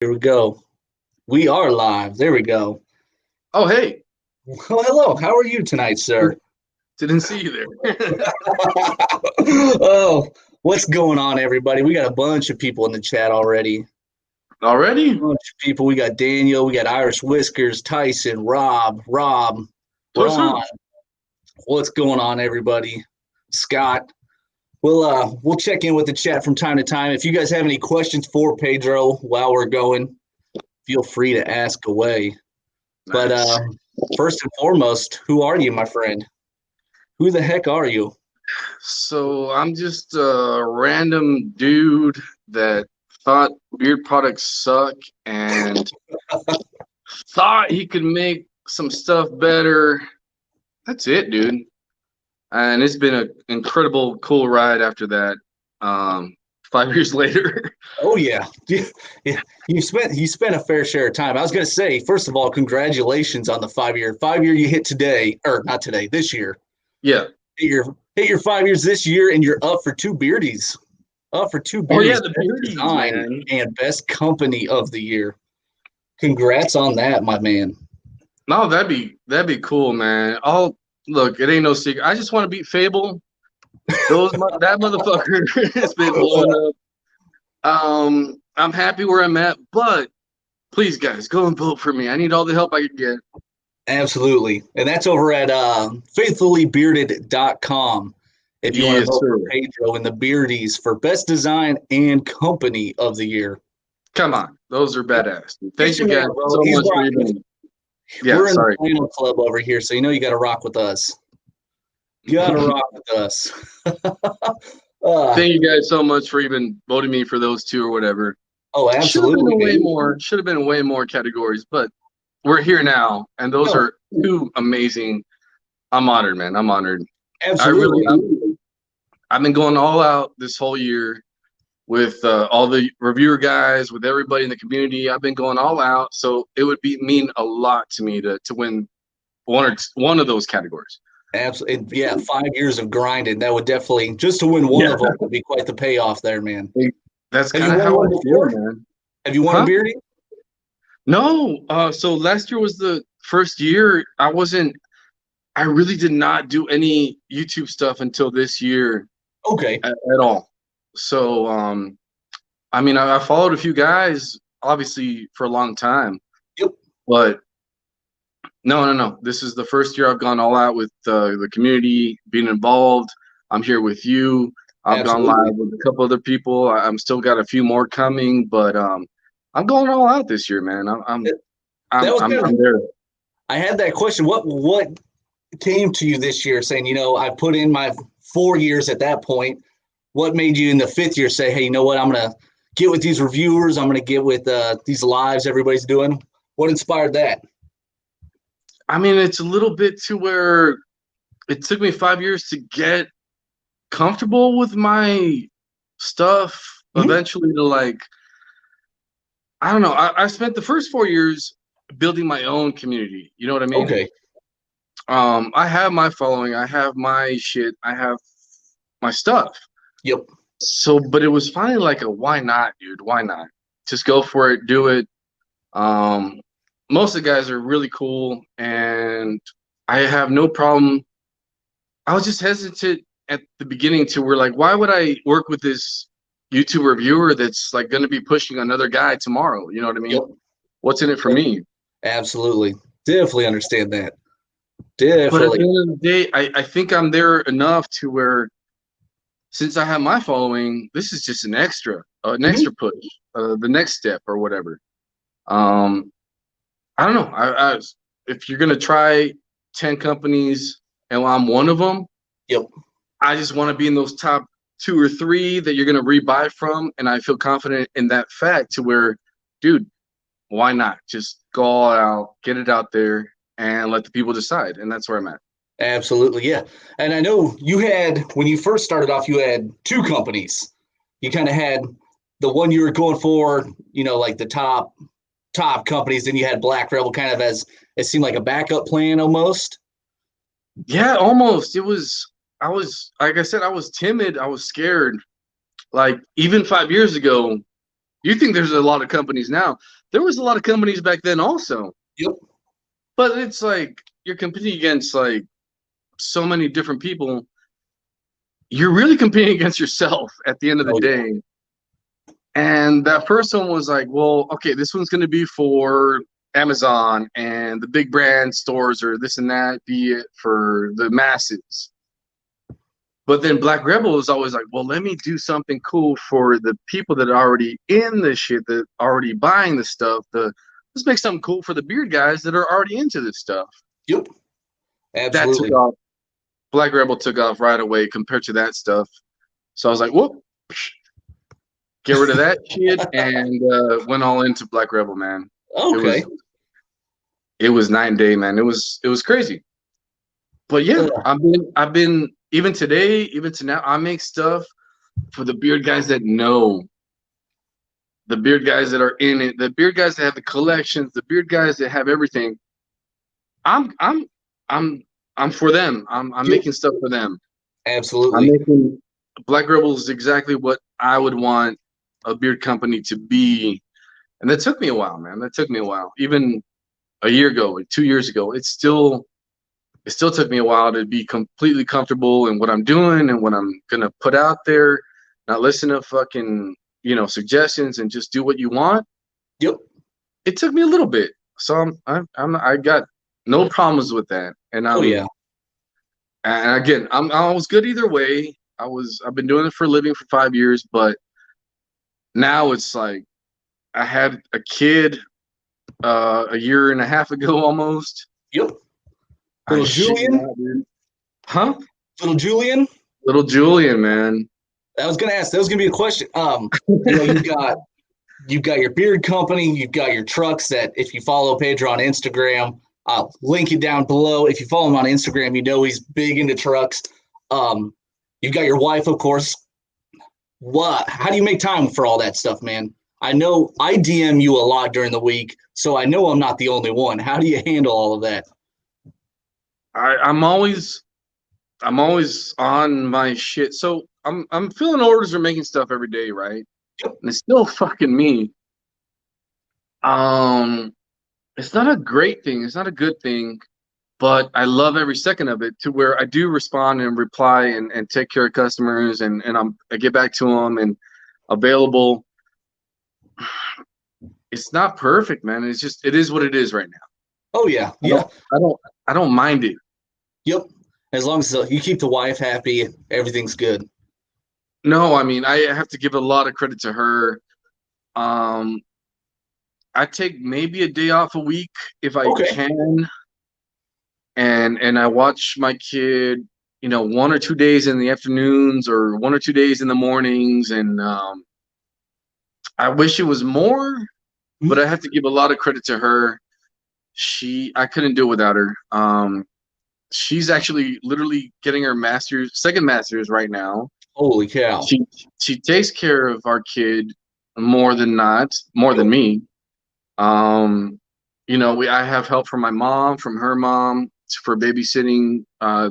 Here we go. We are live. There we go. Oh, hey, Well, hello. How are you tonight, sir? didn't see you there. Oh, what's going on, everybody? We got a bunch of people in the chat already. Already? Bunch of people. We got Daniel. We got Irish Whiskers, Tyson, Rob, What's Ron. up? What's going on, everybody? Scott. We'll check in with the chat from time to time. If you guys have any questions for Pedro while we're going, feel free to ask away. But Nice. first and foremost, who are you, my friend? Who the heck are you? So I'm just a random dude that thought beard products suck and thought he could make some stuff better. That's it, dude. And it's been an incredible, cool ride after that. 5 years later. Oh yeah, yeah. You spent a fair share of time. I was gonna say, first of all, congratulations on the 5 year you hit today, or not today, this year. Yeah. Hit your 5 years this year, and you're up for two beardies. Up for two Oh yeah, beardies, the best beardies, design man. and best company of the year. Congrats on that, my man. No, that'd be cool, man. Look, it ain't no secret. I just want to beat Fable. That motherfucker has been blowing up. I'm happy where I'm at, but please, guys, go and vote for me. I need all the help I can get. Absolutely. And that's over at faithfullybearded.com. If you want to Yes, vote sir. for Pedro and the Beardies for best design and company of the year. Come on, those are badass. Get Thank you your man guys a vote. so He's much for rocking with even. Yeah, We're in the sorry. final club over here, so you know you got to rock with us. You got to rock with us. Thank you guys so much for even voting me for those two or whatever. Oh, Should have been absolutely, a way man. more. Should have been way more categories, but we're here now, and those No, are two amazing. I'm honored, man. I'm honored. I really, absolutely. I've been going all out this whole year with all the reviewer guys, with everybody in the community. I've been going all out, so it would mean a lot to me to win one of those categories. Absolutely. Yeah, 5 years of grinding. That would definitely, just to win one Yeah, of them would be quite the payoff there, man. that's Have you kind of won how I one feel, before? man. Have you won a Huh? beardie? No. So last year was the first year I wasn't. I really did not do any YouTube stuff until this year Okay. at all. So I mean, I followed a few guys, obviously, for a long time, Yep. but no. This is the first year I've gone all out with the community, being involved. I'm here with you. I've gone Absolutely. live with a couple other people. I'm still got a few more coming, but I'm going all out this year, man. That was kind of, I'm there. I had that question. What came to you this year saying, I put in my 4 years at that point? What made you in the fifth year say, hey, you know what? I'm going to get with these reviewers. I'm going to get with these lives everybody's doing. What inspired that? I mean, it's a little bit to where it took me 5 years to get comfortable with my stuff. Mm-hmm. Eventually, to like, I don't know. I spent the first 4 years building my own community. You know what I mean? Okay. I have my following. I have my shit. I have my stuff. Yep. So, but it was finally like a why not, dude? Why not? Just go for it. Do it. Um, Most of the guys are really cool, and I have no problem. I was just hesitant at the beginning to where like, why would I work with this YouTube reviewer that's like going to be pushing another guy tomorrow? You know what I mean? Yep. What's in it for Yep. me? Absolutely. Definitely understand that. But at Definitely. the end of the day, I think I'm there enough to where since I have my following, this is just an Mm-hmm. extra push, the next step or whatever. Um, I don't know. If you're gonna try 10 companies and I'm one of them, Yep. I just want to be in those top two or three that you're gonna rebuy from, and I feel confident in that fact to where, dude, why not? Just go all out, get it out there, and let the people decide. And that's where I'm at. Absolutely. Yeah. And I know you had, when you first started off, you had two companies. You kind of had the one you were going for, like the top companies. Then you had Black Rebel kind of as it seemed like a backup plan almost. Yeah, almost. I was, like I said, I was timid. I was scared. Like, even 5 years ago, You think there's a lot of companies now. There was a lot of companies back then also. Yep. But it's like you're competing against like so many different people. You're really competing against yourself at the end of the Oh, yeah. day. And that first one was like, well, okay, this one's going to be for Amazon and the big brand stores or this and that, be it for the masses. But then Black Rebel was always like, well, let me do something cool for the people that are already in this shit, that are already buying the stuff. Let's make something cool for the beard guys that are already into this stuff. Yep. That Absolutely. took off. Black Rebel took off right away compared to that stuff. So I was like, whoop, get rid of that shit, and went all into Black Rebel, man. Okay. It was 9 day, man. It was crazy. But yeah, I've been even today, even to now, I make stuff for the beard guys that know, the beard guys that are in it, the beard guys that have the collections, the beard guys that have everything. I'm for them. I'm making stuff for them. Absolutely. I'm making Black Rebel is exactly what I would want a beard company to be. And that took me a while, man. That took me a while. Even a year ago, 2 years ago, it still took me a while to be completely comfortable in what I'm doing and what I'm gonna put out there. Not listen to fucking, suggestions and just do what you want. Yep. It took me a little bit. So I got no problems with that. And Oh, yeah. And again, I was good either way. I've been doing it for a living for 5 years, but now it's like I had a kid a year and a half ago almost. Yep. Little Julian? Huh? Little Julian? Little Julian, man. I was gonna ask. That was gonna be a question. You've got your beard company. You've got your trucks. That if you follow Pedro on Instagram, I'll link it down below. If you follow him on Instagram, he's big into trucks. You've got your wife, of course. How do you make time for all that stuff, man? I know I DM you a lot during the week, so I know I'm not the only one. How do you handle all of that? I'm always on my shit. So I'm filling orders or making stuff every day, right? Yep. And it's still fucking me. It's not a great thing. It's not a good thing, but I love every second of it, to where I do respond and reply and take care of customers, and I get back to them and available. It's not perfect, man. It is what it is right now. Oh yeah. I don't mind it. Yep. As long as you keep the wife happy, everything's good. No, I mean, I have to give a lot of credit to her. I take maybe a day off a week if I can, and I watch my kid, 1 or 2 days in the afternoons or 1 or 2 days in the mornings, and I wish it was more, but I have to give a lot of credit to her. I couldn't do it without her. She's actually literally getting her second master's right now. Holy cow. She takes care of our kid more than me. I have help from my mom, from her mom, for babysitting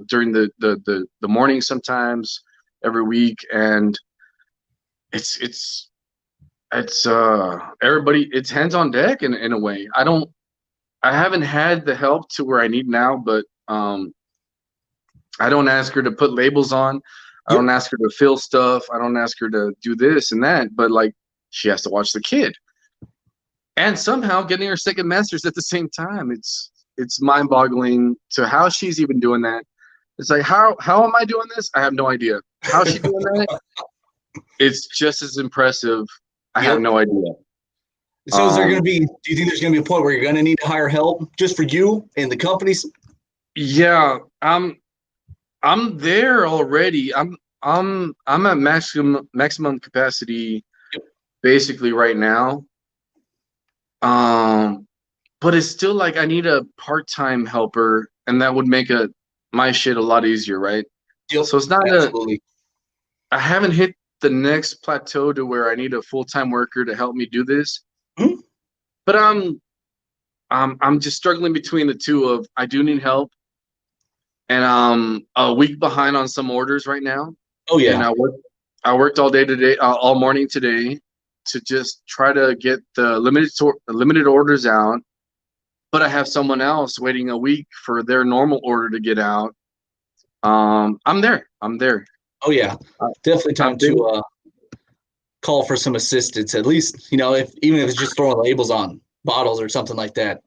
during the morning sometimes every week, and it's everybody, it's hands on deck in a way. I haven't had the help to where I need now, but I don't ask her to put labels on. I don't ask her to fill stuff. I don't ask her to do this and that, but like, she has to watch the kid. And somehow getting her second master's at the same time. It's mind-boggling to how she's even doing that. It's like, how am I doing this? I have no idea. How's she doing that? It's just as impressive. I have no idea. So is there going to be, do you think there's going to be a point where you're going to need to hire help just for you and the companies? Yeah, I'm there already. I'm at maximum capacity basically right now. But it's still like I need a part-time helper, and that would make my shit a lot easier, right? Yep. So it's not Absolutely. I haven't hit the next plateau to where I need a full-time worker to help me do this. Mm-hmm. But I'm just struggling between the two of, I do need help, and I'm a week behind on some orders right now. Oh yeah. And I worked all day today, all morning today, to just try to get the limited orders out, but I have someone else waiting a week for their normal order to get out. I'm there. Oh yeah, definitely time I've been to call for some assistance. At least, you know, if even if it's just throwing labels on bottles or something like that.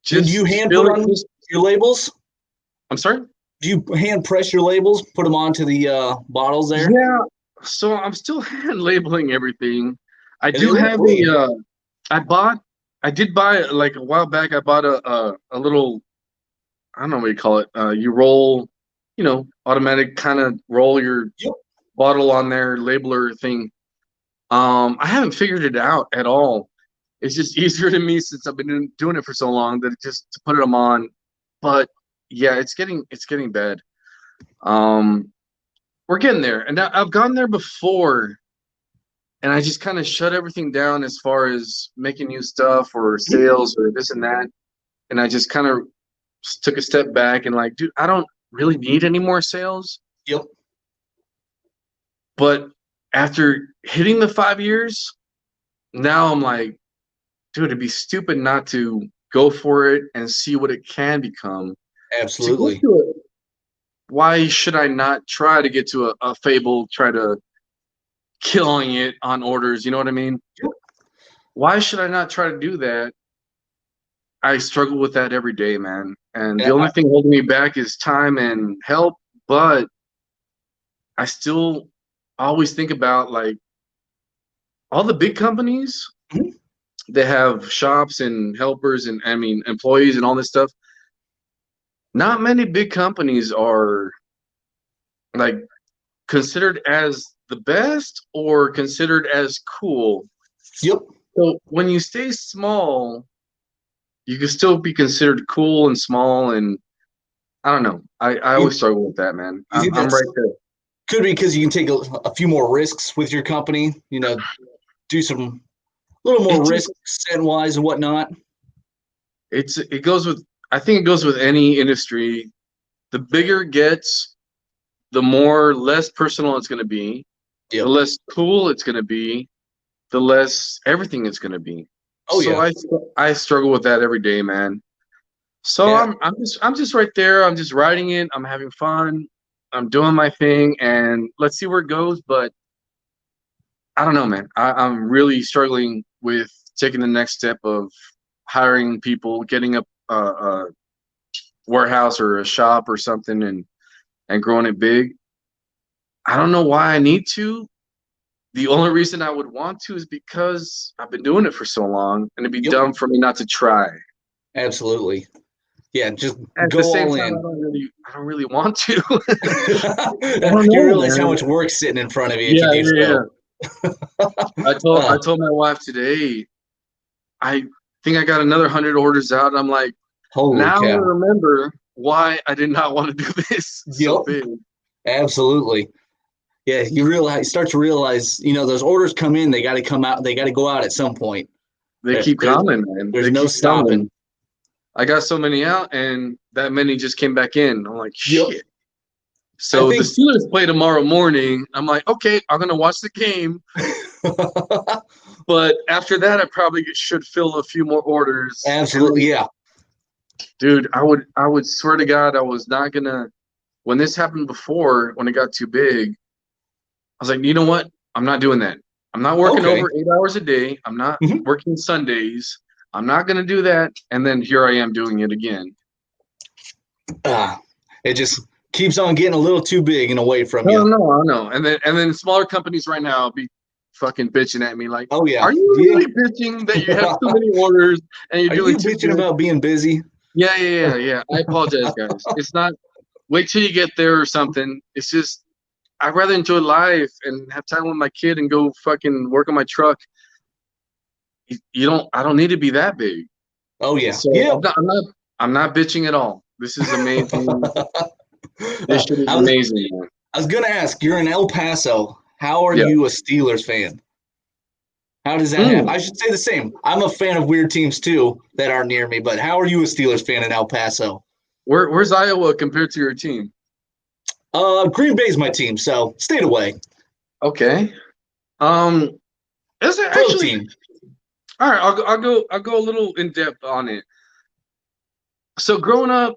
Do you hand put on your labels? I'm sorry? Do you hand press your labels, put them onto the bottles there? Yeah. So I'm still hand labeling everything. I And do have I did buy, like, a while back, I bought a little, I don't know what you call it. You roll, automatic kind of roll your bottle on there, labeler thing. I haven't figured it out at all. It's just easier to me since I've been doing it for so long that just to put them on. But yeah, it's getting bad. We're getting there, and I've gone there before, and I just kind of shut everything down as far as making new stuff or sales or this and that, and I just kind of took a step back and like, dude, I don't really need any more sales. Yep. But after hitting the 5 years, now I'm like, dude, it'd be stupid not to go for it and see what it can become. Absolutely. Why should I not try to get to a Fable, try to killing it on orders? You know what I mean? Yep. Why should I not try to do that? I struggle with that every day, man. And the only thing holding me back is time and help. But I still always think about, like, all the big companies that have shops and helpers and, I mean, employees and all this stuff. Not many big companies are, like, considered as the best or considered as cool. Yep. So when you stay small, you can still be considered cool and small, and I don't know. I always struggle with that, man. I'm right there. Could be because you can take a few more risks with your company, do some little more risk scent wise and whatnot. It goes with, I think it goes with any industry. The bigger it gets, the less personal it's going to be, the less cool it's going to be, the less everything it's going to be. Oh, so yeah. I struggle with that every day, man. So yeah. I'm just right there. I'm just writing it. I'm having fun. I'm doing my thing, and let's see where it goes. But I don't know, man. I'm really struggling with taking the next step of hiring people, getting a warehouse or a shop or something, and growing it big. I don't know why I need to. The only reason I would want to is because I've been doing it for so long, and it'd be dumb for me not to try. Absolutely. Yeah, just at go the same all time, in. I don't really want to. You realize how much work's sitting in front of you. Yeah. I told my wife today, I think I got another 100 orders out. I'm like, now I remember why I did not want to do this so big. Absolutely. Yeah, you start to realize, those orders come in, they got to come out, they got to go out at some point. They keep coming, man. There's no stopping. I got so many out, and that many just came back in. I'm like, shit. So the Steelers play tomorrow morning. I'm like, okay, I'm gonna watch the game. But after that, I probably should fill a few more orders. Absolutely, yeah. Dude, I would swear to God, I was not gonna. When this happened before, when it got too big, I was like, you know what? I'm not doing that. I'm not working over 8 hours a day. I'm not working Sundays. I'm not going to do that. And then here I am doing it again. It just keeps on getting a little too big and away from you. I know. And then smaller companies right now be fucking bitching at me like, oh, yeah. Are you really bitching that you have too many orders and you're doing too bitching about being busy? Yeah. I apologize, guys. It's not wait till you get there or something. It's just I'd rather enjoy life and have time with my kid and go fucking work on my truck. I don't need to be that big. Oh yeah. So I'm not bitching at all. This is amazing. This shit is amazing, man. I was gonna ask, you're in El Paso. How are you a Steelers fan? How does that happen? I should say the same. I'm a fan of weird teams too that aren't near me, but how are you a Steelers fan in El Paso? Where's Iowa compared to your team? Green Bay's my team, so stayed away. Okay. Is it actually? Protein. All right, I'll go a little in depth on it. So growing up,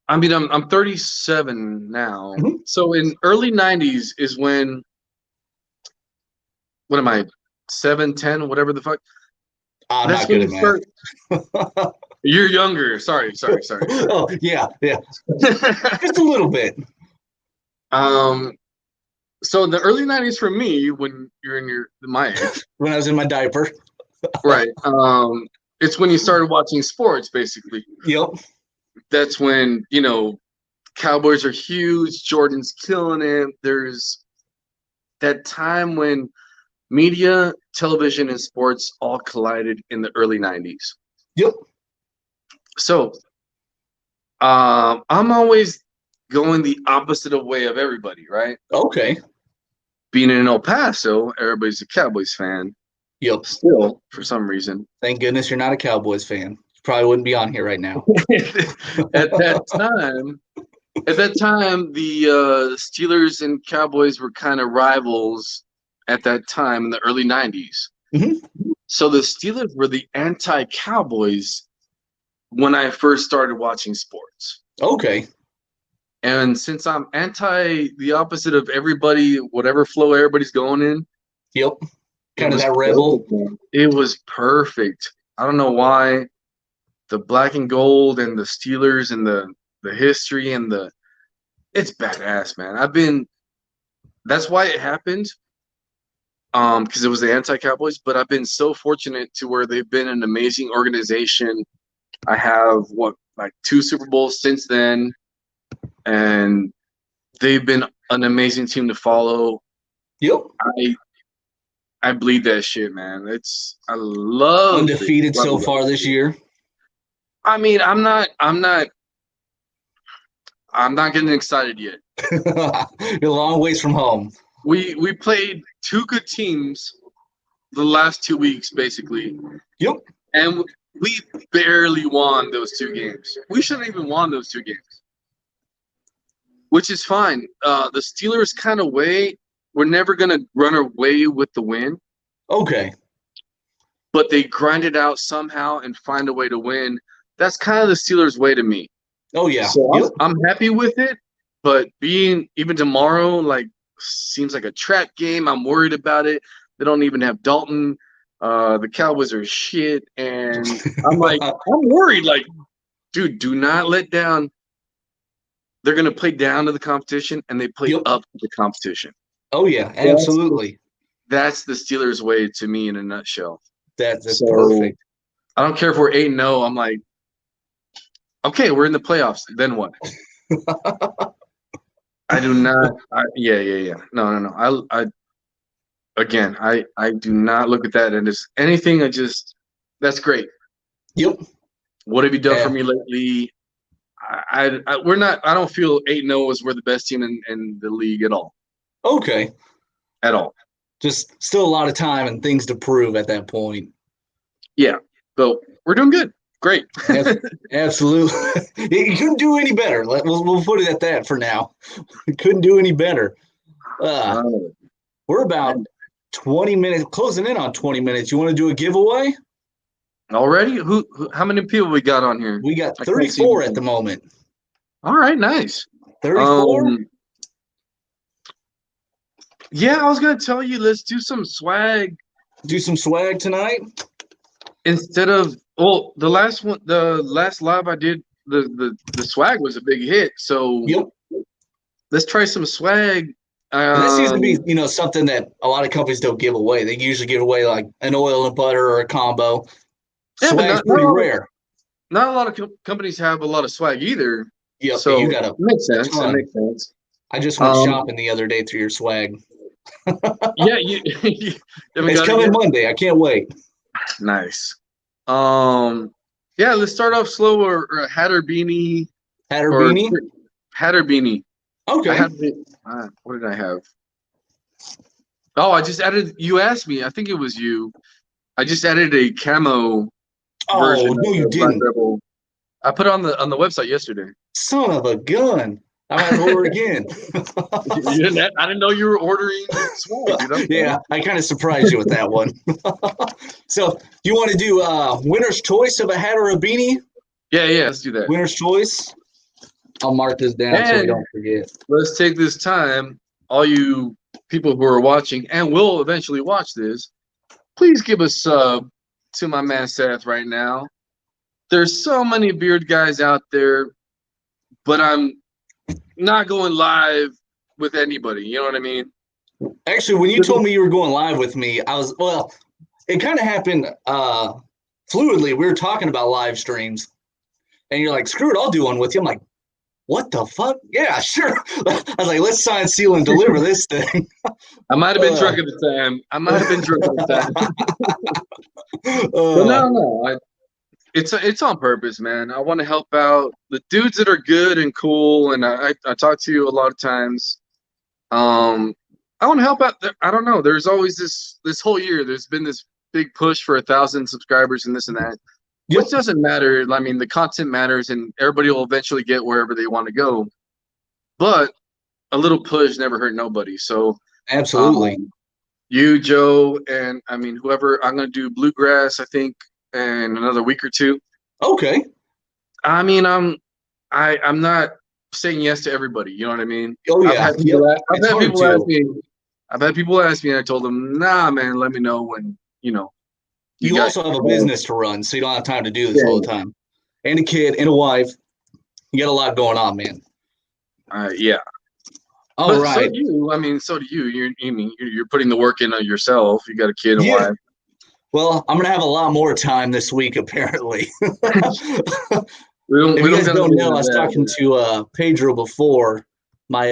I mean, I'm 37 now. Mhm. So in early 90s is when, what am I, 7, 10, whatever the fuck? I'm That's not when good you at math. start. You're younger. Sorry. Oh, yeah. Just a little bit. So in the early 90s for me, when you're in my age, When I was in my diaper. right? It's when you started watching sports, basically. Yep. That's when, Cowboys are huge, Jordan's killing it. There's that time when media, television, and sports all collided in the early 90s. Yep. So I'm always going the opposite of way of everybody, right? Okay. Being in El Paso, everybody's a Cowboys fan. Yep. Still, for some reason. Thank goodness you're not a Cowboys fan. You probably wouldn't be on here right now. At that time, the Steelers and Cowboys were kind of rivals at that time in the early 90s. Mhm. So the Steelers were the anti-Cowboys when I first started watching sports. Okay. And since I'm the opposite of everybody, whatever flow everybody's going in. Yep. Kind of that perfect, rebel. man. It was perfect. I don't know why. The black and gold and the Steelers and the history and it's badass, man. That's why it happened. Because it was the anti-Cowboys, but I've been so fortunate to where they've been an amazing organization. I have like 2 Super Bowls since then, and they've been an amazing team to follow. Yep. I bleed that shit, man. I love undefeated so far this year. I mean, I'm not getting excited yet. You're a long ways from home. We played 2 good teams the last 2 weeks, basically. Yep. And we barely won those 2 games. We shouldn't even won those 2 games, which is fine. The Steelers kind of way, we're never going to run away with the win. Okay. But they grind it out somehow and find a way to win. That's kind of the Steelers' way to me. Oh, yeah. So yep. I'm happy with it. But being even tomorrow, seems like a trap game. I'm worried about it. They don't even have Dalton. The Cowboys are shit. And I'm worried. Dude, do not let down. They're going to play down to the competition, and they play up to the competition. Oh, yeah, absolutely. That's the Steelers' way to me in a nutshell. That's perfect. I don't care if we're 8-0. I'm like, okay, we're in the playoffs. Then what? I do not. Yeah. No. I do not look at that and just anything. That's great. Yep. What have you done for me lately? We're not. I don't feel 8-0 is we're the best team in the league at all. Okay. At all. Just still a lot of time and things to prove at that point. Yeah, but we're doing good. Great. Absolutely. You couldn't do any better. We'll put it at that for now. Couldn't do any better. We're about 20 minutes, closing in on 20 minutes. You want to do a giveaway? Already? How many people we got on here? We got 34 at the moment. All right, nice. 34? Yeah, I was going to tell you, let's do some swag. Do some swag tonight? Instead of the last live I did, the swag was a big hit. So yep. Let's try some swag. That seems to be, something that a lot of companies don't give away. They usually give away like an oil and butter or a combo. Yeah, Swag's pretty rare. Not a lot of companies have a lot of swag either. Yeah, so you got to makes sense. It makes sense. I just went shopping the other day through your swag. Yeah, it's coming Monday. I can't wait. Nice. Yeah, let's start off slow or a hat or beanie. Hat or beanie? Hat or beanie. Okay. What did I have? Oh, I just added. You asked me. I think it was you. I just added a camo version. Oh, no, you didn't. I put it on the website yesterday. Son of a gun. I might have to order again. I didn't know you were ordering swag, dude. Okay. Yeah, I kind of surprised you with that one. So you want to do winner's choice of a hat or a beanie? Yeah, let's do that. Winner's choice. I'll mark this down so we don't forget. Let's take this time, all you people who are watching and will eventually watch this, please give a sub to my man Seth right now. There's so many beard guys out there, but I'm not going live with anybody. You know what I mean? Actually, when you told me you were going live with me, it kind of happened fluidly. We were talking about live streams, and you're like, screw it, I'll do one with you. I'm like, what the fuck? Yeah, sure. I was like, let's sign, seal, and deliver this thing. I might have been drunk at the time. But no. It's on purpose, man. I want to help out the dudes that are good and cool, and I talk to you a lot of times. I want to help out. I don't know. There's always this whole year. There's been this big push for 1,000 subscribers and this and that. Yep. Which doesn't matter. I mean, the content matters, and everybody will eventually get wherever they want to go. But a little push never hurt nobody. So absolutely, you, Joe, and I mean whoever. I'm gonna do bluegrass, I think, in another week or two. Okay. I mean, I'm not saying yes to everybody. You know what I mean? Oh yeah. I've had people ask me, and I told them, nah, man, let me know when you know. You also have a business to run, so you don't have time to do this all the time. And a kid and a wife. You got a lot going on, man. Yeah. All right. So do you. I mean, so do you. You're putting the work in yourself. You got a kid and wife. Well, I'm gonna have a lot more time this week, apparently. If you guys don't know, I was talking to Pedro before. My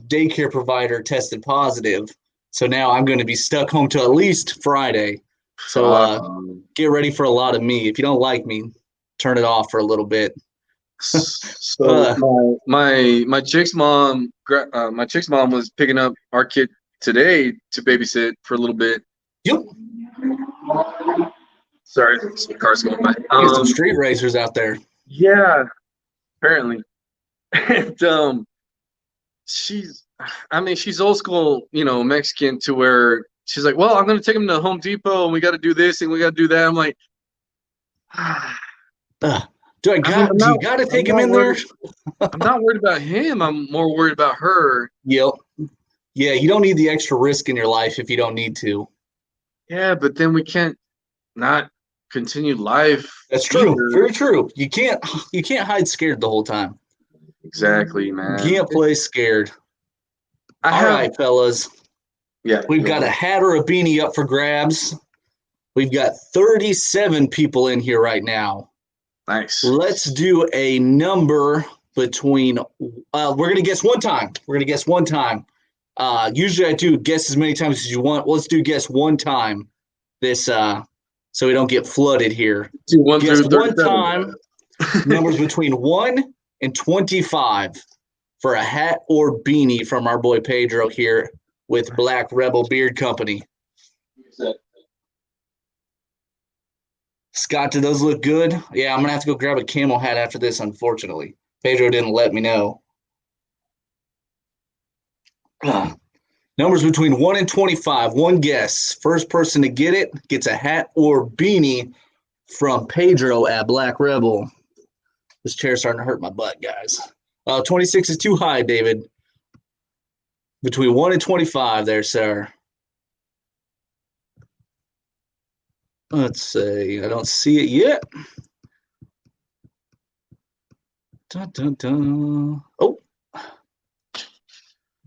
daycare provider tested positive, so now I'm going to be stuck home till at least Friday. So get ready for a lot of me. If you don't like me, turn it off for a little bit. So my chick's mom was picking up our kid today to babysit for a little bit. Yep. Sorry, some cars going by. Some street racers out there. Yeah, apparently. And she's old school, Mexican, to where she's like, well, I'm going to take him to Home Depot and we got to do this and we got to do that. I'm like, do you got to take him in there? I'm not worried about him. I'm more worried about her. Yep. Yeah, you don't need the extra risk in your life if you don't need to. Yeah, but then we can't not continue life. That's true. Either. Very true. You can't hide scared the whole time. Exactly, man. You can't play scared. All right, fellas. Yeah. We've got a hat or a beanie up for grabs. We've got 37 people in here right now. Nice. Let's do a number between we're going to guess one time. Usually I do guess as many times as you want. Let's do guess one time this so we don't get flooded here. Guess one time numbers between 1 and 25 for a hat or beanie from our boy Pedro here with Black Rebel Beard Company. Scott, do those look good? Yeah, I'm going to have to go grab a camel hat after this, unfortunately. Pedro didn't let me know. Numbers between 1 and 25. One guess. First person to get it gets a hat or beanie from Pedro at Black Rebel. This chair's starting to hurt my butt, guys. 26 is too high, David. Between 1 and 25 there, sir. Let's see. I don't see it yet. Dun, dun, dun. Oh.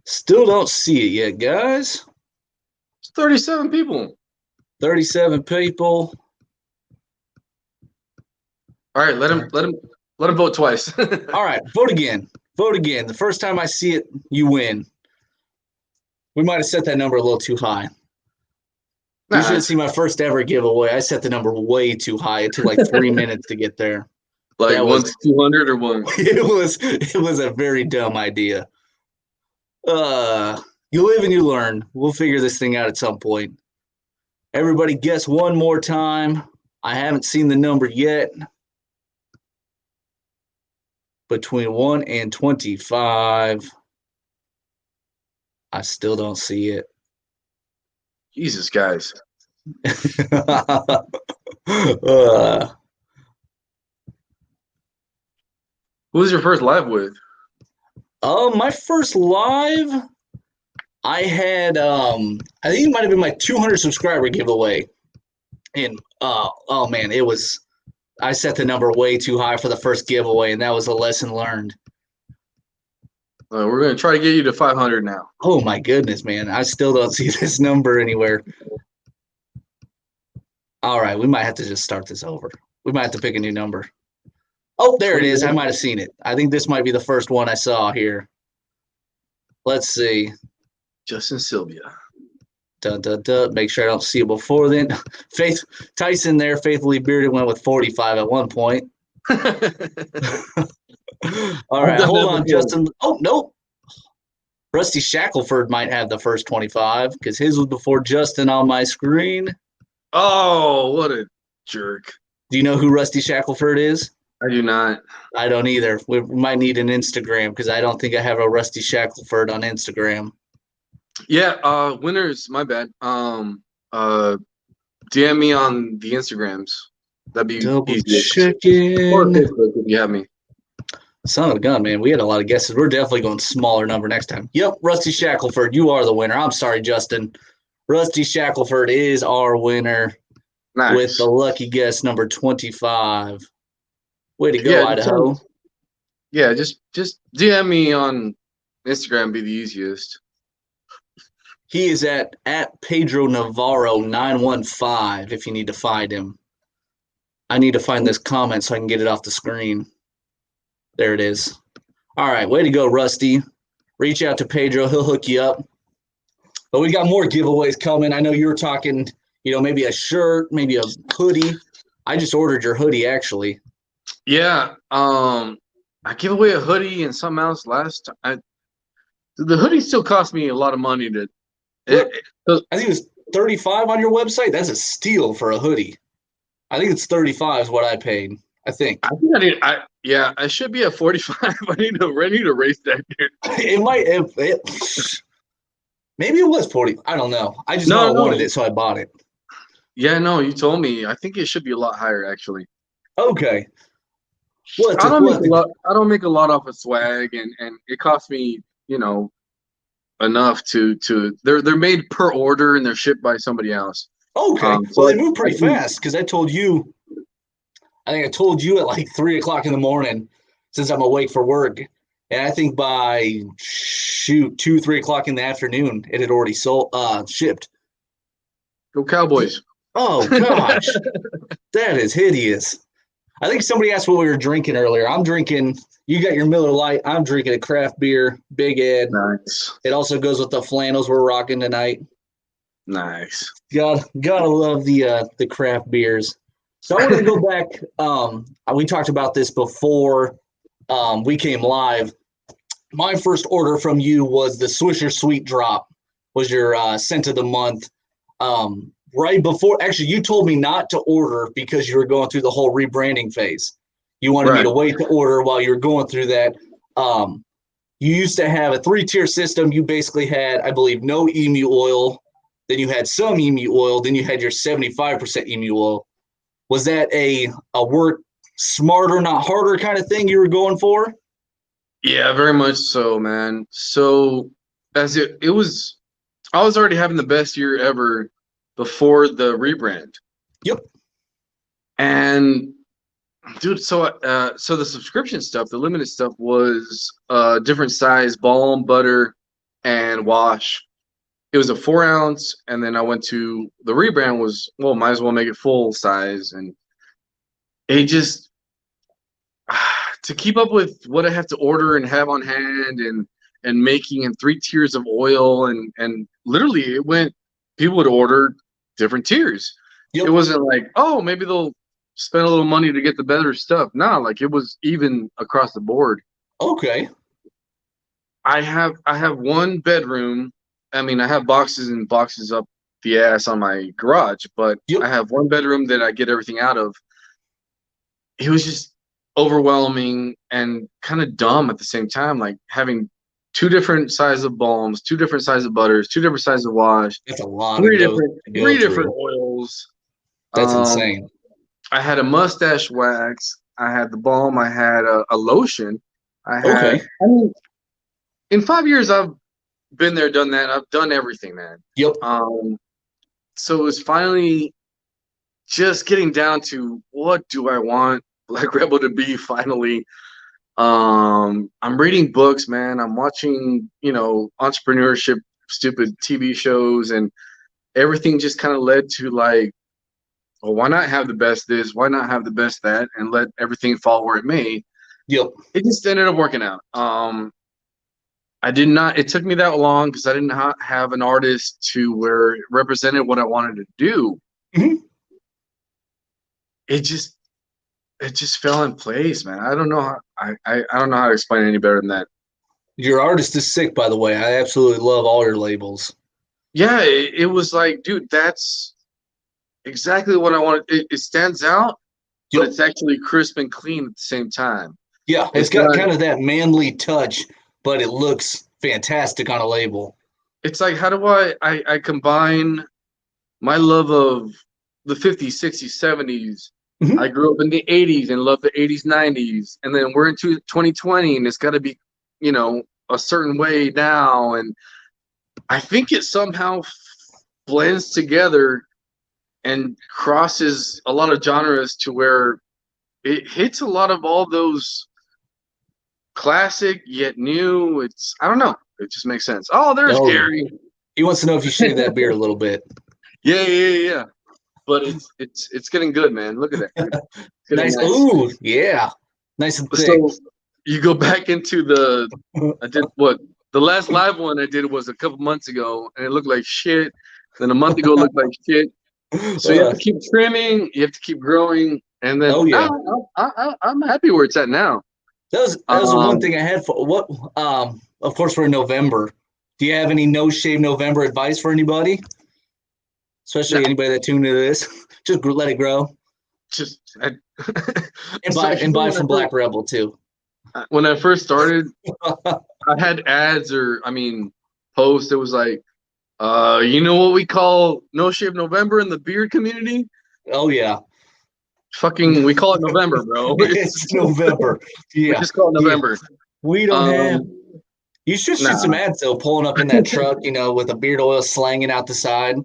Still don't see it yet, guys. It's 37 people. 37 people. All right, let him vote twice. All right, vote again. Vote again. The first time I see it, you win. We might have set that number a little too high. You should see my first ever giveaway. I set the number way too high. It took like 3 minutes to get there. Like that 200 or one? It was a very dumb idea. You live and you learn. We'll figure this thing out at some point. Everybody guess one more time. I haven't seen the number yet. between 1 and 25. I still don't see it. Jesus, guys. Who was your first live with? My first live, I had I think it might have been my 200 subscriber giveaway. And oh man, I set the number way too high for the first giveaway, and that was a lesson learned. We're going to try to get you to 500 now. Oh my goodness, man. I still don't see this number anywhere. All right, we might have to just start this over. We might have to pick a new number. Oh, there it is. I might have seen it. I think this might be the first one I saw here. Let's see. Justin Sylvia. Make sure I don't see it before then. Faith Tyson there, faithfully bearded, went with 45 at one point. All right, hold on, Justin. Oh, nope. Rusty Shackelford might have the first 25 because his was before Justin on my screen. Oh, what a jerk. Do you know who Rusty Shackelford is? I do not. I don't either. We might need an Instagram because I don't think I have a Rusty Shackelford on Instagram. Yeah, winners, my bad. DM me on the Instagrams. That'd be Double easy. checking. Or Facebook if you have me. Son of a gun, man. We had a lot of guesses. We're definitely going smaller number next time. Yep, Rusty Shackelford, you are the winner. I'm sorry, Justin. Rusty Shackelford is our winner with the lucky guess number 25. Way to go, Idaho. Just DM me on Instagram, be the easiest. He is at Pedro Navarro 915 if you need to find him. I need to find this comment so I can get it off the screen. There it is. All right, way to go, Rusty. Reach out to Pedro. He'll hook you up. But we got more giveaways coming. I know you were talking, maybe a shirt, maybe a hoodie. I just ordered your hoodie, actually. Yeah, I gave away a hoodie and something else last time. The hoodie still cost me a lot of money to. I think it was $35 on your website. That's a steal for a hoodie. I think it's $35 is what I paid. I think. I should be at 45. I need to raise that, dude. It might. Maybe it was 40. I don't know. I just know I wanted it, so I bought it. Yeah, no, you told me. I think it should be a lot higher, actually. Okay. I don't make a lot off of swag, and it costs me, enough to. They're made per order and they're shipped by somebody else. Okay. So they move pretty fast because I told you. I think I told you at like 3 o'clock in the morning, since I'm awake for work, and I think by 2-3 o'clock in the afternoon, it had already shipped. Go Cowboys! Oh gosh, that is hideous. I think somebody asked what we were drinking earlier. I'm drinking. You got your Miller Lite. I'm drinking a craft beer, Big Ed. Nice. It also goes with the flannels we're rocking tonight. Nice. Gotta love the craft beers. So I wanted to go back. We talked about this before we came live. My first order from you was the Swisher Sweet Drop. Was your scent of the month. Right before, actually, you told me not to order because you were going through the whole rebranding phase. You wanted me to wait to order while you were going through that. You used to have a 3-tier system. You basically had, I believe, no Emu Oil. Then you had some Emu Oil. Then you had your 75% Emu Oil. Was that a work smarter, not harder kind of thing you were going for? Yeah, very much so, man. So as it was, I was already having the best year ever before the rebrand. Yep. And dude, so the subscription stuff, the limited stuff was different size balm, butter, and wash. It was a 4-ounce, and then I went to the rebrand was, well, might as well make it full size. And it just to keep up with what I have to order and have on hand and making in 3 tiers of oil and literally it went, people would order different tiers. Yep. It wasn't like, oh, maybe they'll spend a little money to get the better stuff. No, like it was even across the board. Okay. I have one bedroom. I mean, I have boxes and boxes up the ass on my garage, but I have one bedroom that I get everything out of. It was just overwhelming and kind of dumb at the same time. Like having two different sizes of balms, two different sizes of butters, two different sizes of wash, That's a lot three to different go three different through. oils. That's Um, insane. I had a mustache wax. I had the balm. I had a lotion. Okay. I mean, in 5 years, I've been there, done that. I've done everything, man. Yep. So it was finally just getting down to what do I want Black Rebel to be finally. I'm reading books, man. I'm watching, entrepreneurship, stupid TV shows, and everything just kind of led to like, well, why not have the best this? Why not have the best that? And let everything fall where it may. Yep. It just ended up working out. I did not. It took me that long because I didn't have an artist to where it represented what I wanted to do. Mm-hmm. It just fell in place, man. I don't know how I don't know how to explain it any better than that. Your artist is sick, by the way. I absolutely love all your labels. Yeah, it was like, dude, that's exactly what I wanted. It stands out, but it's actually crisp and clean at the same time. Yeah, it's got kind of that manly touch, but it looks fantastic on a label. It's like, how do I combine my love of the 50s, 60s, 70s. Mm-hmm. I grew up in the 80s and loved the 80s, 90s. And then we're into 2020 and it's got to be, a certain way now. And I think it somehow blends together and crosses a lot of genres to where it hits a lot of all those classic yet new. I don't know. It just makes sense. Oh, there's Gary. He wants to know if you shave that beard a little bit. Yeah. But it's getting good, man. Look at that. Nice. Ooh, yeah. Nice and thick. So you go back into I did the last live one I did was a couple months ago, and it looked like shit. Then a month ago, it looked like shit. So you have to keep trimming, you have to keep growing, and then I'm happy where it's at now. That was the one thing I had for what. Of course, we're in November. Do you have any No Shave November advice for anybody? Especially anybody that tuned into this, just let it grow. And buy from Black Rebel too. When I first started, I had ads posts. It was like, you know what we call No Shave November in the beard community? Oh yeah. Fucking, we call it November, bro. It's November. Yeah. We just call it November. Yeah. We don't have. You should shoot some ads though, pulling up in that truck, with a beard oil slanging out the side.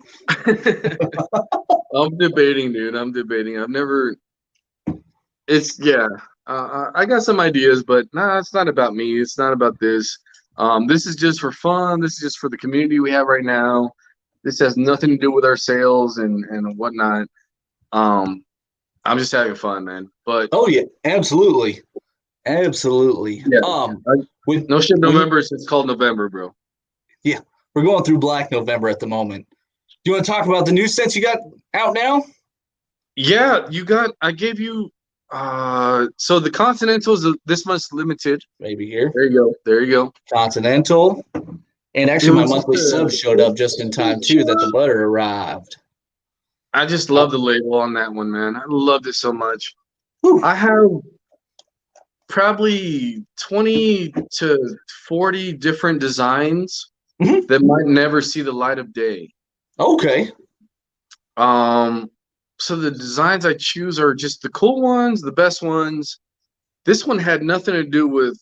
I'm debating, dude. I've never. I got some ideas, but it's not about me. It's not about this. This is just for fun. This is just for the community we have right now. This has nothing to do with our sales and whatnot. I'm just having fun, man. But oh yeah, absolutely. Yeah. With No Shave November, it's called November, bro. Yeah, we're going through Black November at the moment. Do you want to talk about the new scents you got out now? Yeah, I gave you. So the Continentals this month's limited. Maybe here. There you go. Continental, and actually my monthly sub showed up just in time too that the butter arrived. I just love the label on that one, man. I loved it so much. Whew. I have probably 20 to 40 different designs that might never see the light of day. Okay. So the designs I choose are just the cool ones, the best ones. This one had nothing to do with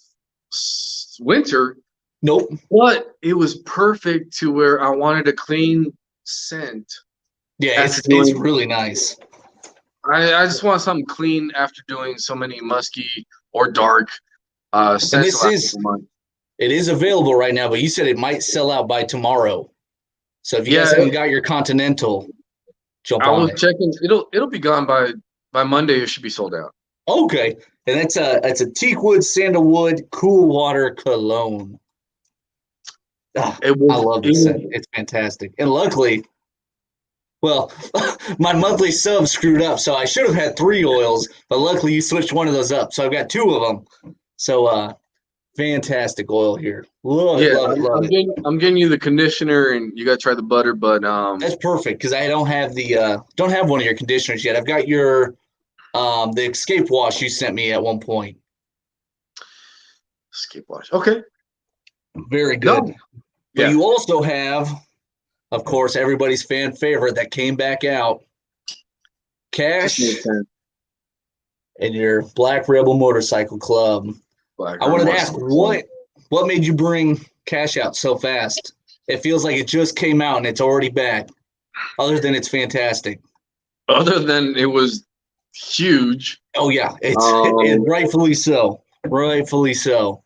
winter. Nope. But it was perfect to where I wanted a clean scent. Yeah, it's really nice. I just want something clean after doing so many musky or dark scents. And it is available right now, but you said it might sell out by tomorrow. So if you guys haven't got your Continental, jump on it. Checking. It'll be gone by Monday. It should be sold out. Okay, and it's a teakwood sandalwood cool water cologne. I love this scent. It's fantastic, and luckily. Well, my monthly sub screwed up, so I should have had 3 oils, but luckily you switched one of those up, so I've got 2 of them. So, fantastic oil here. Love it. I'm getting you the conditioner, and you got to try the butter, but that's perfect because I don't have one of your conditioners yet. I've got your The Escape Wash you sent me at one point. Escape Wash. Okay. Very good. No. But Yeah. you also have, of course, everybody's fan favorite that came back out, Just Cash makes sense. and your Black Rebel Motorcycle Club. Black I wanted to Rebel ask Motorcycle. what made you bring Cash out so fast? It feels like it just came out and it's already back. Other than it's fantastic. Other than it was huge. Oh yeah, it's Um, rightfully so. Rightfully so.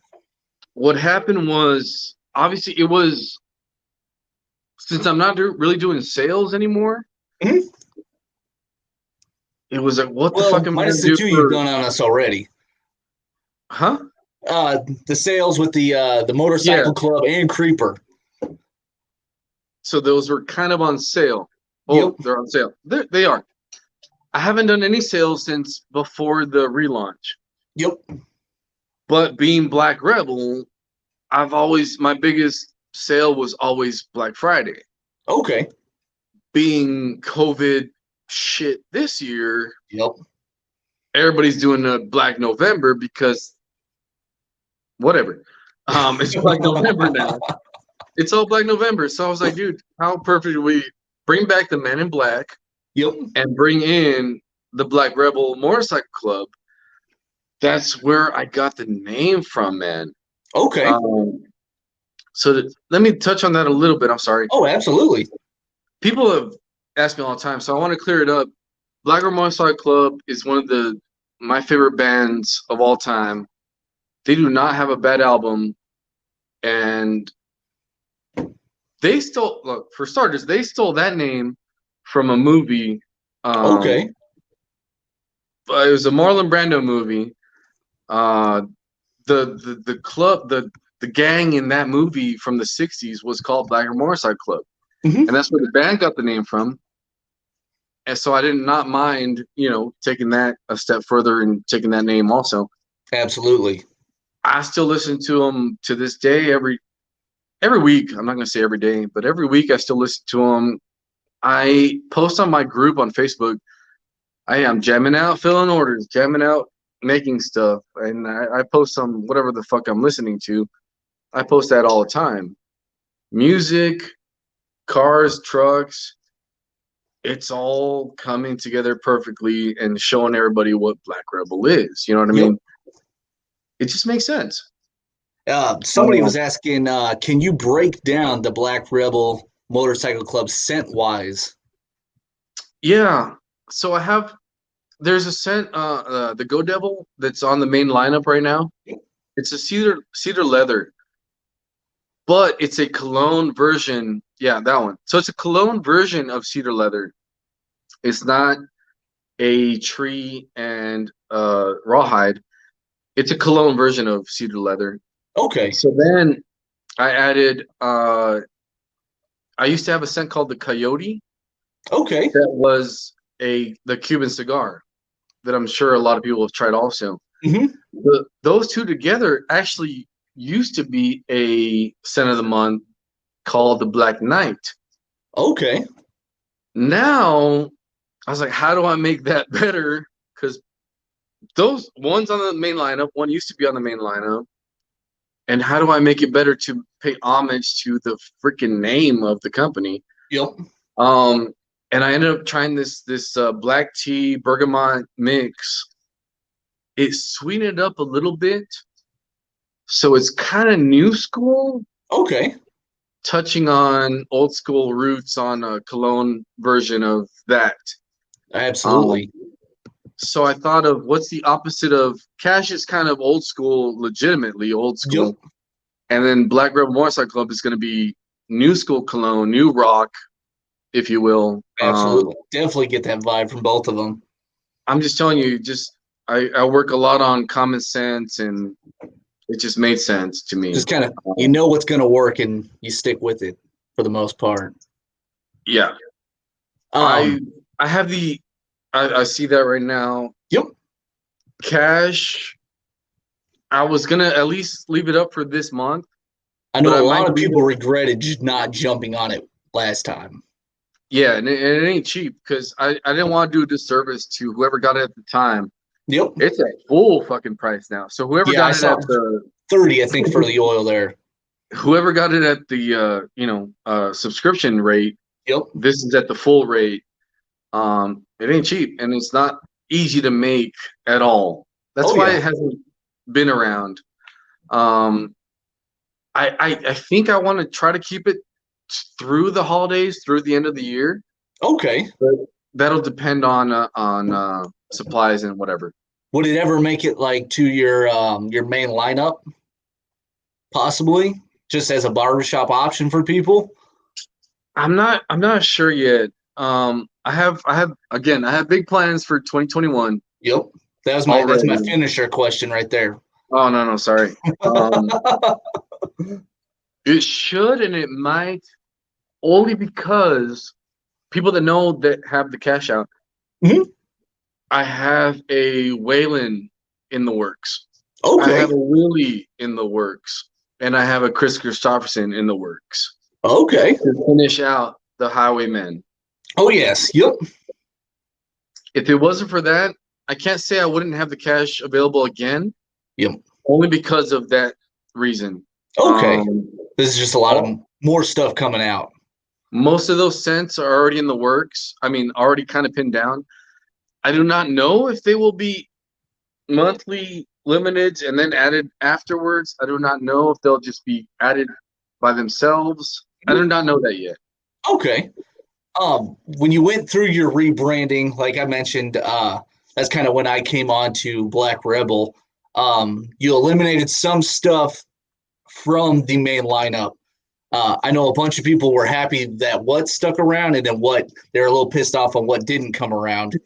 what happened was obviously it was since I'm not really doing sales anymore. Mhm. It was like, what the fuck Well, am I minus gonna the do two you've for? done on us already. Huh? The sales with the Yeah. motorcycle club and Creeper. So those were kind of on sale. Yep. Oh, they're on sale. They are. I haven't done any sales since before the relaunch. Yep. But being Black Rebel, my biggest sale was always Black Friday. Okay. Being COVID shit this year, Yep. everybody's doing a Black November because whatever. It's Black November now. It's all Black November. So I was like, dude, how perfect do we bring back the Men in Black Yep. and bring in the Black Rebel Motorcycle Club? That's where I got the name from, man. Okay. Let me touch on that a little bit. I'm sorry. Oh, absolutely. People have asked me all the time, so I want to clear it up. Black Rebel Motorcycle Club is one of my favorite bands of all time. They do not have a bad album, and for starters, they stole that name from a movie. Okay. But it was a Marlon Brando movie. The club, the gang in that movie from the 60s was called Black Motorcycle Club. Mhm. And that's where the band got the name from. And so I did not mind, taking that a step further and taking that name also. Absolutely. I still listen to them to this day every week. I'm not going to say every day, but every week I still listen to them. I post on my group on Facebook. I am jamming out, filling orders, jamming out, making stuff. And I post on whatever the fuck I'm listening to. I post that all the time. Music, cars, trucks, it's all coming together perfectly and showing everybody what Black Rebel is. You know what I mean? It just makes sense. Somebody was asking, can you break down the Black Rebel Motorcycle Club scent wise? Yeah. So there's a scent, the Go Devil that's on the main lineup right now. It's a cedar leather, but it's a cologne version. Yeah, that one. So it's a cologne version of cedar leather. It's not a tree and rawhide. It's a cologne version of cedar leather. Okay. So then I added I used to have a scent called the Coyote. Okay. That was the Cuban cigar that I'm sure a lot of people have tried also. Mm-hmm. Those two together actually used to be a scent of the month called the Black Knight. Okay. Now I was like, how do I make that better? Because those one's on the main lineup, one used to be on the main lineup. And how do I make it better to pay homage to the freaking name of the company? Yep. And I ended up trying this black tea bergamot mix. It sweetened it up a little bit, so it's kind of new school. Okay. Touching on old school roots on a cologne version of that. Absolutely. So I thought of what's the opposite of Cash is kind of old school, legitimately old school. Yep. And then Black Rebel Motorcycle Club is going to be new school cologne, new rock, if you will. Absolutely. Definitely get that vibe from both of them. I'm just telling you, I work a lot on common sense, and it just made sense to me. Just kind of, you know what's going to work and you stick with it for the most part. Yeah. I have I see that right now. Yep. Cash, I was going to at least leave it up for this month. I know a lot of people regretted not jumping on it last time. Yeah, and it ain't cheap because I didn't want to do a disservice to whoever got it at the time. Yep. It's at full fucking price now. So whoever Yeah, I got it saw at the 30, I think, for the oil there. whoever got it at the subscription rate, Yep. this is at the full rate. It ain't cheap and it's not easy to make at all. That's why it hasn't been around. I think I want to try to keep it through the holidays, through the end of the year. Okay. But that'll depend on supplies and whatever. Would it ever make it like to your main lineup? Possibly, just as a barbershop option for people. I'm not sure yet. I have big plans for 2021. Yep. That's my finisher question right there. Oh no, sorry. It should and it might, only because people that know that have the cash out. Mm-hmm. I have a Waylon in the works. Okay. I have a Willie in the works, and I have a Chris Christopherson in the works. Okay. To finish out the Highwaymen. Oh yes. Yep. If it wasn't for that, I can't say I wouldn't have the cash available again. Yep. Only because of that reason. Okay. This is just a lot of more stuff coming out. Most of those scents are already in the works. I mean, already kind of pinned down. I do not know if they will be monthly limiteds and then added afterwards. I do not know if they'll just be added by themselves. I do not know that yet. Okay. When you went through your rebranding, like I mentioned, that's kind of when I came on to Black Rebel. You eliminated some stuff from the main lineup. I know a bunch of people were happy that what stuck around, and then what they're a little pissed off on what didn't come around.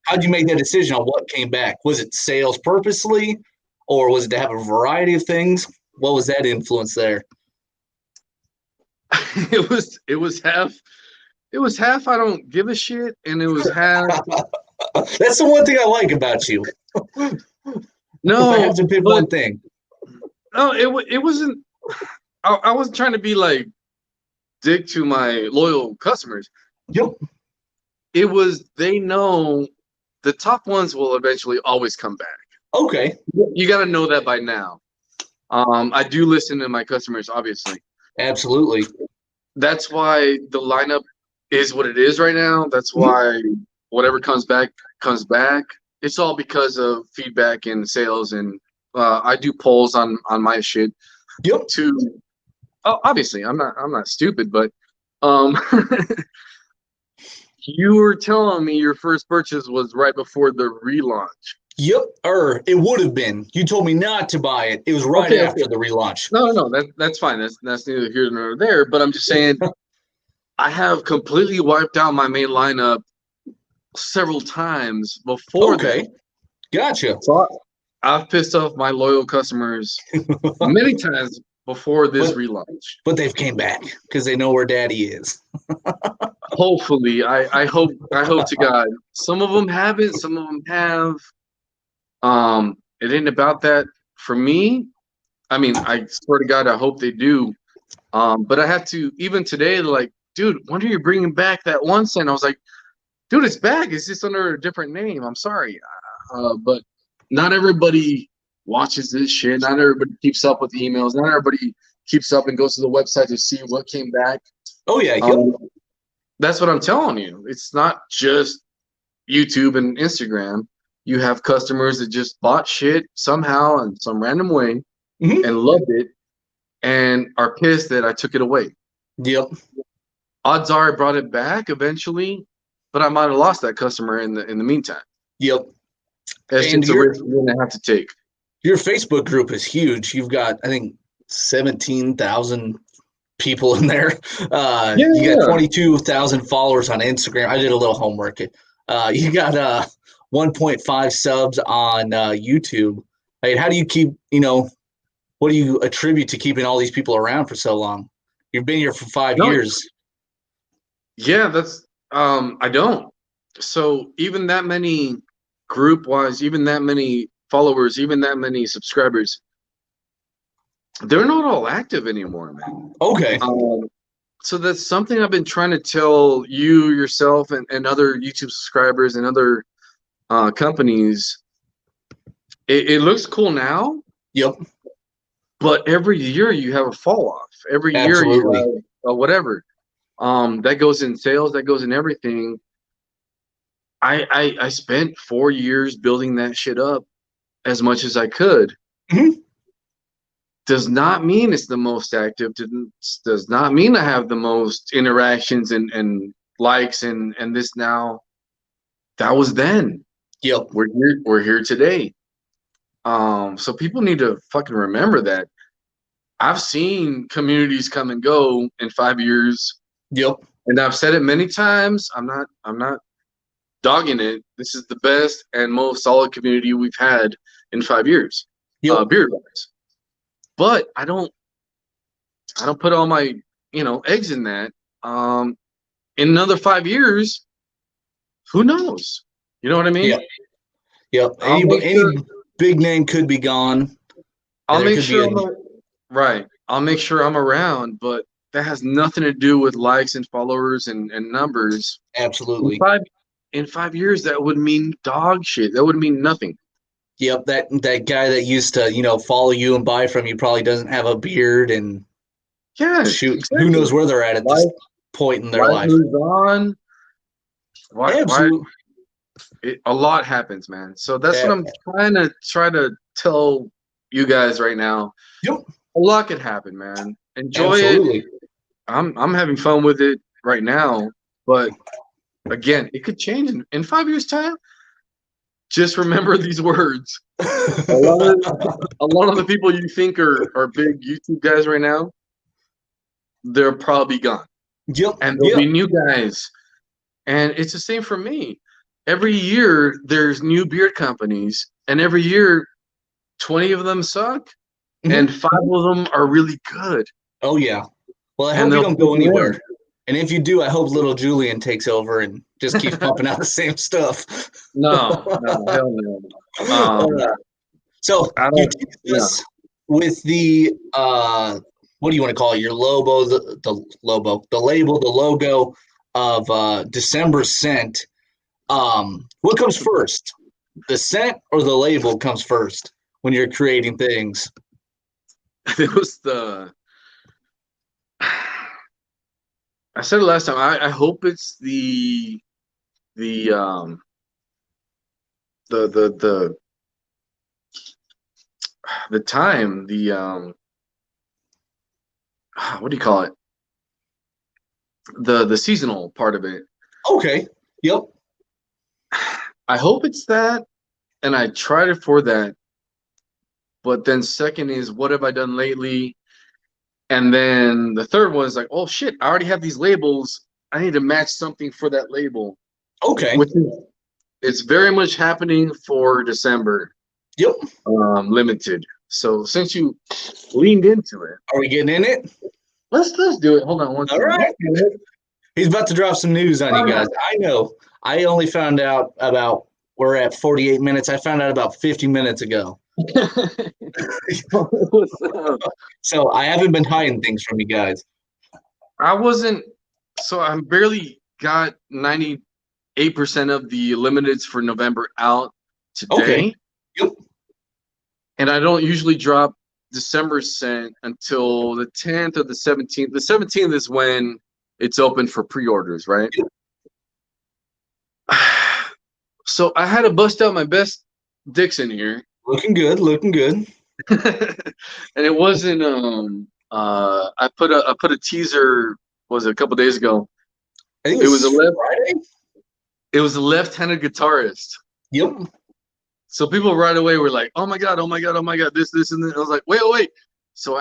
How'd you make that decision on what came back? Was it sales purposely, or was it to have a variety of things? What was that influence there? It was half I don't give a shit, and it was half. That's the one thing I like about you. No, if I have to pick one thing. No, it wasn't. I wasn't trying to be like dick to my loyal customers. Yep. It was, they know the top ones will eventually always come back. Okay. You got to know that by now. I do listen to my customers, obviously. Absolutely. That's why the lineup is what it is right now. That's why whatever comes back comes back. It's all because of feedback and sales, and I do polls on my shit. Yep. Obviously, I'm not stupid, but you were telling me your first purchase was right before the relaunch. Yep, it would have been. You told me not to buy it. It was right after the relaunch. No, that's fine. That's neither here nor there. But I'm just saying, I have completely wiped out my main lineup several times before that. Gotcha. So I've pissed off my loyal customers many times before this relaunch. But they've came back because they know where Daddy is. Hopefully, I hope to God. Some of them haven't. Some of them have. It ain't about that for me. I mean, I swear to God, I hope they do. But I have to, even today, like, dude, when are you bringing back that one scent? I was like, dude, it's back. It's just under a different name. I'm sorry. But not everybody watches this shit. Not everybody keeps up with emails. Not everybody keeps up and goes to the website to see what came back. Oh, yeah. That's what I'm telling you. It's not just YouTube and Instagram. You have customers that just bought shit somehow in some random way and loved it and are pissed that I took it away. Yep. Odds are I brought it back eventually, but I might have lost that customer in the meantime. Yep. That's just a risk you're gonna have to take. Your Facebook group is huge. You've got, I think, 17,000 people in there. You got 22,000 followers on Instagram. I did a little homework. You got 1.5 subs on YouTube. I mean, how do you keep, what do you attribute to keeping all these people around for so long? You've been here for 5 years. Yeah, that's, I don't. So even that many group-wise, even that many followers, even that many subscribers, they're not all active anymore, man. Okay. So that's something I've been trying to tell you yourself and other YouTube subscribers and other companies. It looks cool now, Yep. but every year you have a fall off. Every year you Absolutely. have whatever. That goes in sales, that goes in everything. I spent 4 years building that shit up as much as I could. Mhm. Does not mean it's the most active. Does not mean I have the most interactions and likes and this now. That was then. Yep. We're here today. So people need to fucking remember that. I've seen communities come and go in 5 years, Yep. and I've said it many times. I'm not dogging it. This is the best and most solid community we've had in 5 years, Yep. beard wise. But I don't put all my eggs in that. In another 5 years, who knows? You know what I mean? Yep. Yep. I'll make Any sure. big name could be gone, I'll and there make could be sure a right. I'll make sure I'm around, but that has nothing to do with likes and followers and numbers. In absolutely. five in 5 years, that would mean dog shit. That would mean nothing. Yep. That guy that used to follow you and buy from you probably doesn't have a beard, and Yeah, shoot, who exactly. knows where they're at this Life point in their life life. moves on. Why Absolutely. a lot happens, man. So that's what I'm try to tell you guys right now. Yep. A lot could happen, man. Enjoy it. Absolutely. I'm having fun with it right now, but again, it could change in 5 years' time. Just remember these words. A lot of the people you think are big YouTube guys right now, they'll probably be gone. Yep. And there'll Yep. be new guys. And it's the same for me. Every year there's new beard companies, and every year 20 of them suck, Mhm. and 5 of them are really good. Oh yeah. Well, I And hope you they'll don't flip go around. anywhere. And if you do, I hope little Julian takes over and just keeps pumping out the same stuff. No, hell no. Um, So I you don't. teased Yeah, us with the what do you want to call it? Your logo, the logo, the label, the logo of December scent. What comes first? The scent or the label comes first when you're creating things? it was the. I said it last time. I hope it's the the the time what do you call it, the seasonal part of it. Okay. Yep. I hope it's that, and I tried it for that. But then second is what have I done lately, and then the third one is like, oh shit, I already have these labels. I need to match something for that label, Okay. which is it's very much happening for December, Yep. limited. So since you leaned into it, Are we getting in it? let's do it. Hold on one All second. right. He's about to drop some news on you guys. Oh, I know. I only found out about, we're at 48 minutes. I found out about 50 minutes ago. What's up? So I haven't been hiding things from you guys. I wasn't. So I barely got 98% of the limiteds for November out Okay. today, Yep. and I don't usually drop December scent until the 10th or the 17th. The 17th is when it's open for pre-orders, right? Yep. So I had to bust out my best dicks in here, Looking good. Looking good. and it wasn't. I put a teaser. Was it a couple days ago? I think It was a Friday. it was a left-handed guitarist. Yep. So people right away were like, "Oh my god, oh my god, oh my god, this, and this." I was like, "Wait, wait." So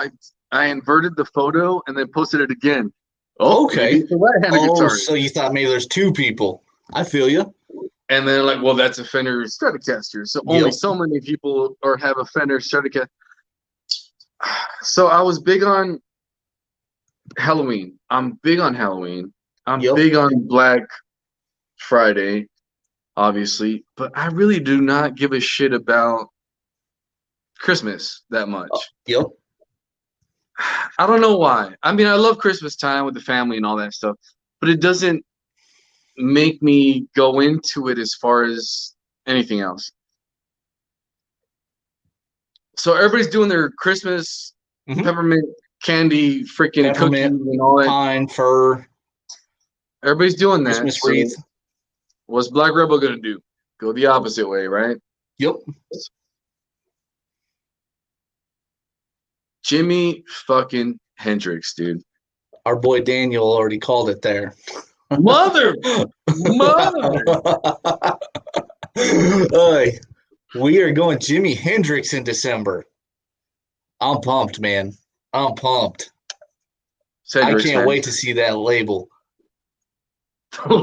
I inverted the photo and then posted it again. Oh, Okay. maybe it's a right-handed Oh, guitarist. so you thought maybe there's two people. I feel you. And then like, well, that's a Fender Stratocaster. So only Yep. so many people or have a Fender Stratocaster. So I was big on Halloween. I'm big on Halloween. I'm Yep. big on Black Friday, obviously, but I really do not give a shit about Christmas that much. Yep. I don't know why. I mean, I love Christmas time with the family and all that stuff, but it doesn't make me go into it as far as anything else. So everybody's doing their Christmas peppermint candy, freaking cookies and all that. Pine, fir. Everybody's doing that. Christmas wreath. So what's Black Rebel gonna do? Go the opposite way, right? Yep. Jimi fucking Hendrix, dude. Our boy Daniel already called it there. Mother. Hey, we are going Jimi Hendrix in December. I'm pumped, man. I'm pumped. Cedric's, I can't man. wait to see that label. The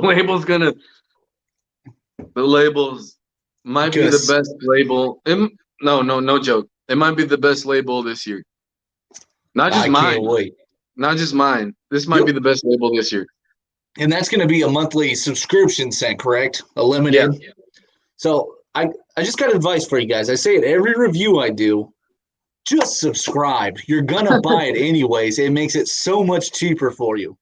labels might be the best label. No joke. It might be the best label this year. Not just mine. Can't wait. Not just mine. This might be the best label this year. And that's going to be a monthly subscription scent, correct? A limited. Yeah. So I just got advice for you guys. I say it every review I do. Just subscribe. You're going to buy it anyways. It makes it so much cheaper for you.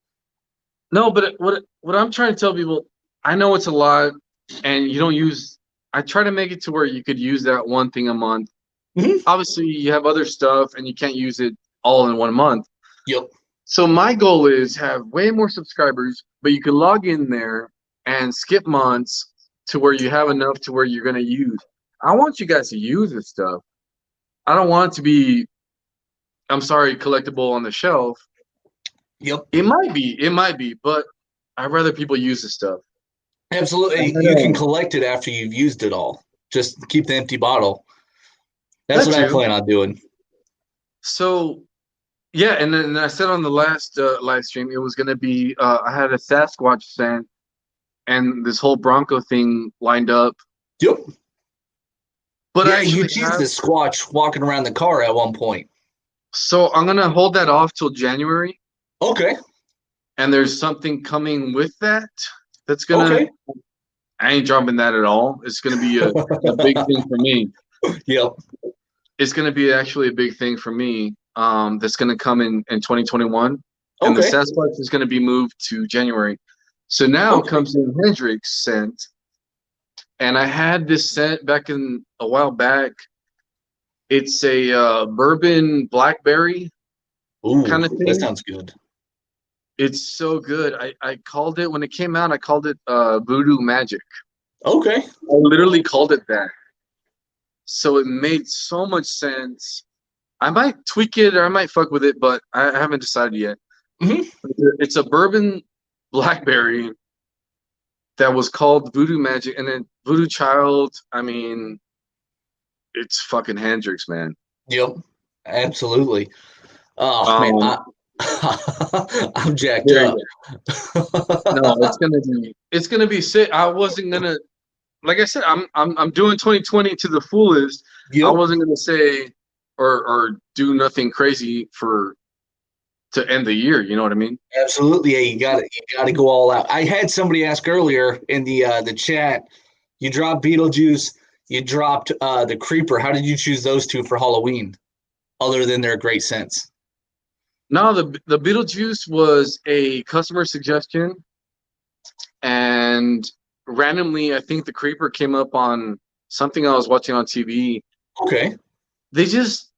No, but what I'm trying to tell people, I know it's a lot, and you don't use. I try to make it to where you could use that one thing a month. Obviously, you have other stuff, and you can't use it all in 1 month. Yep. So my goal is have way more subscribers, but you can log in there and skip months to where you have enough to where you're going to use. I want you guys to use this stuff. I don't want it to be, I'm sorry, collectible on the shelf. Yep. It might be, but I'd rather people use this stuff. Absolutely. You can collect it after you've used it all. Just keep the empty bottle. That's what I plan on doing. So, yeah, and then I said on the last live stream, it was going to be, I had a Sasquatch scent and this whole Bronco thing lined up. Yep. But yeah, you teased the Squatch walking around the car at one point. So I'm going to hold that off till January. Okay. And there's something coming with that that's going to, I ain't dropping that at all. It's going to be a big thing for me. Yep. It's going to be actually a big thing for me that's going to come in 2021. And the Sasquatch is going to be moved to January. So now comes in Hendrix scent. And I had this scent back in a while back. It's a bourbon blackberry kind of thing. That sounds good. It's so good. I called it, when it came out, I called it Voodoo Magic. Okay. I literally called it that. So it made so much sense. I might tweak it or I might fuck with it, but I haven't decided yet. It's a bourbon blackberry that was called Voodoo Magic, and then Voodoo Child. I mean, it's fucking Hendrix, man. Yep, absolutely. Oh man, I'm jacked up. No, it's gonna be sick. I wasn't gonna, like I said, I'm doing 2020 to the fullest. Yep. I wasn't gonna say or do nothing crazy to end the year. You know what I mean? Absolutely. Yeah, you got to go all out. I had somebody ask earlier in the chat. You dropped Beetlejuice. You dropped the Creeper. How did you choose those two for Halloween, other than their great scents? No, the Beetlejuice was a customer suggestion, and randomly, I think the Creeper came up on something I was watching on TV. Okay. They just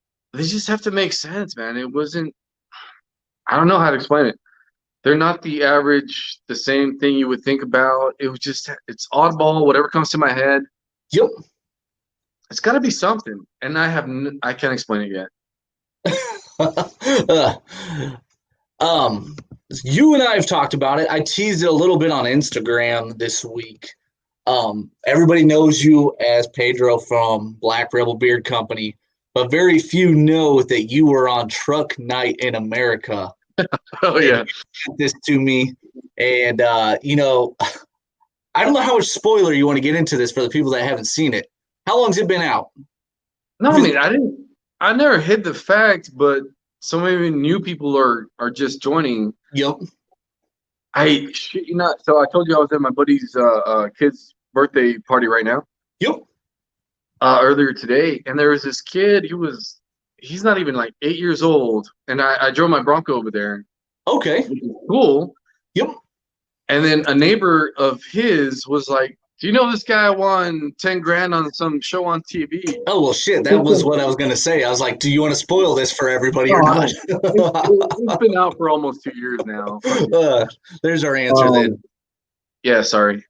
have to make sense, man. It wasn't. I don't know how to explain it. They're not the average, the same thing you would think about. It was just, it's oddball, whatever comes to my head. Yep. It's got to be something. And I can't explain it yet. You and I have talked about it. I teased it a little bit on Instagram this week. Everybody knows you as Pedro from Black Rebel Beard Company, but very few know that you were on Truck Night in America. Oh yeah, this to me, and I don't know how much spoiler you want to get into this for the people that haven't seen it. How long's it been out? No, I mean I never hid the fact, but so many new people are just joining. Yep. I shit you not. So I told you I was at my buddy's kid's birthday party right now. Yep. Earlier today, and there was this kid. He was he's not even like 8 years old, and I drove my Bronco over there. Okay. Which is cool. Yep. And then a neighbor of his was like, "Do you know this guy won 10 grand on some show on TV?" Oh, well, shit. That was what I was going to say. I was like, do you want to spoil this for everybody or not? It's been out for almost 2 years now. There's our answer then. Yeah, sorry.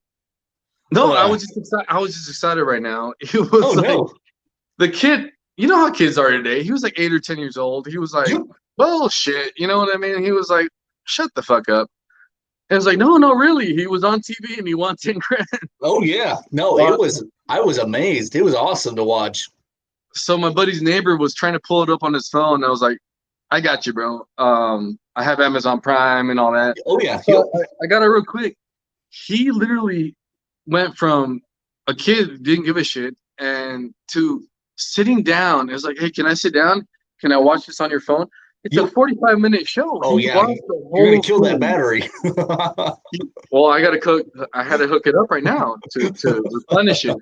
No, I was just excited. I was just excited right now. It was no. The kid, you know how kids are today. He was like 8 or 10 years old. He was like, bullshit. You know what I mean? He was like, shut the fuck up. And it was like, no, really. He was on TV and he won 10 grand. Oh, yeah. No, I was amazed. It was awesome to watch. So my buddy's neighbor was trying to pull it up on his phone. And I was like, I got you, bro. I have Amazon Prime and all that. Oh, yeah. So I got it real quick. He literally went from a kid didn't give a shit and to sitting down. It was like, hey, can I sit down? Can I watch this on your phone? It's a 45-minute show. Oh, yeah. You're going to kill that battery. Well, I had to hook it up right now to replenish it.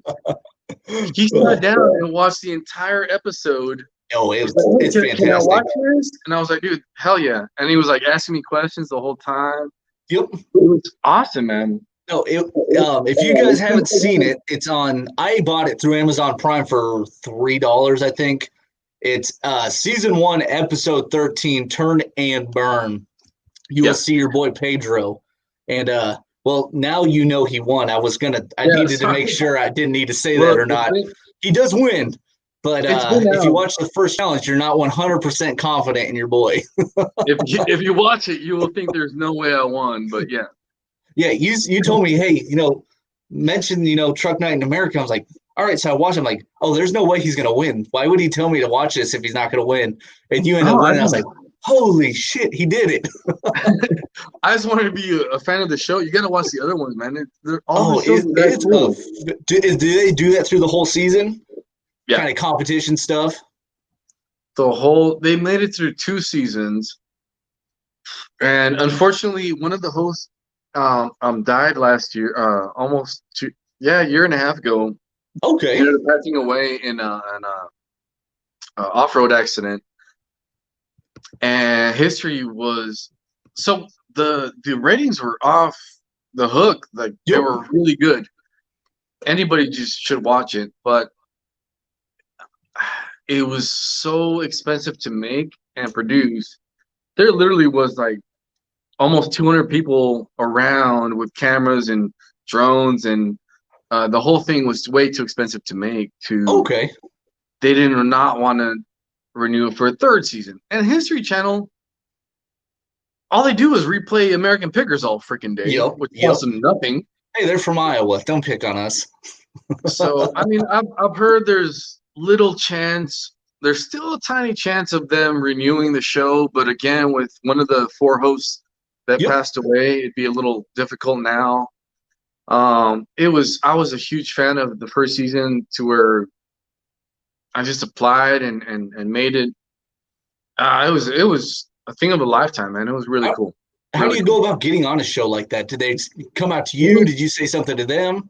He sat down and watched the entire episode. Oh, it's fantastic. Can I watch this? And I was like, dude, hell yeah. And he was like asking me questions the whole time. Yep. It was awesome, man. No, if you guys haven't seen it, it's on. I bought it through Amazon Prime for $3, I think. It's season 1, episode 13, Turn and Burn. You will see your boy Pedro, and well, now you know he won. I needed to make sure I didn't need to say that or not. He does win, but if you watch the first challenge, you're not 100% confident in your boy. if you watch it, you will think there's no way I won, but yeah. Yeah, you told me, hey, mention, Truck Night in America. I was like, all right, so I watched him like, oh, there's no way he's going to win. Why would he tell me to watch this if he's not going to win? And you end up winning. I was like, holy shit, he did it. I just wanted to be a fan of the show. You got to watch the other ones, man. Do they do that through the whole season? Yeah. Kind of competition stuff? They made it through 2 seasons. And unfortunately, one of the hosts died last year, almost a year and a half ago. Okay. He ended up passing away in an off-road accident. And history was so the ratings were off the hook. Like they were really good. Anybody just should watch it, but it was so expensive to make and produce. There literally was like almost 200 people around with cameras and drones, and the whole thing was way too expensive to make. They did not want to renew it for a 3rd season. And History Channel, all they do is replay American Pickers all freaking day, which costs them nothing. Hey, they're from Iowa. Don't pick on us. So, I mean, I've heard there's little chance. There's still a tiny chance of them renewing the show. But again, with one of the 4 hosts that passed away, it'd be a little difficult now. I was a huge fan of the first season to where I just applied and made it. It was a thing of a lifetime, man. It was really cool. How do you go about getting on a show like that? Did they come out to you? Did you say something to them?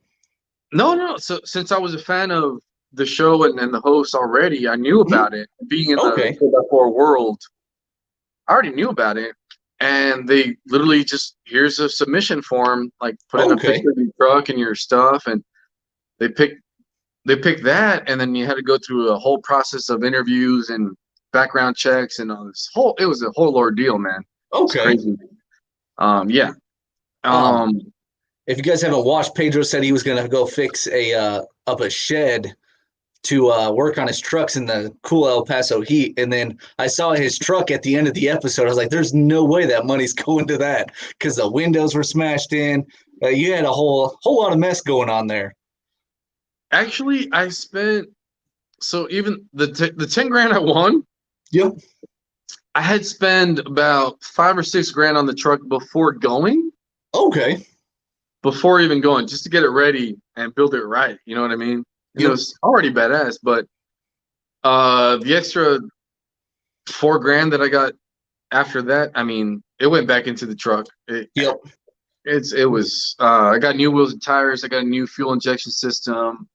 No. So since I was a fan of the show and the host already, I knew about it. Being in the 4x4 world, I already knew about it. And they literally just, here's a submission form, like put in a picture of your truck and your stuff, and they picked that, and then you had to go through a whole process of interviews and background checks and all this it was a whole ordeal, man. Okay. It's crazy. If you guys haven't watched, Pedro said he was gonna go fix a shed to work on his trucks in the cool El Paso heat. And then I saw his truck at the end of the episode. I was like, there's no way that money's going to that, because the windows were smashed in. You had a whole lot of mess going on there. Actually, I spent, so even the 10 grand I won, I had spent about 5 or 6 grand on the truck before going. Okay. Before even going, just to get it ready and build it right. You know what I mean? It was already badass, but the extra 4 grand that I got after that, I mean, it went back into the truck. I got new wheels and tires. I got a new fuel injection system,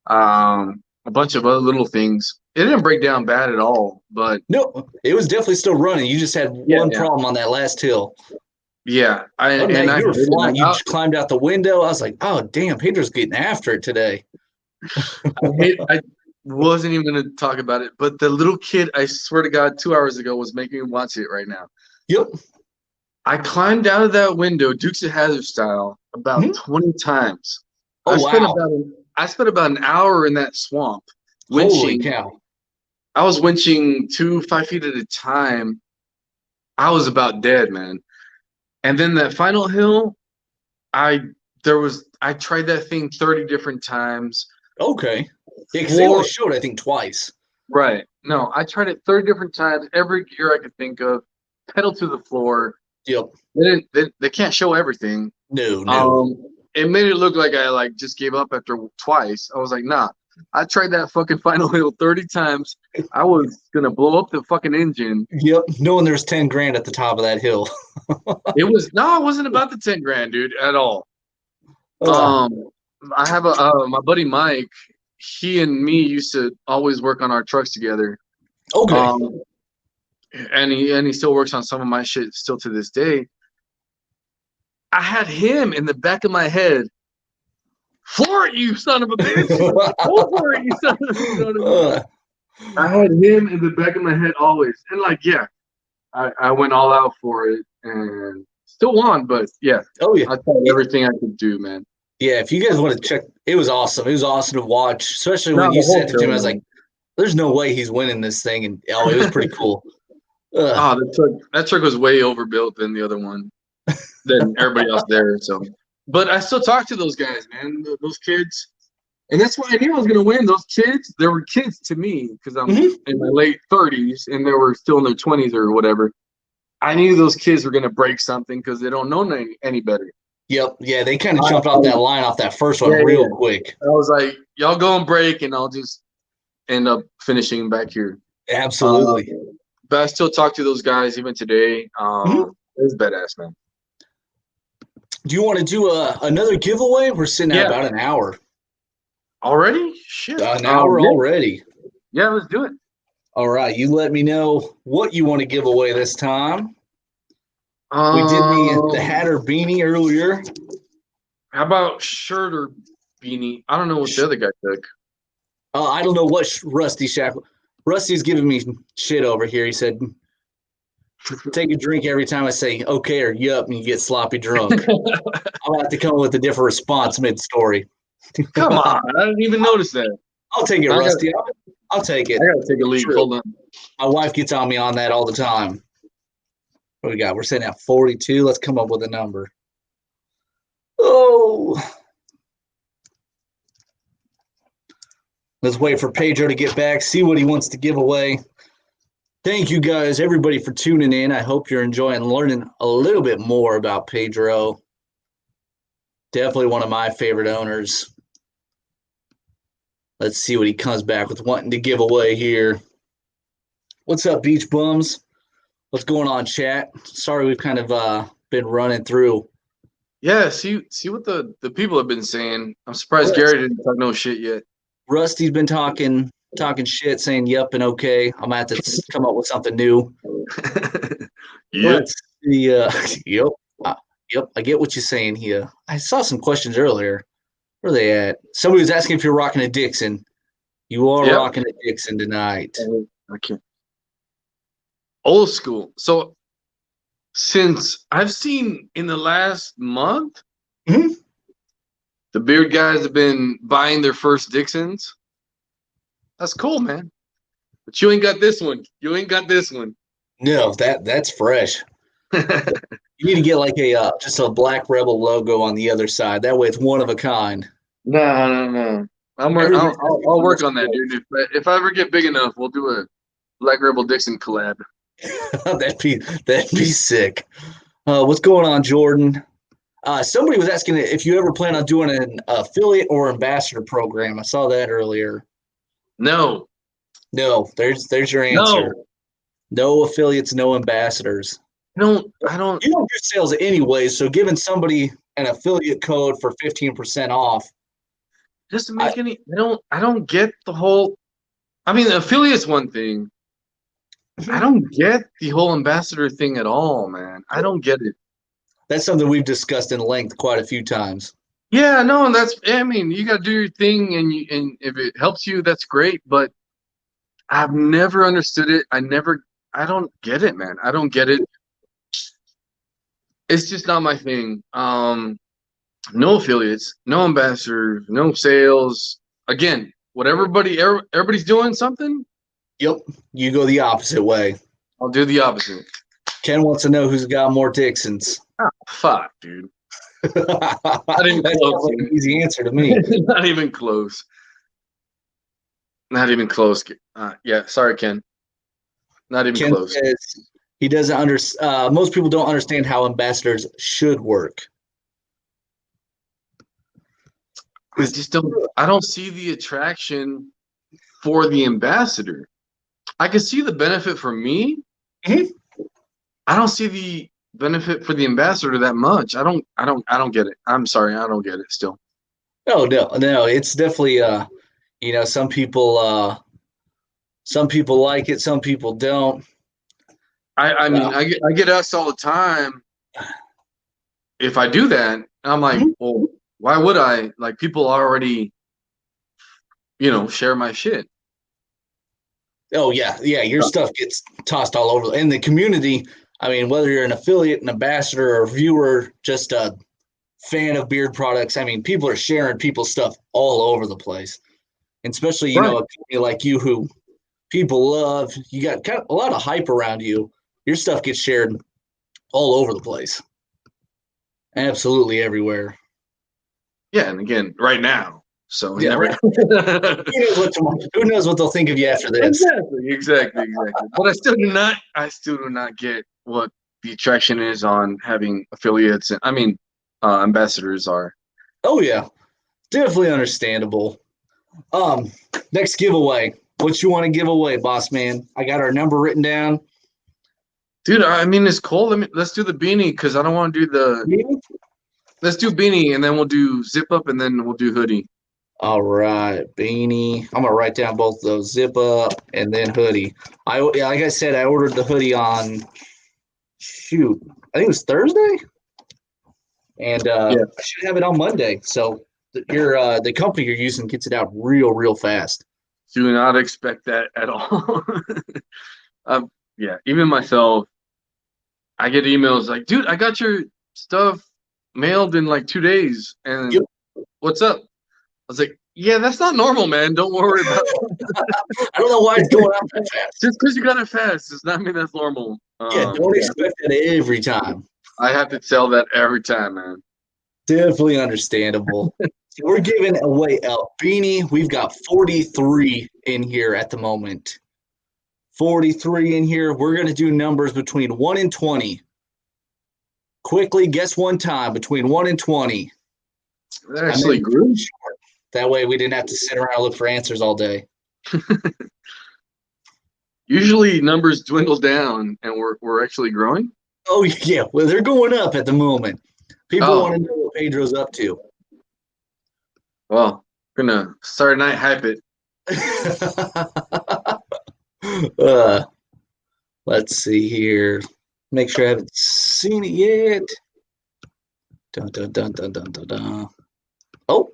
a bunch of other little things. it didn't break down bad at all, but No, it was definitely still running. You just had one yeah. problem on that last hill. Yeah, Oh, now I you were did flying. You it. climbed out the window. I was like, oh, damn, Pedro's getting after it today. I wasn't even going to talk about it, but the little kid, I swear to God, 2 hours ago was making me watch it right now. Yep. I climbed out of that window, Dukes of Hazzard style, about 20 times. Oh, wow. I spent about an hour in that swamp Holy winching. cow. I was winching 5 feet at a time. I was about dead, man. And then that final hill, I tried that thing 30 different times. Okay. Yeah, because they only showed, I think, twice. Right. No, I tried it 30 different times, every gear I could think of, pedal to the floor. Yep. They can't show everything. No. It made it look like I just gave up after twice. I was like, nah. I tried that fucking final hill 30 times. I was gonna blow up the fucking engine. Yep. Knowing there's 10 grand at the top of that hill. It wasn't about the 10 grand, dude, at all. I have my buddy Mike. He and me used to always work on our trucks together. Okay. And he still works on some of my shit still to this day. I had him in the back of my head. Floor it, you son of a bitch! Go for it, you son of a bitch! I had him in the back of my head always, and I went all out for it and still won. But yeah, oh yeah, I tried everything I could do, man. Yeah, if you guys want to check, it was awesome. It was awesome to watch, especially when you sent it to me. I was like, "There's no way he's winning this thing," and it was pretty cool. That truck was way overbuilt than the other one, than everybody else there. So, but I still talk to those guys, man. Those kids, and that's why I knew I was gonna win. Those kids, they were kids to me because I'm in my late 30s and they were still in their 20s or whatever. I knew those kids were gonna break something because they don't know any better. Yep. Yeah, they kind of jumped off that line off that first one real quick. I was like, y'all go and break, and I'll just end up finishing back here. Absolutely. But I still talk to those guys even today. It was badass, man. Do you want to do another giveaway? We're sitting at about an hour. Already? Shit. An hour already. Yeah, let's do it. All right. You let me know what you want to give away this time. We did the hat or beanie earlier. How about shirt or beanie? I don't know what the other guy took. I don't know what Rusty's giving me shit over here. He said, take a drink every time I say okay or yup, and you get sloppy drunk. I'll have to come up with a different response mid-story. Come on. I didn't even notice that. I'll take it, Rusty. I'll take it. I got to take a leak. Sure. Hold on. My wife gets on me on that all the time. What do we got? We're sitting at 42. Let's come up with a number. Oh. Let's wait for Pedro to get back, see what he wants to give away. Thank you guys, everybody, for tuning in. I hope you're enjoying learning a little bit more about Pedro. Definitely one of my favorite owners. Let's see what he comes back with wanting to give away here. What's up, Beach Bums? What's going on, chat? Sorry we've kind of been running through. Yeah, see what the people have been saying. I'm surprised Gary didn't talk no shit yet. Rusty's been talking shit, saying yup and okay. I'm going to have to come up with something new. Yep. Yep. Yep, I get what you're saying here. I saw some questions earlier. Where are they at? Somebody was asking if you're rocking a Dixon. You are rocking a Dixon tonight. Okay. Old school. So since I've seen in the last month, the beard guys have been buying their first Dixons. That's cool, man. But you ain't got this one. You ain't got this one. No, that's fresh. You need to get like just a Black Rebel logo on the other side. That way it's one of a kind. No. I'll work on that, dude. If I ever get big enough, we'll do a Black Rebel Dixon collab. that'd be sick. What's going on, Jordan? Somebody was asking if you ever plan on doing an affiliate or ambassador program. I saw that earlier. No. There's your answer. No affiliates, no ambassadors. I don't. You don't do sales anyway, so giving somebody an affiliate code for 15% off doesn't make any. I don't get the whole. I mean, affiliate's one thing. I don't get the whole ambassador thing at all, man. I don't get it. That's something we've discussed in length quite a few times. Yeah, no, and I mean, you got to do your thing, and if it helps you, that's great. But I've never understood it. I don't get it, man. I don't get it. It's just not my thing. No affiliates, no ambassadors, no sales. Again, everybody's doing something, Yep. You go the opposite way. I'll do the opposite. Ken wants to know who's got more Dixons. Ah, fuck, dude. Not even close. Like an easy answer to me. Not even close. Not even close. Yeah, sorry, Ken. Not even Ken close. says he doesn't understand. Most people don't understand how ambassadors should work. I don't see the attraction for the ambassador. I can see the benefit for me. Mhm. I don't see the benefit for the ambassador that much. I don't get it. I'm sorry, I don't get it still. No. It's definitely some people like it, some people don't. I mean, I get asked all the time if I do that. I'm like, well, why would I? Like, people already, share my shit. Oh yeah. Your stuff gets tossed all over in the community. I mean, whether you're an affiliate, an ambassador, or a viewer, just a fan of beard products. I mean, people are sharing people's stuff all over the place, and especially a company like you who people love. You got kind of a lot of hype around you. Your stuff gets shared all over the place, absolutely everywhere. Yeah, and again, right now. So Yeah, never. Who knows what they'll think of you after this? Exactly. But I still do not get what the attraction is on having affiliates, and ambassadors are. Oh yeah, definitely understandable. Next giveaway. What you want to give away, boss man? I got our number written down. Dude, I mean, it's cold. Let's do the beanie because I don't want to do the. Let's do beanie and then we'll do zip up and then we'll do hoodie. All right, beanie. I'm gonna write down both those, zip up and then hoodie. Like I said, I ordered the hoodie on I think it was Thursday, and I should have it on Monday. So the company you're using gets it out real fast. Do not expect that at all. Yeah, even myself, I get emails like, dude, I got your stuff mailed in like 2 days, and what's up? I was like, yeah, that's not normal, man. Don't worry about it. I don't know why it's going out that fast. Just because you got it fast does not mean that's normal. Don't expect it every time. I have to tell that every time, man. Definitely understandable. So we're giving away a beanie. We've got 43 in here at the moment. 43 in here. We're going to do numbers between 1 and 20. Quickly, guess one time between 1 and 20. That actually grew. That way we didn't have to sit around and look for answers all day. Usually numbers dwindle down and we're actually growing. Oh yeah, well they're going up at the moment. People want to know what Pedro's up to. Well, we're gonna start night hype it. Let's see here. Make sure I haven't seen it yet. Dun. Oh,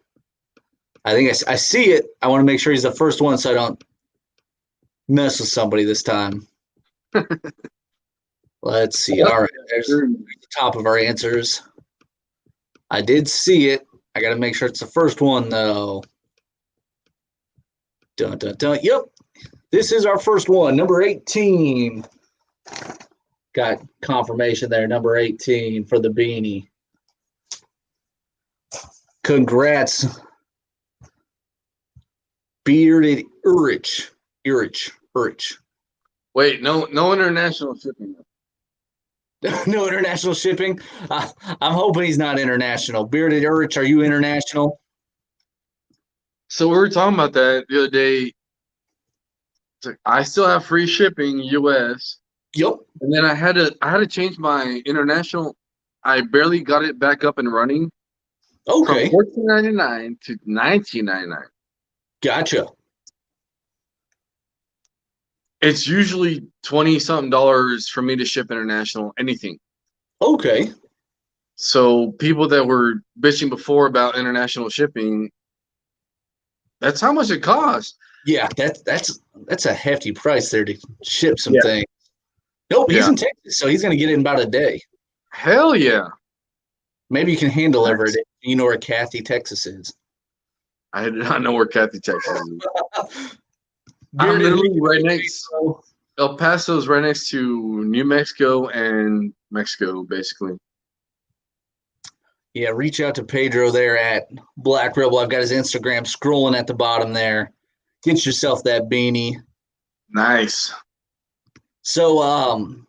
I think I see it. I want to make sure he's the first one so I don't mess with somebody this time. Let's see. All right, there's the top of our answers. I did see it. I got to make sure it's the first one, though. Dun. Yep. This is our first one, number 18. Got confirmation there, number 18 for the beanie. Congrats. Bearded Urich. Wait, no international shipping. No international shipping? I'm hoping he's not international. Bearded Urich, are you international? So we were talking about that the other day. It's like, I still have free shipping US. Yep. And then I had to change my international. I barely got it back up and running. Okay. From $14.99 to $19.99. Gotcha. It's usually 20 something dollars for me to ship international, anything. Okay. So people that were bitching before about international shipping, that's how much it costs. Yeah, that's a hefty price there to ship some Yeah. things. Nope, he's Yeah. in Texas, so he's going to get it in about a day. Hell yeah. Maybe you can hand deliver Nice. it. You know where Kathy, Texas is. I did not know where Kathy, Texas is. I'm Bearded literally right next. Pedro. El Paso's right next to New Mexico and Mexico, basically. Yeah, reach out to Pedro there at Black Rebel. I've got his Instagram scrolling at the bottom there. Get yourself that beanie. Nice. So,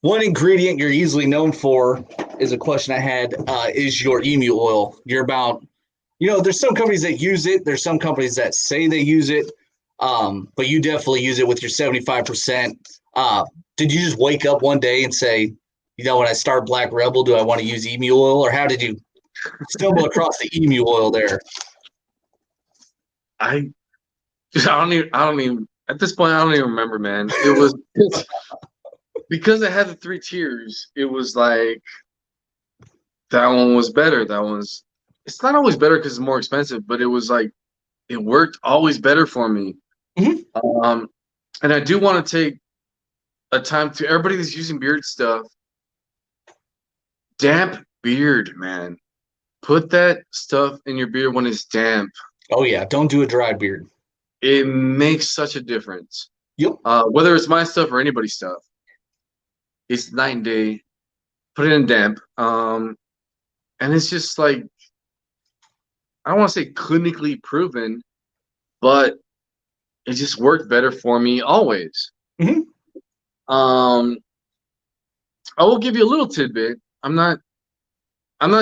one ingredient you're easily known for is a question I had is your Emu Oil. You're about, there's some companies that use it. There's some companies that say they use it, but you definitely use it with your 75%. Did you just wake up one day and say, when I start Black Rebel, do I want to use Emu Oil? Or how did you stumble across the Emu Oil there? I don't even at this point I don't even remember, man. It was because I had the 3 tiers, it was like that one was better. It's not always better because it's more expensive, but it was like it worked always better for me. Mm-hmm. And I do want to take a time to everybody that's using beard stuff. Damp beard, man. Put that stuff in your beard when it's damp. Oh, yeah. Don't do a dry beard. It makes such a difference. Yep. Whether it's my stuff or anybody's stuff, it's night and day. Put it in damp. And it's just like, I don't want to say clinically proven, but it just worked better for me always. Mm-hmm. I will give you a little tidbit. I'm not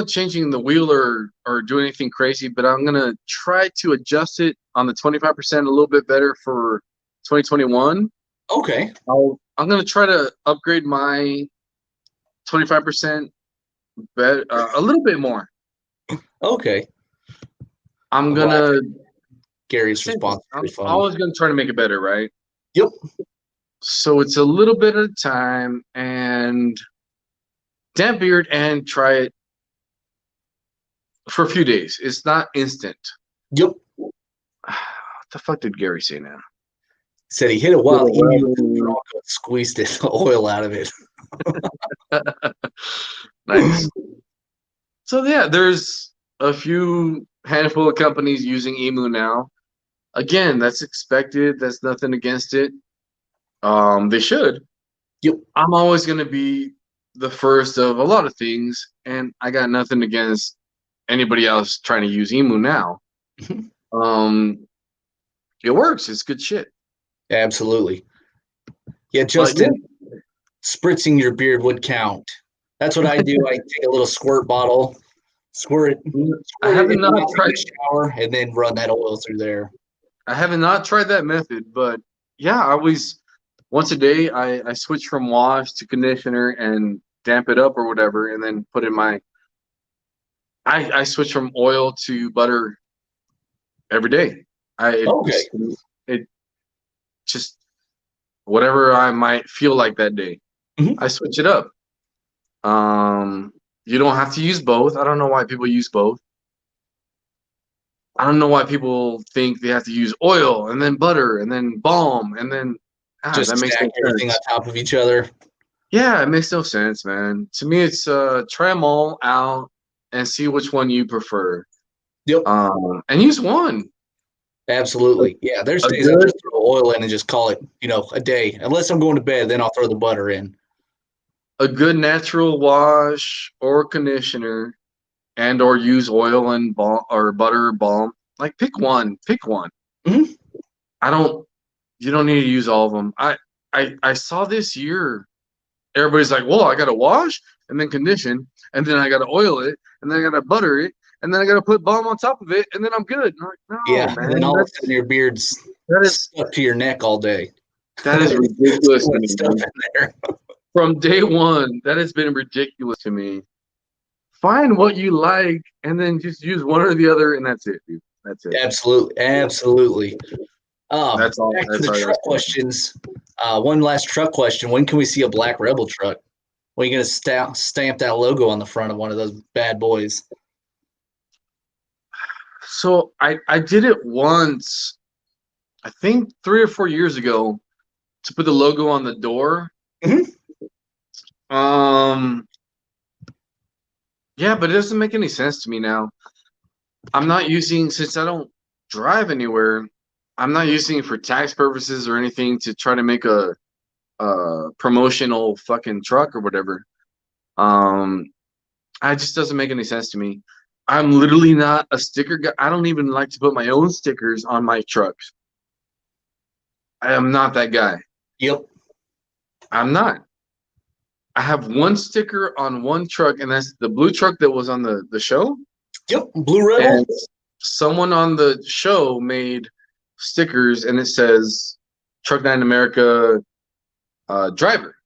changing the wheel or doing anything crazy, but I'm gonna try to adjust it on the 25% a little bit better for 2021. Okay. I'm gonna try to upgrade my 25% better a little bit more. Okay. I'm gonna Gary's response. I'm always gonna try to make it better, right? Yep. So it's a little bit at a time and damp beard and try it for a few days. It's not instant. Yep. What the fuck did Gary say now? Said he hit it while Emu squeezed the oil out of it. Nice. So yeah, there's a few handful of companies using Emu now. Again, that's expected. That's nothing against it. They should. Yep. I'm always gonna be the first of a lot of things, and I got nothing against anybody else trying to use Emu now. It works. It's good shit. Absolutely. Yeah, Justin, spritzing your beard would count. That's what I do. I take a little squirt bottle, squirt it I have in not tried the shower, and then run that oil through there. I have not tried that method, but yeah, I always once a day I switch from wash to conditioner and damp it up or whatever, and then put in my. I switch from oil to butter every day. It just whatever I might feel like that day. Mm-hmm. I switch it up. You don't have to use both. I don't know why people use both. I don't know why people think they have to use oil and then butter and then balm and then just that makes stack everything on top of each other. Yeah, it makes no sense, man. To me, it's try them all out and see which one you prefer. Yep. And use one. Absolutely. Yeah, there's days I just throw oil in and just call it, a day. Unless I'm going to bed, then I'll throw the butter in. A good natural wash or conditioner and or use oil and balm or butter or balm. Like pick one. Mm-hmm. You don't need to use all of them. I saw this year, everybody's like, well, I got to wash and then condition, and then I got to oil it, and then I got to butter it, and then I got to put balm on top of it, and then I'm good. I'm like, no, yeah, man, and then all of a sudden your beard's stuck to your neck all day. That is ridiculous to me. Stuff in there. From day one, that has been ridiculous to me. Find what you like, and then just use one or the other, and that's it, dude. That's it. Absolutely. That's all. Back to That's the all. truck questions. One last truck question. When can we see a black Rebel truck? When are you going to stamp that logo on the front of one of those bad boys? So I did it once, I think 3 or 4 years ago, to put the logo on the door. Mhm. Yeah, but it doesn't make any sense to me now. I'm not using, since I don't drive anywhere, I'm not using it for tax purposes or anything to try to make a promotional fucking truck or whatever. It just doesn't make any sense to me. I'm literally not a sticker guy. I don't even like to put my own stickers on my trucks. I am not that guy. Yep. I'm not. I have one sticker on one truck, and that's the blue truck that was on the show. Yep. Blue Rebel. And someone on the show made stickers, and it says Truck Night in America driver.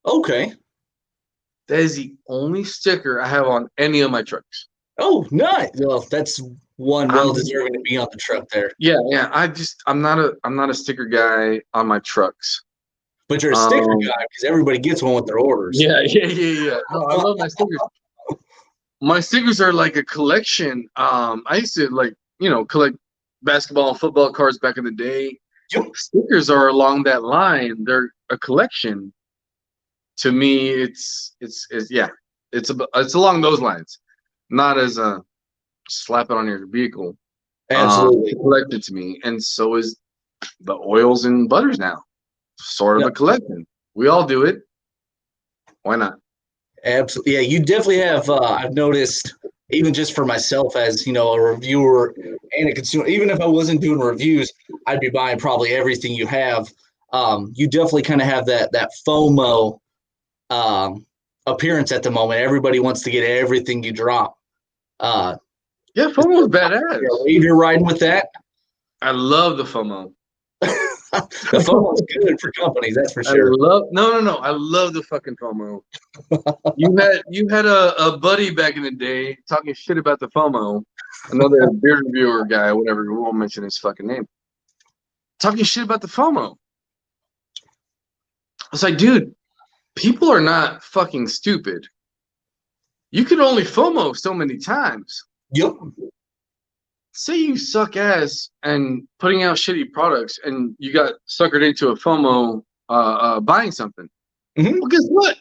Okay. That is the only sticker I have on any of my trucks. Oh, nice. Well, that's one well deserving to be on the truck there. Yeah. I'm not a sticker guy on my trucks. But you're a sticker guy because everybody gets one with their orders. Yeah. No, I love my stickers. My stickers are like a collection. I used to collect basketball and football cards back in the day. Yep. Stickers are along that line. They're a collection. To me, it's along those lines, not as a slap it on your vehicle. Absolutely. Collected to me, and so is the oils and butters now. Sort of a collection. We all do it. Why not? Absolutely. Yeah, you definitely have. I've noticed, even just for myself as, a reviewer and a consumer, even if I wasn't doing reviews, I'd be buying probably everything you have. You definitely kind of have that FOMO appearance at the moment. Everybody wants to get everything you drop. Yeah, FOMO is badass. You're riding with that. I love the FOMO. The FOMO is good for companies, that's for sure. No. I love the fucking FOMO. You had a buddy back in the day talking shit about the FOMO. Another beer reviewer guy, whatever. We won't mention his fucking name. Talking shit about the FOMO. I was like, dude, people are not fucking stupid. You could only FOMO so many times. Yep. Say you suck ass and putting out shitty products, and you got suckered into a FOMO buying something. Mm-hmm. Well, guess what?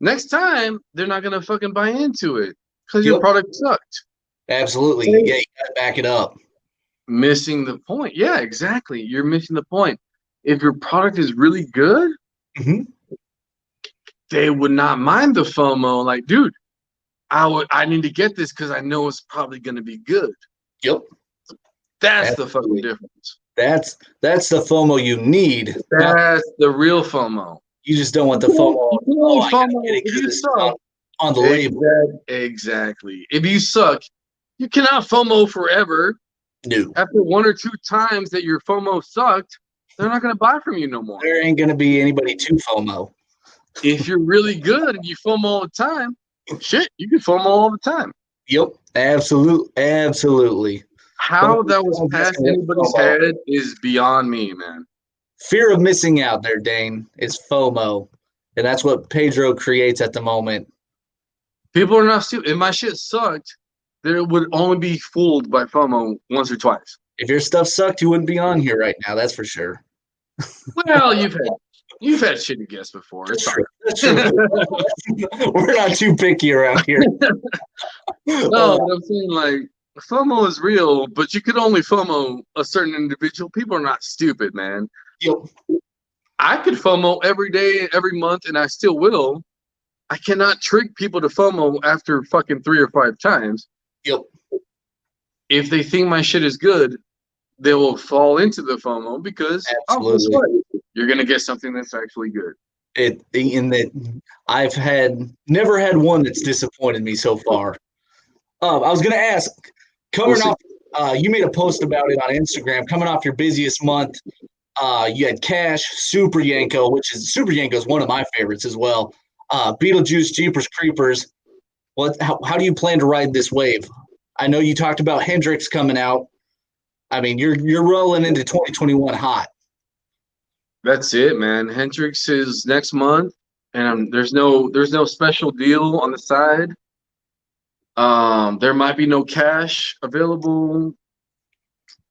Next time they're not gonna fucking buy into it because your product sucked. Absolutely. Yeah, you gotta back it up. Missing the point. Yeah, exactly. You're missing the point. If your product is really good, they would not mind the FOMO. Like, dude, I need to get this because I know it's probably gonna be good. Yep. That's the fucking difference. That's the FOMO you need. That's the real FOMO. You just don't want the FOMO. On the label. Exactly. If you suck, you cannot FOMO forever. No. After 1 or 2 times that your FOMO sucked, they're not going to buy from you no more. There ain't going to be anybody to FOMO. If you're really good and you FOMO all the time, shit, you can FOMO all the time. Yep. Absolutely. How that was past anybody's head is beyond me, man. Fear of missing out there, Dane, is FOMO. And that's what Pedro creates at the moment. People are not stupid. If my shit sucked, they would only be fooled by FOMO once or twice. If your stuff sucked, you wouldn't be on here right now. That's for sure. Well, you've had shitty guests before. That's true. We're not too picky around here. No, but I'm saying, like, FOMO is real, but you could only FOMO a certain individual. People are not stupid, man. Yep. I could FOMO every day, every month, and I still will. I cannot trick people to FOMO after fucking 3 or 5 times. Yep. If they think my shit is good, they will fall into the FOMO because you're gonna get something that's actually good. I've never had one that's disappointed me so far. I was gonna ask, you made a post about it on Instagram. Coming off your busiest month, you had Cash, Super Yanko, Super Yanko is one of my favorites as well. Beetlejuice, Jeepers Creepers. How do you plan to ride this wave? I know you talked about Hendrix coming out. I mean, you're rolling into 2021 hot. That's it, man. Hendrix is next month, and there's no special deal on the side. There might be no cash available,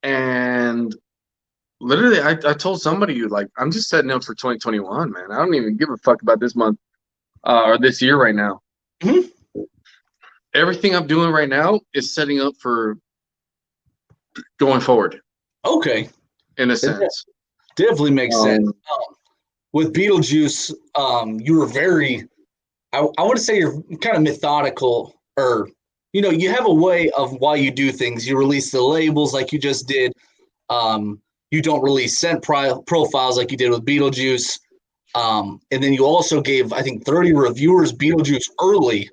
and literally, I told somebody like I'm just setting up for 2021, man. I don't even give a fuck about this month or this year right now. Mhm. Everything I'm doing right now is setting up for going forward, Okay, in a it sense. definitely makes sense. Um, With Beetlejuice, you were very, I want to say you're kind of methodical, or you have a way of why you do things. You release the labels like you just did. You don't release scent profiles like you did with Beetlejuice. And then you also gave, I think, 30 reviewers Beetlejuice early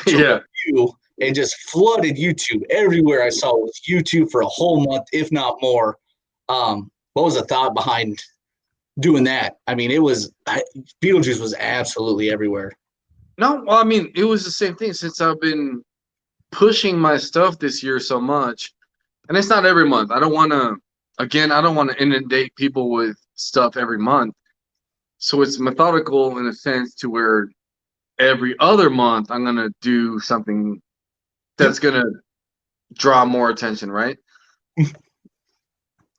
to yeah. review and just flooded YouTube. Everywhere I saw was YouTube for a whole month, if not more. What was the thought behind doing that? I mean, Beetlejuice was absolutely everywhere. No, well, I mean, it was the same thing since I've been pushing my stuff this year so much, and it's not every month. I don't want to inundate people with stuff every month. So it's methodical in a sense to where every other month I'm gonna do something that's gonna draw more attention, right?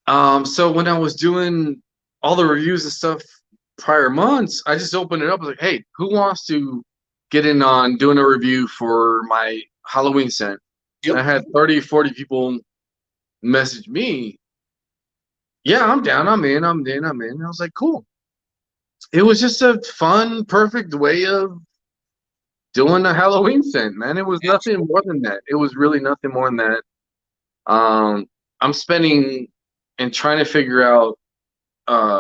So when I was doing all the reviews and stuff prior months, I just opened it up. I was like, hey, who wants to get in on doing a review for my Halloween scent? Yep. And I had 30, 40 people message me. Yeah, I'm down. I'm in. And I was like, cool. It was just a fun, perfect way of doing a Halloween scent, man. It was nothing more than that. It was really nothing more than that. I'm spending and trying to figure out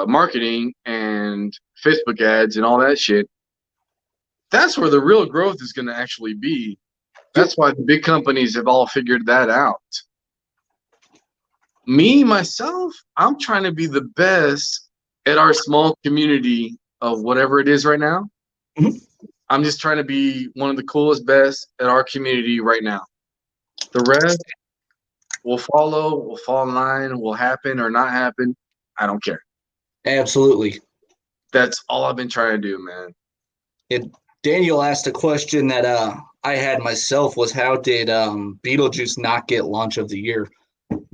marketing and Facebook ads and all that shit. That's where the real growth is going to actually be. That's why the big companies have all figured that out. Me, myself, I'm trying to be the best at our small community of whatever it is right now. Mhm. I'm just trying to be one of the coolest, best at our community right now. The rest will follow, will fall in line, will happen or not happen. I don't care. Absolutely. That's all I've been trying to do, man. Daniel asked a question that I had myself was how did Beetlejuice not get launch of the year?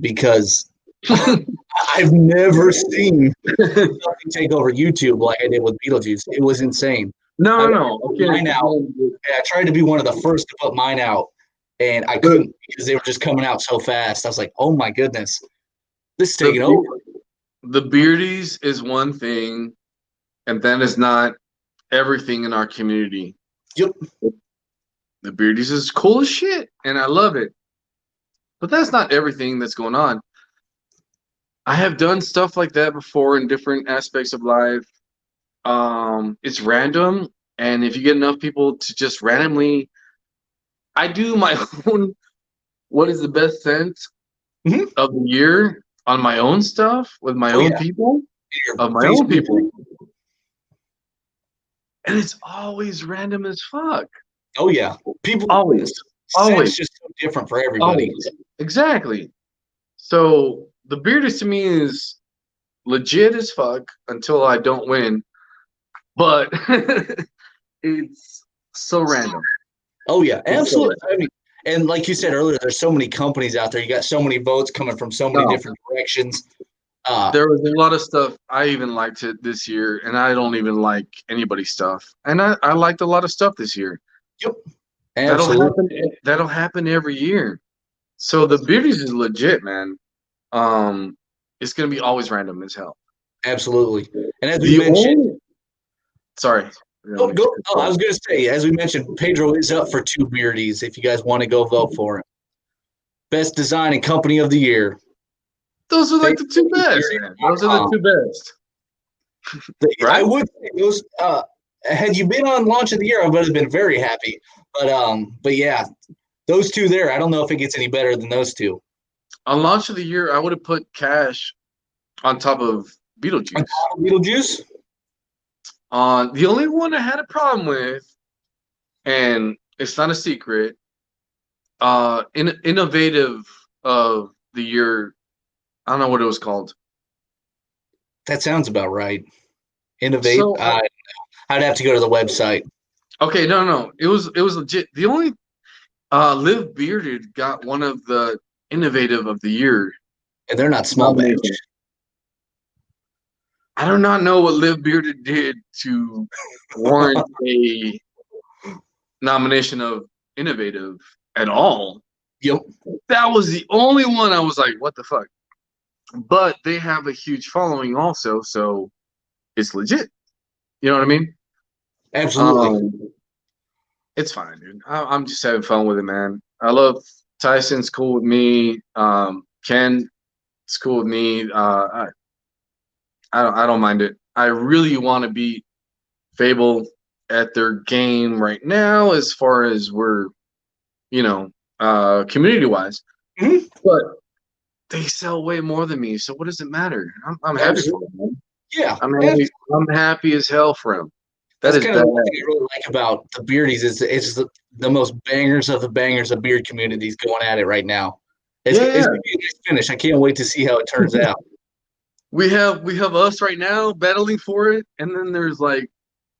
Because I've never seen something take over YouTube like I did with Beetlejuice. It was insane. No. Okay. Mine out. And I tried to be one of the first to put mine out, and I couldn't because they were just coming out so fast. I was like, oh my goodness, this is taking over. The Beardies is one thing, and that is not everything in our community. Yep. The Beardies is cool as shit, and I love it. But that's not everything that's going on. I have done stuff like that before in different aspects of life. It's random, and if you get enough people to just randomly, I do my own. What is the best scent of the year on my own stuff with my own people of my own people, and it's always random as fuck. Oh yeah, people always it's just so different for everybody. Always. Exactly. So the Bearded to me is legit as fuck until I don't win, but it's so random. Oh yeah, absolutely. I mean, and like you said earlier, there's so many companies out there. You got so many votes coming from so many different directions. There was a lot of stuff I even liked it this year, and I don't even like anybody's stuff. And I liked a lot of stuff this year. Yep. Absolutely. That'll happen every year. So the Beardies is legit, man. It's gonna be always random as hell. Absolutely. And as we mentioned, sorry. I was gonna say, as we mentioned, Pedro is up for 2 Beardies if you guys want to go vote for him. Best design and company of the year. Those are like the 2 best. Those are the 2 best. Right? I would say those. Had you been on launch of the year, I would have been very happy. But yeah, those 2 there. I don't know if it gets any better than those 2. On launch of the year, I would have put Cash on top of Beetlejuice. On top of Beetlejuice. The only one I had a problem with, and it's not a secret, innovative of the year I don't know what it was called. That sounds about right. Innovate. So I'd have to go to the website. okay, no, it was legit. The only Live Bearded got one of the innovative of the year And they're not small batch. nominations. I do not know what Live Bearded did to warrant a nomination of innovative at all. Yep. That was the only one I was like, what the fuck? But they have a huge following also, so it's legit. You know what I mean? Absolutely. It's fine, dude. I'm just having fun with it, man. I love Tyson's cool with me. Ken, it's cool with me. I don't mind it. I really want to beat Fable at their game right now, as far as we're, community wise. Mhm. But they sell way more than me, so what does it matter? I'm happy for them, man. Yeah. I'm happy as hell for them. That's kind of what I really like about the Beardies is it's the most bangers of the bangers of beard communities going at it right now. It's gonna be a nice finish. I can't wait to see how it turns out. We have us right now battling for it, and then there's like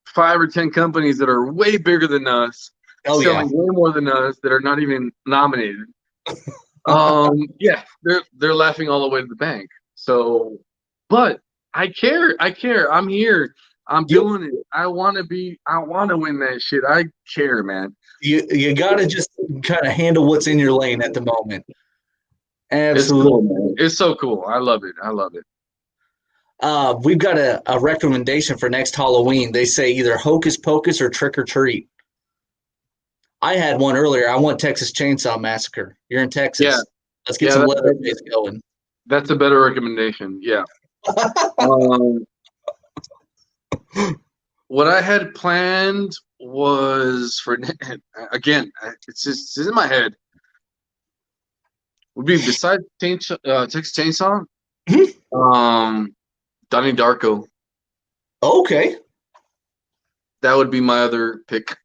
5 or 10 companies that are way bigger than us, selling way more than us that are not even nominated. They're laughing all the way to the bank. So, but I care. I'm here. I'm doing it. I want to win that shit. I care, man. You got to just kind of handle what's in your lane at the moment. Absolutely. It's cool, man. It's so cool. I love it. We've got a recommendation for next Halloween. They say either Hocus Pocus or Trick or Treat. I had one earlier. I want Texas Chainsaw Massacre. You're in Texas. Yeah. Let's get some Leatherface going. That's a better recommendation. Yeah. What I had planned was for, again, it's in my head. Would be besides Texas Chainsaw, Donnie Darko. Okay. That would be my other pick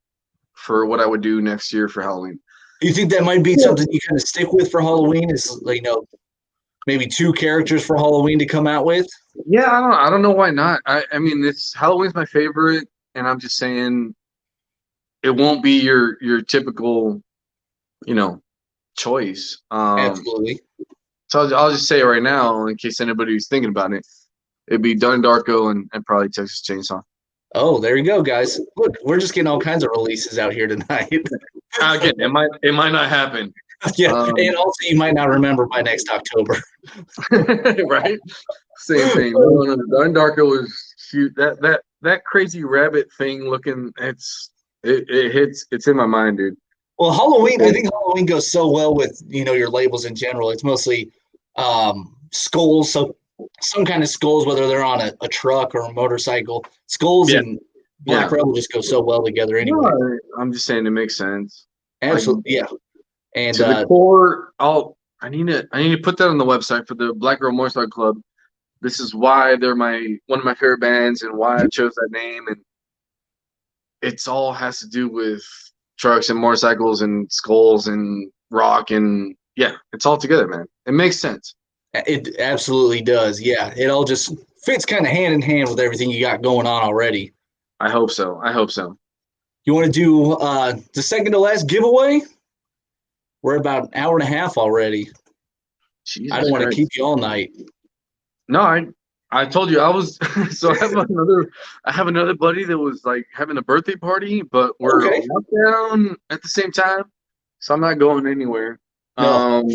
for what I would do next year for Halloween. You think that might be something you kind of stick with for Halloween? Is maybe 2 characters for Halloween to come out with? Yeah, I don't know why not. I mean, it's Halloween's my favorite, and I'm just saying it won't be your typical, choice. Absolutely. So I'll just say it right now in case anybody's thinking about it. It'd be Donnie Darko and probably Texas Chainsaw. Oh, there you go, guys. Look, we're just getting all kinds of releases out here tonight. Again, it might not happen. Yeah, and also you might not remember by next October. Right? Same thing. No, Donnie Darko was shoot that crazy rabbit thing looking. It hits. It's in my mind, dude. Well, Halloween. I think Halloween goes so well with your labels in general. It's mostly skulls. So some kind of skulls, whether they're on a truck or a motorcycle. Skulls and Black Rebel just go so well together anyway. No, I'm just saying it makes sense. Absolutely, yeah. And to the core, I need to put that on the website for the Black Girl Motorcycle Club. This is why they're one of my favorite bands and why I chose that name, and it's all has to do with trucks and motorcycles and skulls and rock and it's all together, man. It makes sense. It absolutely does. Yeah, it all just fits kind of hand in hand with everything you got going on already. I hope so. You want to do the second to last giveaway? We're about an hour and a half already. Jesus I don't want to Christ. keep you all night. No, I told you I was. So I have another buddy that was like having a birthday party, but we're lockdown at the same time, so I'm not going anywhere. No.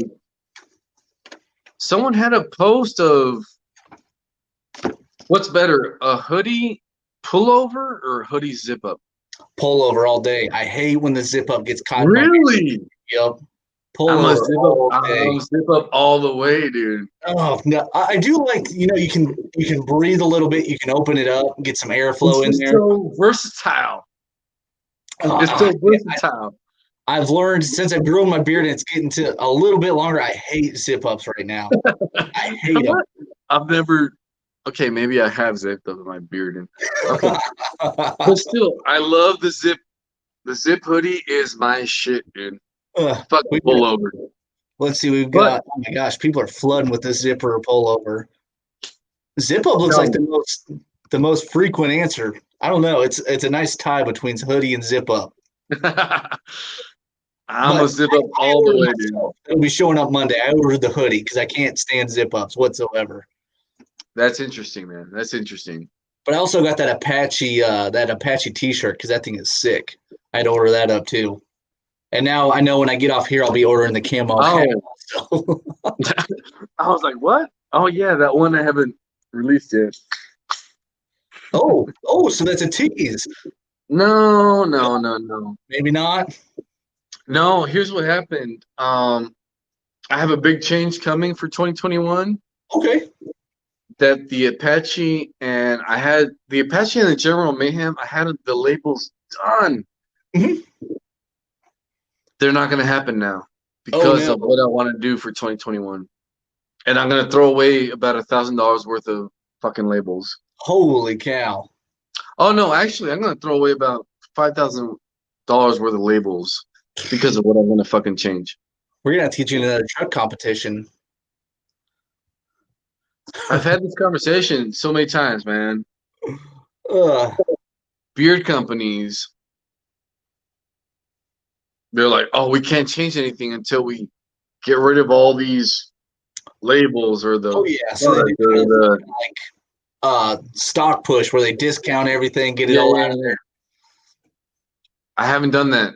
Someone had a post of what's better, a hoodie pullover or a hoodie zip up? Pullover all day. I hate when the zip up gets caught. Really? Yep. Pullover all day. Zip up all the way, dude. Oh no, I do like you can breathe a little bit. You can open it up, get some airflow in there. So versatile. It's so versatile. I've learned since I've grown my beard and it's getting to a little bit longer. I hate zip ups right now. I hate them. I've never. Okay, maybe I have zipped up my beard, okay. But still, I love the zip. The zip hoodie is my shit, dude. Fucking pullover. Let's see. We've But got. Oh my gosh, people are flooding with this zipper pullover. Zip up looks like the most frequent answer. I don't know. It's a nice tie between hoodie and zip up. I'm a zip up all the way, dude. It'll be showing up Monday. I ordered the hoodie because I can't stand zip ups whatsoever. That's interesting, man. That's interesting. But I also got that Apache T-shirt because that thing is sick. I'd order that up too. And now I know when I get off here, I'll be ordering the camo hat also. I was like, what? Oh yeah, that one I haven't released yet. Oh, so that's a tease. No. Maybe not. No, here's what happened. I have a big change coming for 2021. Okay. That the Apache and the General Mayhem, I had the labels done. Mm-hmm. They're not going to happen now because of what I want to do for 2021. And I'm going to throw away about $1,000 worth of fucking labels. Holy cow. Oh, no, actually, I'm going to throw away about $5,000 worth of labels because of what I'm going to fucking change. We're going to teach you another truck competition. I've had this conversation so many times, man. Beard companies, they're like, oh, we can't change anything until we get rid of all these labels or the so they do like stock push where they discount everything, get it all out of there. I haven't done that.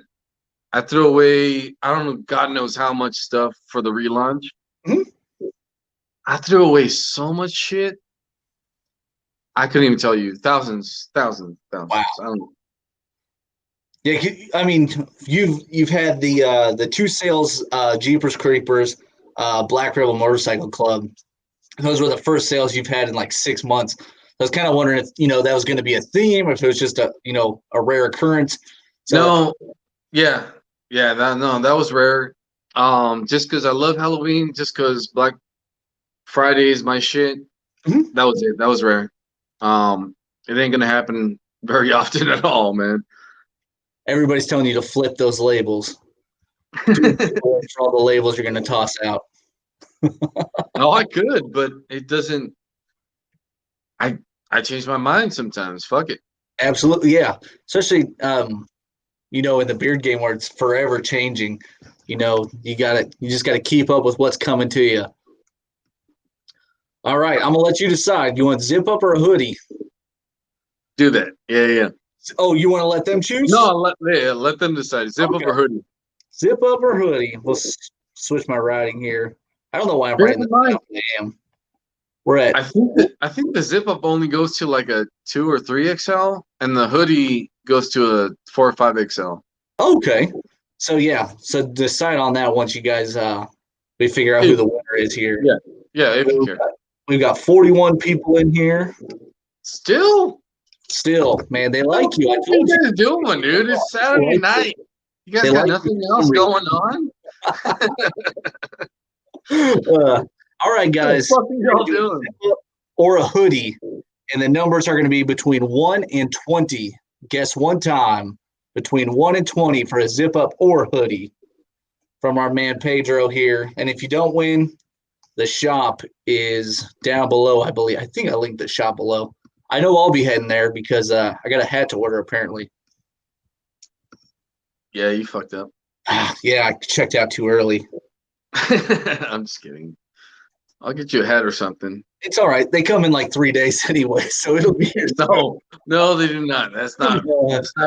I threw away, I don't know, God knows how much stuff for the relaunch. Mm-hmm. I threw away so much shit. I couldn't even tell you. Thousands. Wow. I don't know. Yeah, I mean, you've had the two sales, Jeepers Creepers, Black Rebel Motorcycle Club. Those were the first sales you've had in like 6 months. I was kind of wondering if that was going to be a theme, or if it was just a rare occurrence. So, that was rare. Just because I love Halloween, just because Black Friday is my shit. Mm-hmm. That was it. That was rare. It ain't gonna happen very often at all, man. Everybody's telling you to flip those labels. For all the labels you're gonna toss out. No, I could, but it doesn't. I change my mind sometimes. Fuck it. Absolutely, yeah. Especially in the beard game where it's forever changing. You just gotta keep up with what's coming to you. All right, I'm gonna let you decide. You want zip up or a hoodie? Do that. Yeah. Oh, you want to let them choose? No, let them decide. Zip up or hoodie. Zip up or hoodie. We'll switch my writing here. I don't know why I'm writing this. I am. We're at. I think the zip up only goes to like a 2 or 3 XL, and the hoodie goes to a 4 or 5 XL. Okay. So so decide on that once you guys we figure out who the winner is here. Yeah. If you care. We've got 41 people in here. Still, man, they like you. I told you. What are you guys doing, dude? It's Saturday night. You guys got nothing else going on? All right, guys. What the fuck are y'all doing? Or a hoodie, and the numbers are going to be between 1 and 20. Guess one time between 1 and 20 for a zip up or hoodie from our man Pedro here. And if you don't win, the shop is down below, I believe. I think I linked the shop below. I know I'll be heading there because I got a hat to order apparently. Yeah, you fucked up. Yeah, I checked out too early. I'm just kidding. I'll get you a hat or something. It's all right. They come in like 3 days anyway, so it'll be here. No, they do not. That's not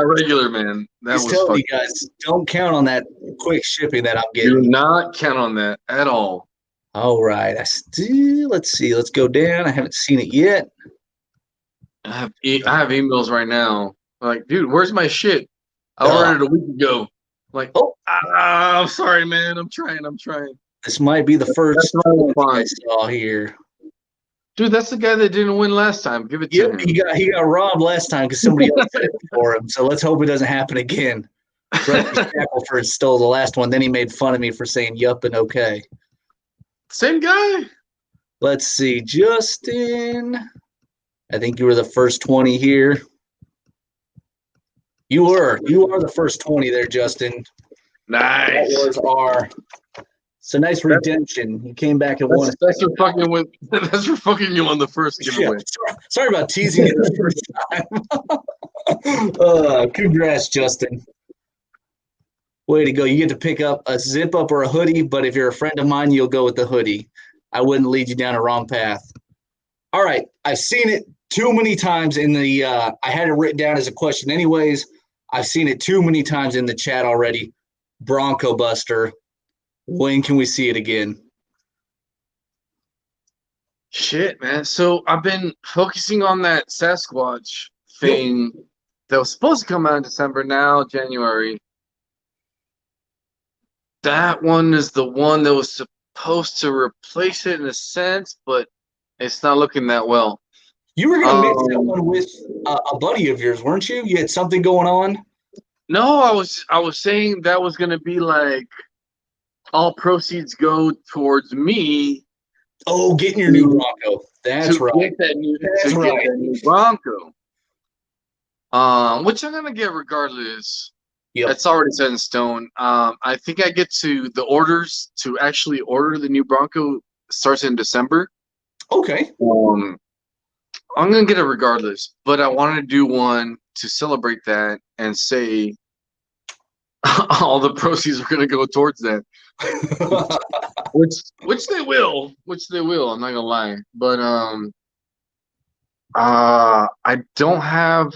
regular, man. Just tell you guys, don't count on that quick shipping that I'm getting. Do not count on that at all. All right. Let's see. Let's go down. I haven't seen it yet. I have emails right now. Like, dude, where's my shit? I ordered it a week ago. Like, I'm sorry, man. I'm trying. This might be the first one I saw here. Dude, that's the guy that didn't win last time. Give it to him. He got robbed last time because somebody else did it for him. So let's hope it doesn't happen again. Shackelford stole the last one. Then he made fun of me for saying yup and okay. Same guy. Let's see. Justin. I think you were the first 20 here. You are the first 20 there, Justin. Nice. That was our It's a nice redemption. You came back and won. That's for fucking with. That's for fucking you on the first giveaway. Yeah, sorry about teasing you the first time. Congrats, Justin. Way to go. You get to pick up a zip up or a hoodie, but if you're a friend of mine, you'll go with the hoodie. I wouldn't lead you down a wrong path. All right. I've seen it too many times in the I had it written down as a question anyways. I've seen it too many times in the chat already. Bronco Buster. When can we see it again? Shit, man. So I've been focusing on that Sasquatch thing that was supposed to come out in December, now January. That one is the one that was supposed to replace it in a sense, but it's not looking that well. You were going to mix that one with a buddy of yours, weren't you? You had something going on? No, I was saying that was going to be like all proceeds go towards me. Oh, getting your new Bronco. That's right. Get that new Bronco. Which I'm gonna get regardless. Yep. That's already set in stone. I think I get to the orders to actually order the new Bronco starts in December. Okay. I'm gonna get it regardless, but I wanted to do one to celebrate that and say all the proceeds are gonna go towards that. which they will. I'm not gonna lie, but I don't have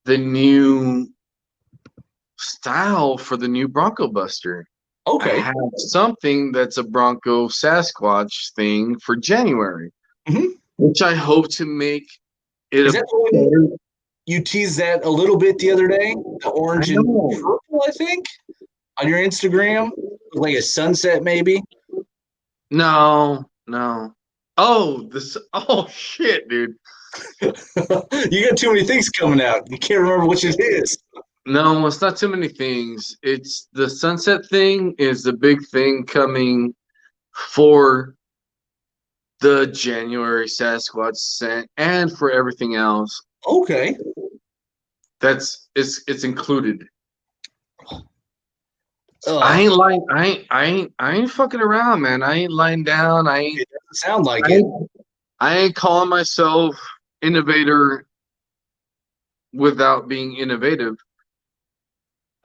the new style for the new Bronco Buster. Okay. I have something that's a Bronco Sasquatch thing for January, which I hope to make it. Is that the one you teased that a little bit the other day? The orange and purple, I think, on your Instagram, like a sunset, maybe. No. Oh, shit, dude. You got too many things coming out. You can't remember which it is. No, it's not too many things. It's the sunset thing is the big thing coming for the January Sasquatch scent and for everything else. Okay. It's included. I ain't fucking around, man. I ain't lying down. It doesn't sound like it. I ain't calling myself innovator without being innovative.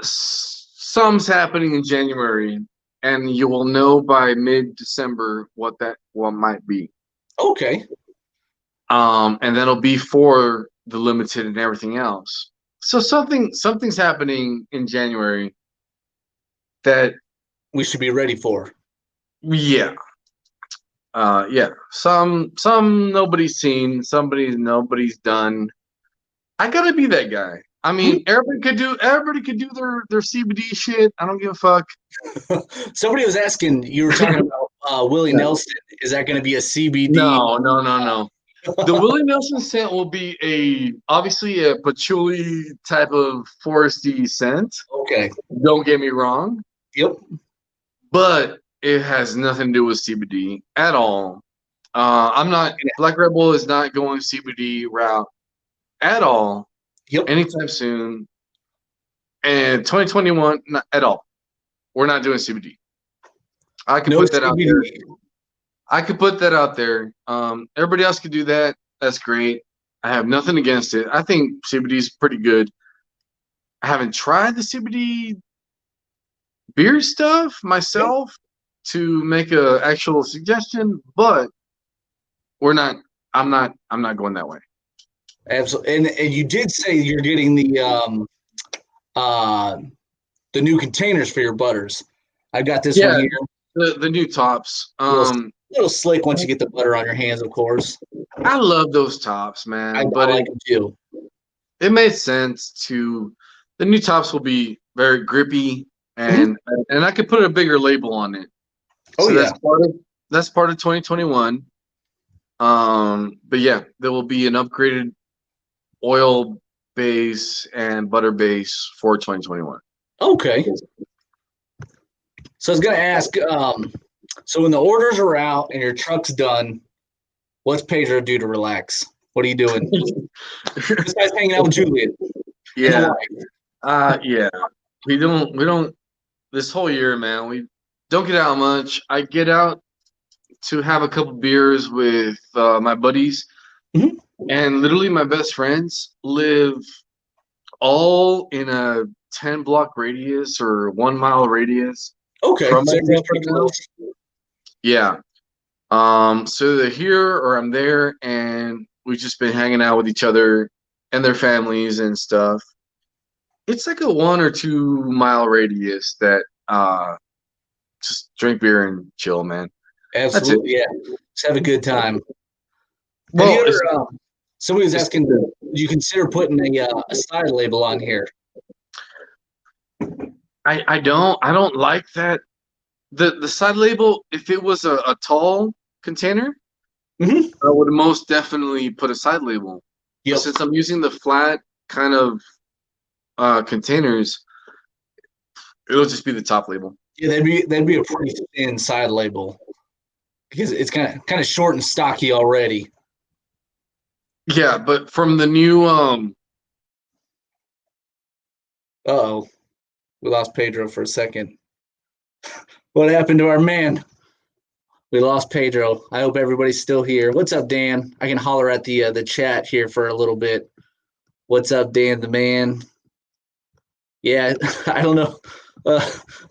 Some's happening in January, and you will know by mid-December what might be. Okay. And that'll be for the limited and everything else. So something's happening in January that we should be ready for. Yeah. Some nobody's seen, nobody's done. I gotta be that guy. I mean, everybody could do their CBD shit. I don't give a fuck. Somebody was asking, you were talking about Willie Nelson. Is that going to be a CBD? No. The Willie Nelson scent will be obviously a patchouli type of foresty scent. Okay. Don't get me wrong. Yep. But it has nothing to do with CBD at all. I'm not. Black Rebel is not going CBD route at all. Yep. Anytime soon. And 2021, not at all. We're not doing CBD. I can put that out there. I could put that out there. Everybody else could do that. That's great. I have nothing against it. I think CBD is pretty good. I haven't tried the CBD beer stuff myself to make an actual suggestion, but I'm not going that way. Absolutely. And you did say you're getting the new containers for your butters. I got this one here. The new tops. Little slick once you get the butter on your hands, of course. I love those tops, man. I like them too. It made sense to. The new tops will be very grippy, and I could put a bigger label on it. Oh, so yeah. That's part of 2021. But yeah, there will be an upgraded oil base and butter base for 2021. Okay. So I was going to ask, so when the orders are out and your truck's done, what's Pedro do to relax? What are you doing? This guy's hanging out with Julian. Yeah. Yeah. We don't this whole year, man, we don't get out much. I get out to have a couple beers with my buddies, Mhm. and literally my best friends live all in a 10-block radius or 1 mile radius Okay, from so my place everybody's right pretty now. close. Yeah. So they're here or I'm there, and we've just been hanging out with each other and their families and stuff. It's like a 1 or 2 mile radius that just drink beer and chill, man. That's it. Absolutely, yeah. Just have a good time. Have you Well, it's, ever? Somebody was it's asking, would you consider putting a side label on here? I don't like that. The side label, if it was a tall container, Hmm. I would most definitely put a side label. But Yep. since I'm using the flat kind of containers, it'll just be the top label. Yeah, that'd be a pretty thin side label because it's kind of short and stocky already. Yeah, but from the new Uh-oh, we lost Pedro for a second. What happened to our man? We lost Pedro. I hope everybody's still here. What's up, Dan? I can holler at the chat here for a little bit. What's up, Dan the man? Yeah, I don't know.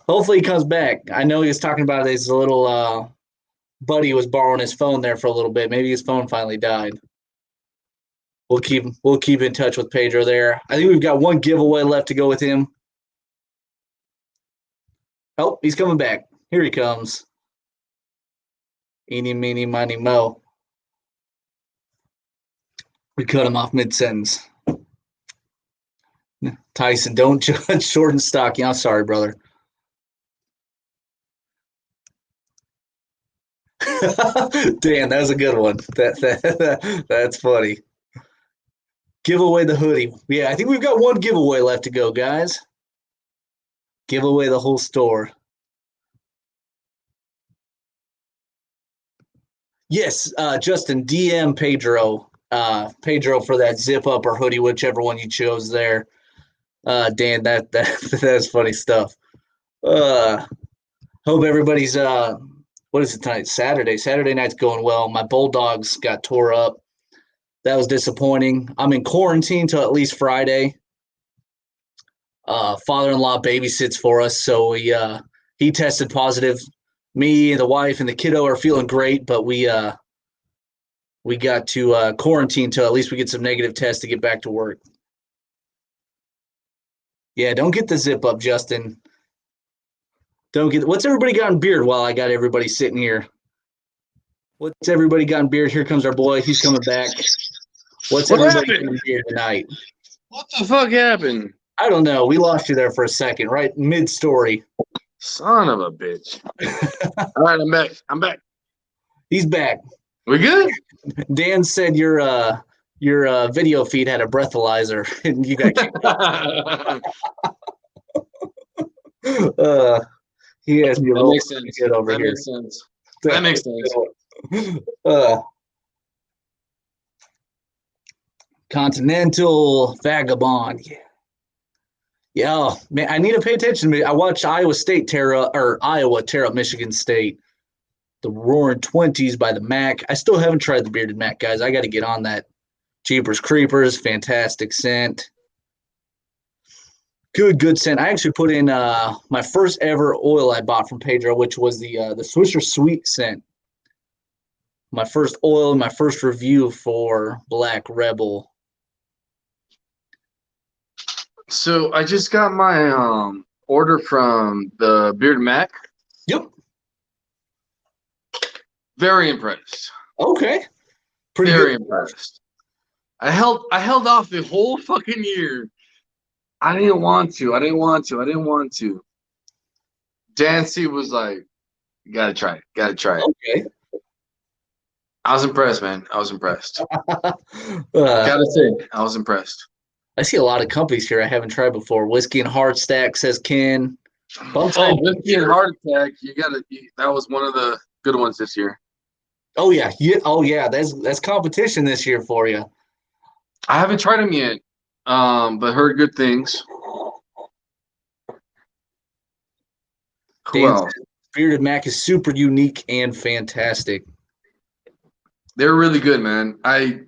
Hopefully he comes back. I know he was talking about his little buddy was borrowing his phone there for a little bit. Maybe his phone finally died. We'll keep in touch with Pedro there. I think we've got one giveaway left to go with him. Oh, he's coming back. Here he comes. Eeny, meeny, miny, mo. We cut him off mid-sentence. Tyson, don't judge short and stocky. I'm sorry, brother. Dan, that was a good one. That's funny. Give away the hoodie. Yeah, I think we've got one giveaway left to go, guys. Give away the whole store. Yes, Justin, DM Pedro. Pedro for that zip up or hoodie, whichever one you chose there. Dan, that's funny stuff. Hope everybody's what is it tonight? Saturday. Saturday night's going well. My Bulldogs got tore up. That was disappointing. I'm in quarantine till at least Friday. Father-in-law babysits for us, so he tested positive. Me, the wife, and the kiddo are feeling great, but we got to quarantine till at least we get some negative tests to get back to work. Yeah, don't get the zip up, Justin. Don't get. What's everybody got in beard while I got everybody sitting here? What's everybody got in beard? Here comes our boy. He's coming back. What's what everybody happened? got in beard tonight? What the fuck happened? I don't know. We lost you there for a second, right mid-story. Son of a bitch. All right, I'm back. I'm back. He's back. We good? Dan said your video feed had a breathalyzer, and you got kicked out. He has me rolling good over that here. Makes sense. That makes sense. Continental Vagabond. Yeah, man, I need to pay attention. I watched Iowa tear up Michigan State. The Roaring 20s by the Mac. I still haven't tried the Bearded Mac, guys. I got to get on that. Jeepers Creepers, fantastic scent. Good scent. I actually put in my first ever oil I bought from Pedro, which was the Swisher Sweet scent. My first oil, my first review for Black Rebel. So I just got my order from the Bearded Mac. Yep. Very impressed. Okay. Pretty Very good. impressed. I held off the whole fucking year. I didn't want to. Dancy was like, you gotta try it. Okay. I was impressed, man. I was impressed. Gotta say, I was impressed. I see a lot of companies here I haven't tried before. Whiskey and Hard Stack, says Ken. Whiskey and Heart Attack. That was one of the good ones this year. Oh yeah. That's competition this year for you. I haven't tried them yet, but heard good things. Who else? Bearded Mac is super unique and fantastic. They're really good, man. I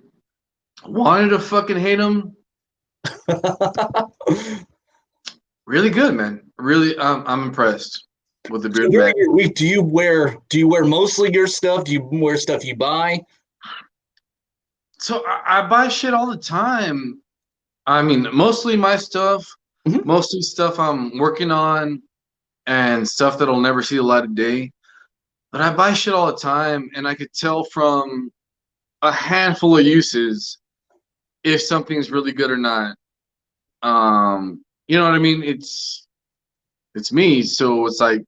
wanted to fucking hate them. Really good, man. Really, I'm impressed with the So Bearded during Mac. your week, do you wear mostly your stuff? Do you wear stuff you buy? So I buy shit all the time. I mean, mostly my stuff, Mhm. mostly stuff I'm working on, and stuff that'll never see the light of day. But I buy shit all the time, and I could tell from a handful of uses if something's really good or not. You know what I mean? It's me, so it's like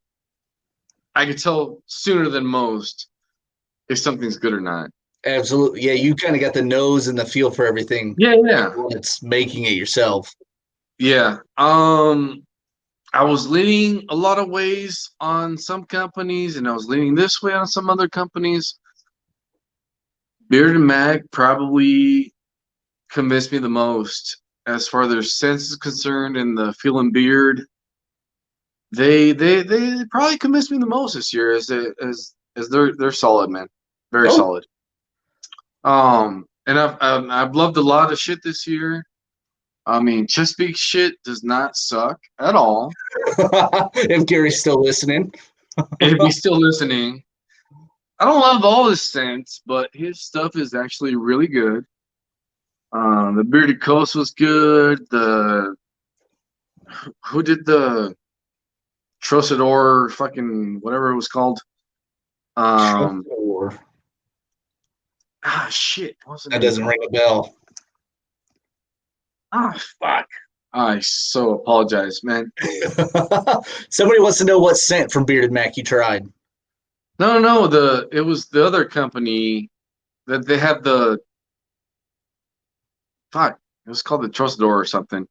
I could tell sooner than most if something's good or not. Absolutely. Yeah, you kind of got the nose and the feel for everything. Yeah, yeah, When it's making it yourself. yeah. I was leaning a lot of ways on some companies, and I was leaning this way on some other companies. Beard and Mag probably convinced me the most as far as their sense is concerned and the feeling beard. They probably convinced me the most this year as they're solid, man, very Oh, solid. And I've loved a lot of shit this year. I mean, Chesapeake shit does not suck at all. if Gary's still listening. If he's still listening, I don't love all his scents, but his stuff is actually really good. The Bearded Coast was good. The who did the Trosador fucking whatever it was called? Um, Sure. shit, what's the That name? doesn't ring a bell. Fuck. I so apologize, man. Somebody wants to know what scent from Bearded Mac you tried. No, it was the other company that they had the fuck. It was called the Trosador or something.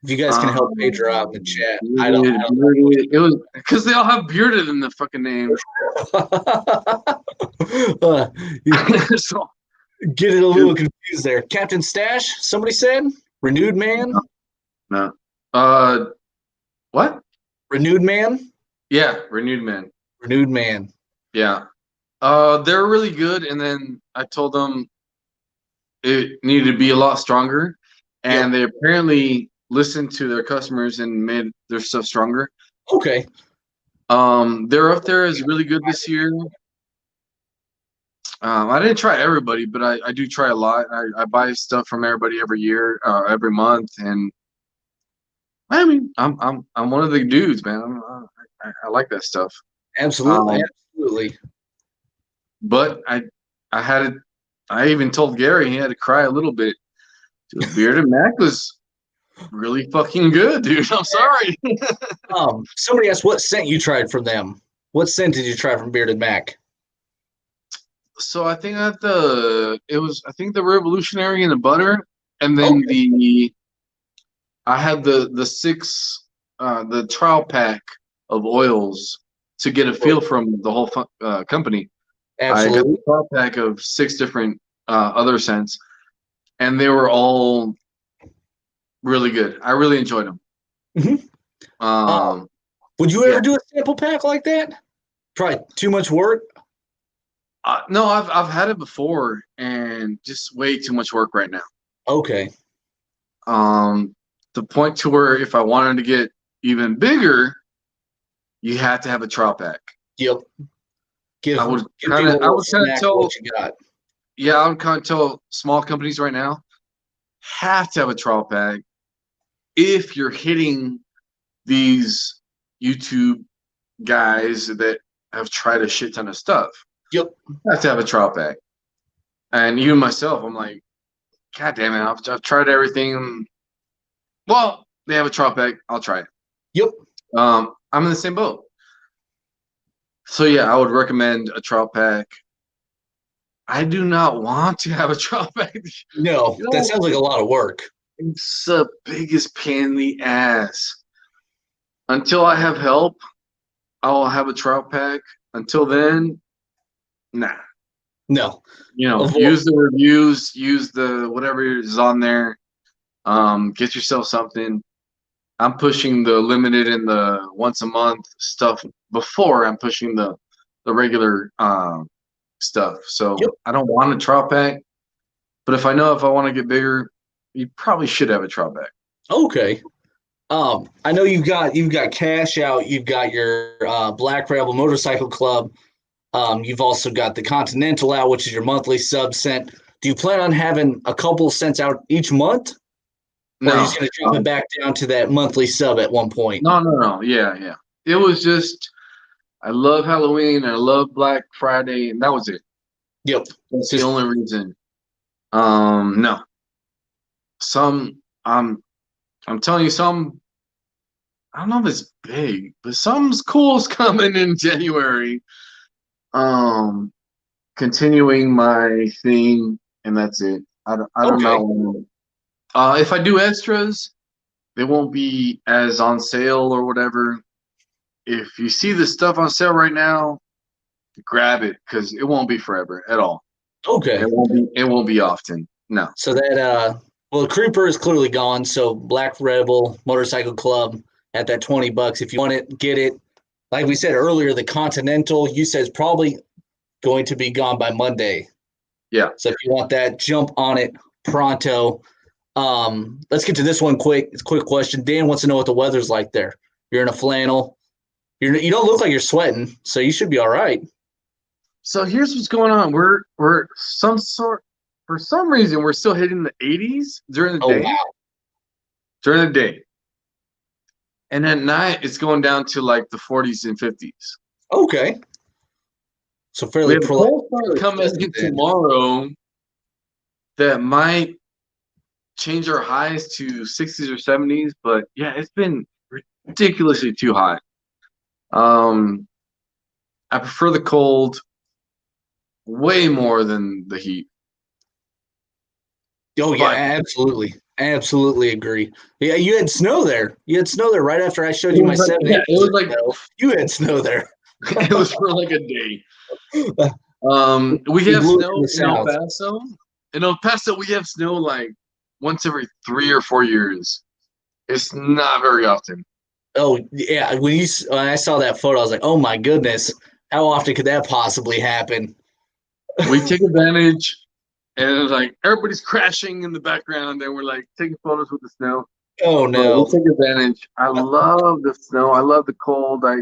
If you guys can help Pedro out in the chat, I don't. It was because they all have bearded in the fucking name. So Get it a little confused there. Captain Stash, somebody said? Renewed Man? no. What? Renewed Man? Yeah, Renewed Man. Renewed Man. Yeah. They're really good, and then I told them it needed to be a lot stronger, and they apparently listened to their customers and made their stuff stronger. Okay. They're up there as really good this year. I didn't try everybody, but I do try a lot. I buy stuff from everybody every year, every month, and I mean, I'm one of the dudes, man. I like that stuff. Absolutely. Absolutely. But I had it. I even told Gary he had to cry a little bit. Dude, Bearded Mac was really fucking good, dude. I'm sorry. Somebody asked what scent you tried from them. What scent did you try from Bearded Mac? So I think at I think the Revolutionary and the butter, and then I had the six the trial pack of oils to get a feel from the whole company. Absolutely. I got the trial pack of 6 different other scents, and they were all really good. I really enjoyed them. Mm-hmm. Would you ever do a sample pack like that? Probably too much work. No, I've had it before, and just way too much work right now. Okay. The point to where if I wanted to get even bigger, you had to have a trial pack. Yep. I would kind of tell what you got. Yeah, I would kind of tell small companies right now have to have a trial pack if you're hitting these YouTube guys that have tried a shit ton of stuff. Yep. You have to have a trial pack. And even myself, I'm like, God damn it, I've tried everything. Well, they have a trial pack. I'll try it. Yep. I'm in the same boat. So yeah, I would recommend a trial pack. I do not want to have a trial pack. No, that sounds like a lot of work. It's the biggest pain in the ass. Until I have help, I'll have a trial pack. Until then, nah. No. Use the reviews, use the whatever is on there. Get yourself something. I'm pushing the limited and the once a month stuff before I'm pushing the regular stuff. So Yep. I don't want a trout pack, but if I want to get bigger, you probably should have a trout pack. Okay. I know you've got Cash Out, you've got your Black Rebel Motorcycle Club. You've also got the Continental out, which is your monthly sub scent. Do you plan on having a couple scents out each month? Or are you No, just going to drop it back down to that monthly sub at one point? no. Yeah. It was just I love Halloween and I love Black Friday, and that was it. Yep. That's the Just only reason. No. Some I'm telling you, some I don't know if it's big, but something's cool's coming in January. Continuing my theme, and that's it. I don't okay. know. If I do extras, they won't be as on sale or whatever. If you see the stuff on sale right now, grab it because it won't be forever at all. Okay. It won't be often. No. So that well, the Creeper is clearly gone. So Black Rebel Motorcycle Club at that $20. If you want it, get it. Like we said earlier, the Continental, you said, is probably going to be gone by Monday. Yeah. So if you want that, jump on it pronto. Let's get to this one quick. It's a quick question. Dan wants to know what the weather's like there. You're in a flannel. You don't look like you're sweating, so you should be all right. So here's what's going on. We're for some reason we're still hitting the 80s during the Oh day. wow. During the day. And at night it's going down to like the 40s and 50s. Okay. So We fairly have a cold front coming in then. tomorrow that might change our highs to 60s or 70s, but yeah, it's been ridiculously too hot. I prefer the cold way more than the heat. Oh yeah, But absolutely. Absolutely agree. Yeah, you had snow there. You had snow there right after I showed you my 7 yeah, inches. it was like snow. You had snow there. it was for like a day. We You have blew it snow to the in El south. Paso. In El Paso, we have snow like once every 3 or 4 years. It's not very often. Oh yeah, when I saw that photo, I was like, oh my goodness, how often could that possibly happen? We take advantage, and it was like everybody's crashing in the background, and we're like taking photos with the snow. Oh But we no. take advantage. I love the snow. I love the cold. I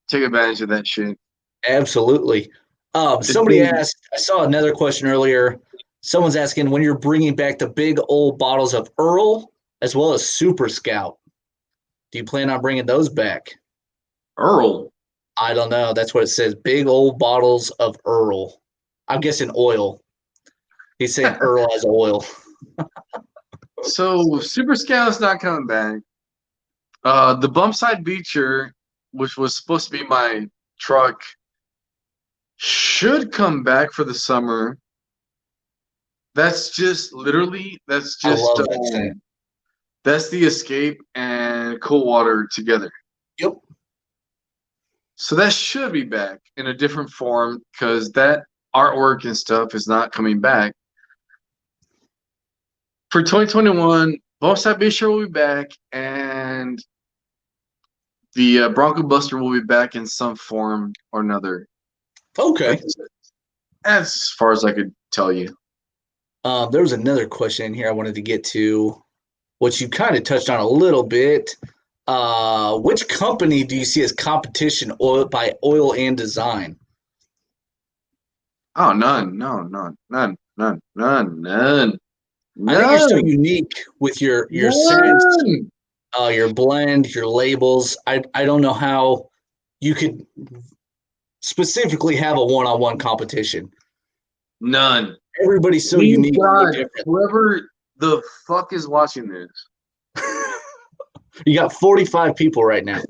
take advantage of that shit. Absolutely. Somebody asked, I saw another question earlier. Someone's asking when you're bringing back the big old bottles of Earl as well as Super Scout. Do you plan on bringing those back? Earl. I don't know. That's what it says. Big old bottles of Earl. I'm guessing oil. He's saying Earl as oil. So Super Scout's not coming back. The Bumpside Beecher, which was supposed to be my truck, should come back for the summer. That's just literally I love that scent. that's the Escape and Cool Water together. Yep. So that should be back in a different form because that artwork and stuff is not coming back. For 2021, Bumpside Beecher will be back, and the Bronco Buster will be back in some form or another. Okay. That's as far as I could tell you. There was another question here I wanted to get to, which you kind of touched on a little bit. Which company do you see as competition by oil and design? Oh, none. I think you're so unique with your scents, None. your blend, your labels. I don't know how you could specifically have a one-on-one competition. None. Everybody's so Please unique. God, different. whoever the fuck is watching this. You got 45 people right now.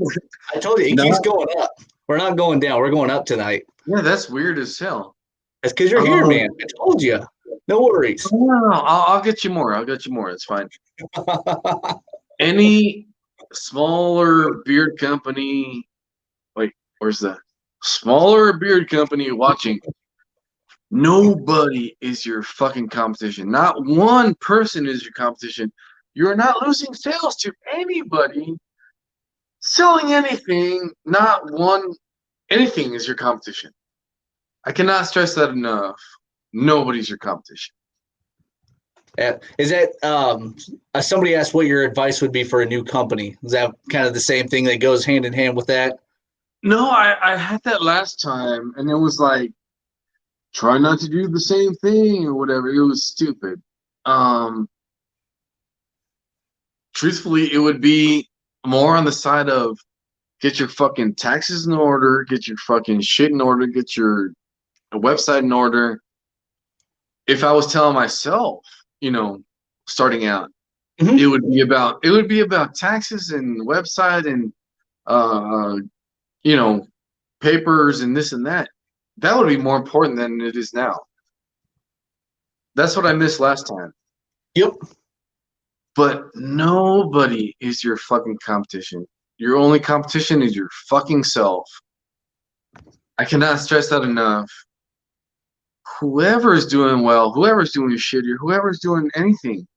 I told you, it keeps going up. We're not going down. We're going up tonight. Yeah, that's weird as hell. That's because you're here, man. I told you. No worries. No. I'll get you more. It's fine. Any smaller beard company, wait, where's the smaller beard company watching? Nobody is your fucking competition. Not one person is your competition. You're not losing sales to anybody selling anything. Not one anything is your competition. I cannot stress that enough. Nobody's your competition. Is that somebody asked what your advice would be for a new company? Is that kind of the same thing that goes hand in hand with that? No, I had that last time, and it was like, try not to do the same thing or whatever. It was stupid. Truthfully, it would be more on the side of get your fucking taxes in order, get your fucking shit in order, get your website in order. If I was telling myself, starting out, Mm-hmm. it would be about taxes and website and uh papers and this and that. That would be more important than it is now. That's what I missed last time. Yep. But nobody is your fucking competition. Your only competition is your fucking self. I cannot stress that enough. Whoever is doing well, whoever's doing shit, or whoever's doing anything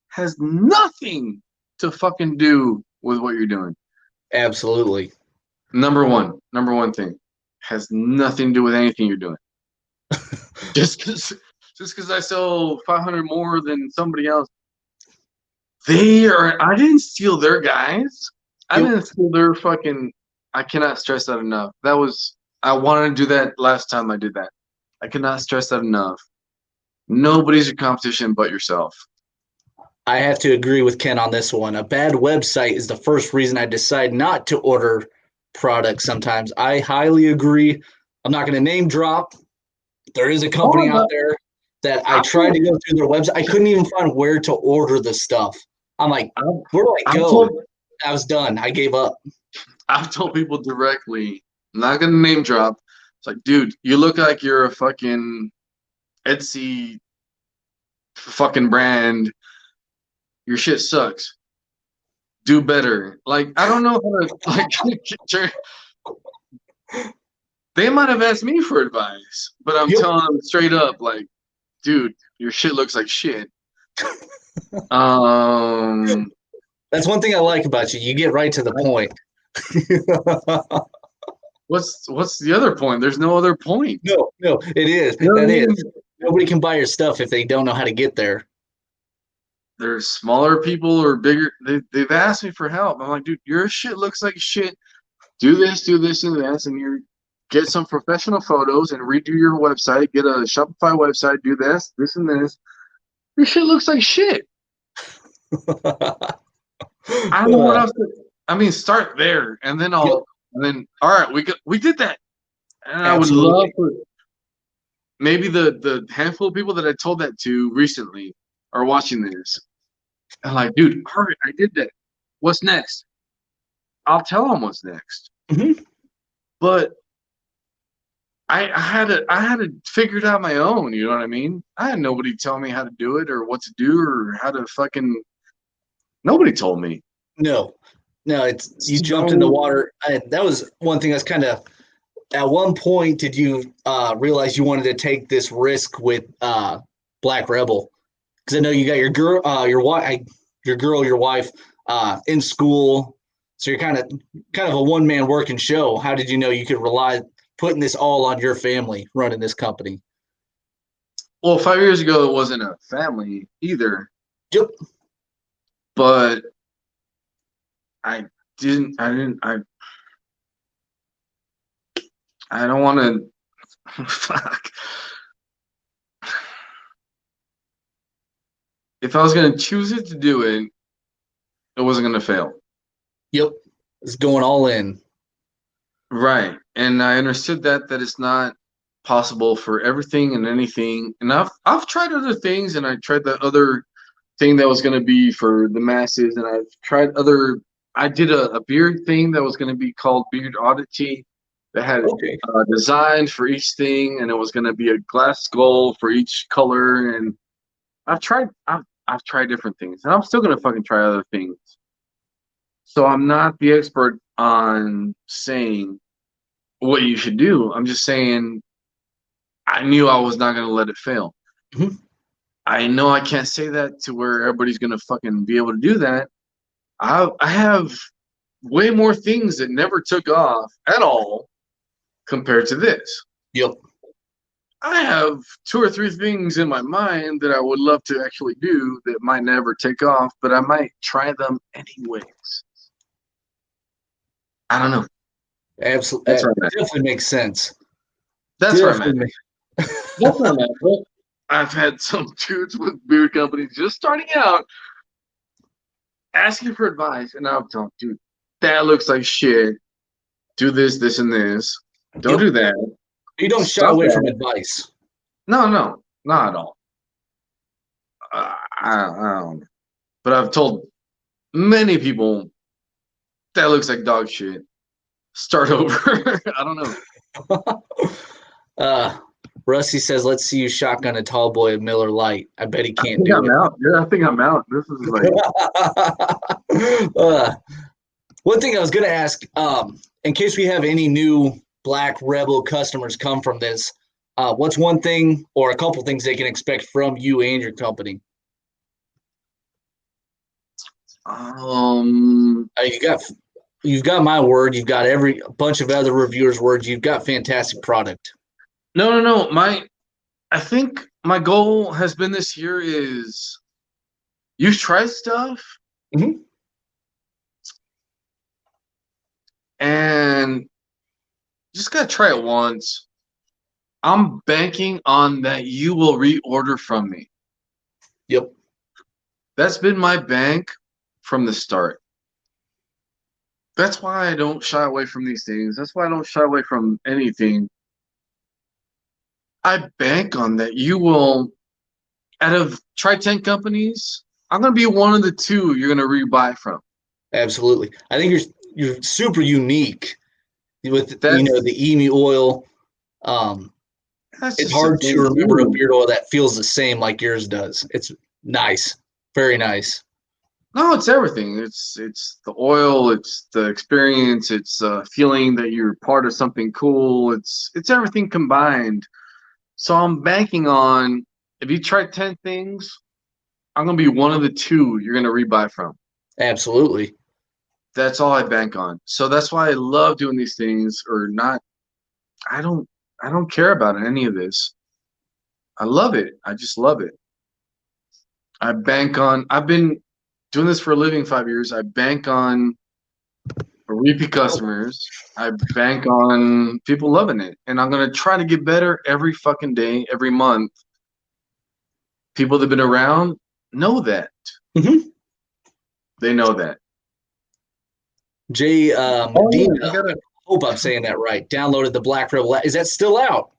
has nothing to fucking do with what you're doing. Absolutely. Number one thing has nothing to do with anything you're doing. just because I sell 500 more than somebody else, I didn't steal their guys. I didn't steal their fucking. I cannot stress that enough. I wanted to do that last time I did that. I cannot stress that enough. Nobody's your competition but yourself. I have to agree with Ken on this one. A bad website is the first reason I decide not to order products sometimes. I highly agree. I'm not going to name drop. There is a company out there that I tried to go through their website. I couldn't even find where to order the stuff. I'm like, where do I go? I was done. I gave up. I've told people directly, I'm not going to name drop. It's like, dude, you look like you're a fucking Etsy fucking brand. Your shit sucks. Do better. Like, I don't know how to, they might have asked me for advice, but I'm telling them straight up, like, dude, your shit looks like shit. That's one thing I like about you. You get right to the point. What's the other point? There's no other point. No, it is. That is. Nobody can buy your stuff if they don't know how to get there. There's smaller people or bigger. They've asked me for help. I'm like, dude, your shit looks like shit. Do this, and this, and you get some professional photos and redo your website. Get a Shopify website. Do this, and this. Your shit looks like shit. I don't know what else. I mean, start there, and then all right, we did that, and I would love for maybe the handful of people that I told that to recently are watching this. I'm like, dude, all right, I did that. What's next? I'll tell them what's next. Mm-hmm. But I had to figure it out my own. You know what I mean? I had nobody tell me how to do it or what to do or how to fucking. Nobody told me. No, it's you jumped in the water. That was one thing that's kind of. At one point, did you realize you wanted to take this risk with Black Rebel? Because I know you got your wife in school, so you're kind of a one-man working show. How did you know you could rely putting this all on your family running this company? Well, 5 years ago, it wasn't a family either. Yep. But I don't want to. Fuck. If I was going to choose it to do it, it wasn't going to fail. Yep. It's going all in. Right. And I understood that it's not possible for everything and anything. And I've tried other things, and I tried the other thing that was going to be for the masses, and I've tried I did a beard thing that was going to be called Beard Oddity that had design for each thing, and it was going to be a glass skull for each color. And I've tried different things, and I'm still going to fucking try other things. So I'm not the expert on saying what you should do. I'm just saying I knew I was not going to let it fail. Mm-hmm. I know I can't say that to where everybody's going to fucking be able to do that. I have way more things that never took off at all compared to this. Yep. I have 2 or 3 things in my mind that I would love to actually do that might never take off, but I might try them anyways. I don't know. Absolutely. That's That right. definitely makes sense. That's where I'm at. Definitely. That's where I'm at. But I've had some dudes with beer companies just starting out asking for advice, and I'm telling, dude, that looks like shit. Do this, this, and this. Don't do that. You don't shy Stop away that. from advice. No, not at all. I don't. But I've told many people that looks like dog shit. Start over. I don't know. Rusty says, "Let's see you shotgun a tall boy of Miller Lite." I bet he can't do I'm it. out. Yeah, I think I'm out. This is like One thing I was going to ask, in case we have any new Black Rebel customers come from this, what's one thing or a couple things they can expect from you and your company? You've got my word. You've got every bunch of other reviewers' words. You've got fantastic product. No. I think my goal has been this year is you've tried stuff and just gotta try it once. I'm banking on that you will reorder from me. Yep. That's been my bank from the start. That's why I don't shy away from these things. That's why I don't shy away from anything. I bank on that you will, out of try 10 companies, I'm gonna be one of the 2 you're gonna rebuy from. Absolutely. I think you're super unique with the Emu Oil. It's hard to remember a beard oil that feels the same like yours does. It's nice, very nice. No, it's everything. It's the oil. It's the experience. It's feeling that you're part of something cool. It's everything combined. So I'm banking on if you try 10 things, I'm gonna be one of the 2 you're gonna rebuy from. Absolutely. That's all I bank on. So that's why I love doing these things or not. I don't care about any of this. I love it. I just love it. I've been doing this for a living 5 years. I bank on repeat customers. I bank on people loving it. And I'm going to try to get better every fucking day, every month. People that have been around know that. They know that. Jay Medina, I hope I'm saying that right, downloaded the Black Rebel app. Is that still out?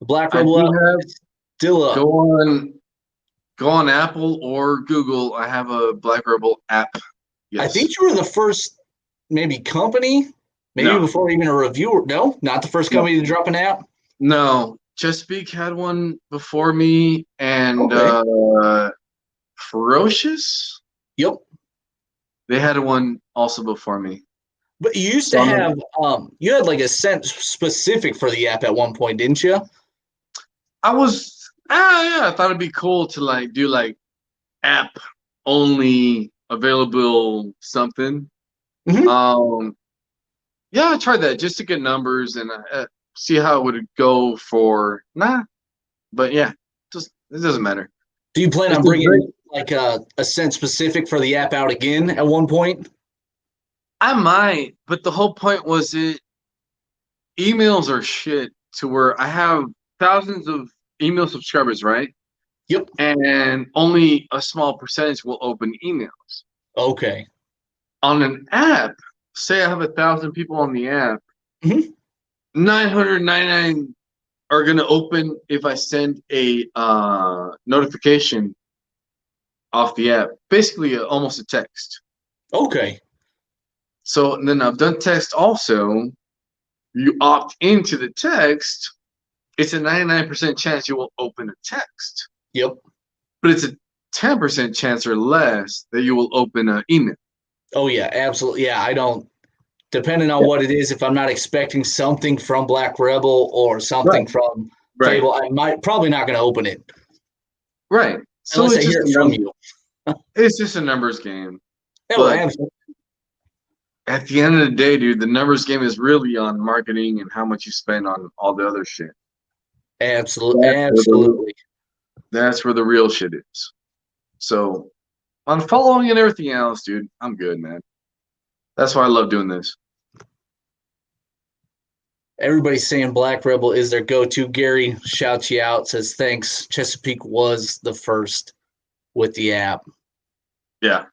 The Black Rebel app is still up. Go on Apple or Google. I have a Black Rebel app. Yes. I think you were the first maybe company, before even a reviewer. No, not the first company to drop an app? No. Chesapeake had one before me, and Ferocious? Yep. They had one also before me. But you used to have you had like a scent specific for the app at one point, didn't you? I thought it'd be cool to like do like app only available something. Yeah, I tried that just to get numbers and see how it would go for but yeah, it doesn't matter. Do you plan on bringing like a scent specific for the app out again at one point? I might, but the whole point was emails are shit to where I have thousands of email subscribers, right? Yep. And only a small percentage will open emails. Okay. On an app, say I have 1,000 people on the app, 999 are going to open if I send a notification off the app, basically almost a text. Okay. So then I've done text also. You opt into the text, it's a 99% chance you will open a text. Yep. But it's a 10% chance or less that you will open an email. Oh, yeah, absolutely. Yeah, I don't. Depending on what it is, if I'm not expecting something from Black Rebel or something from Fable, I might probably not going to open it. Right. So unless I hear it from you. It's just a numbers game. Oh, absolutely. at the end of the day, dude, the numbers game is really on marketing and how much you spend on all the other shit. Absolutely, absolutely. That's where the real shit is. So on following and everything else, dude, I'm good, man. That's why I love doing this. Everybody's saying Black Rebel is their go-to. Gary shouts you out, says thanks. Chesapeake was the first with the app. Yeah.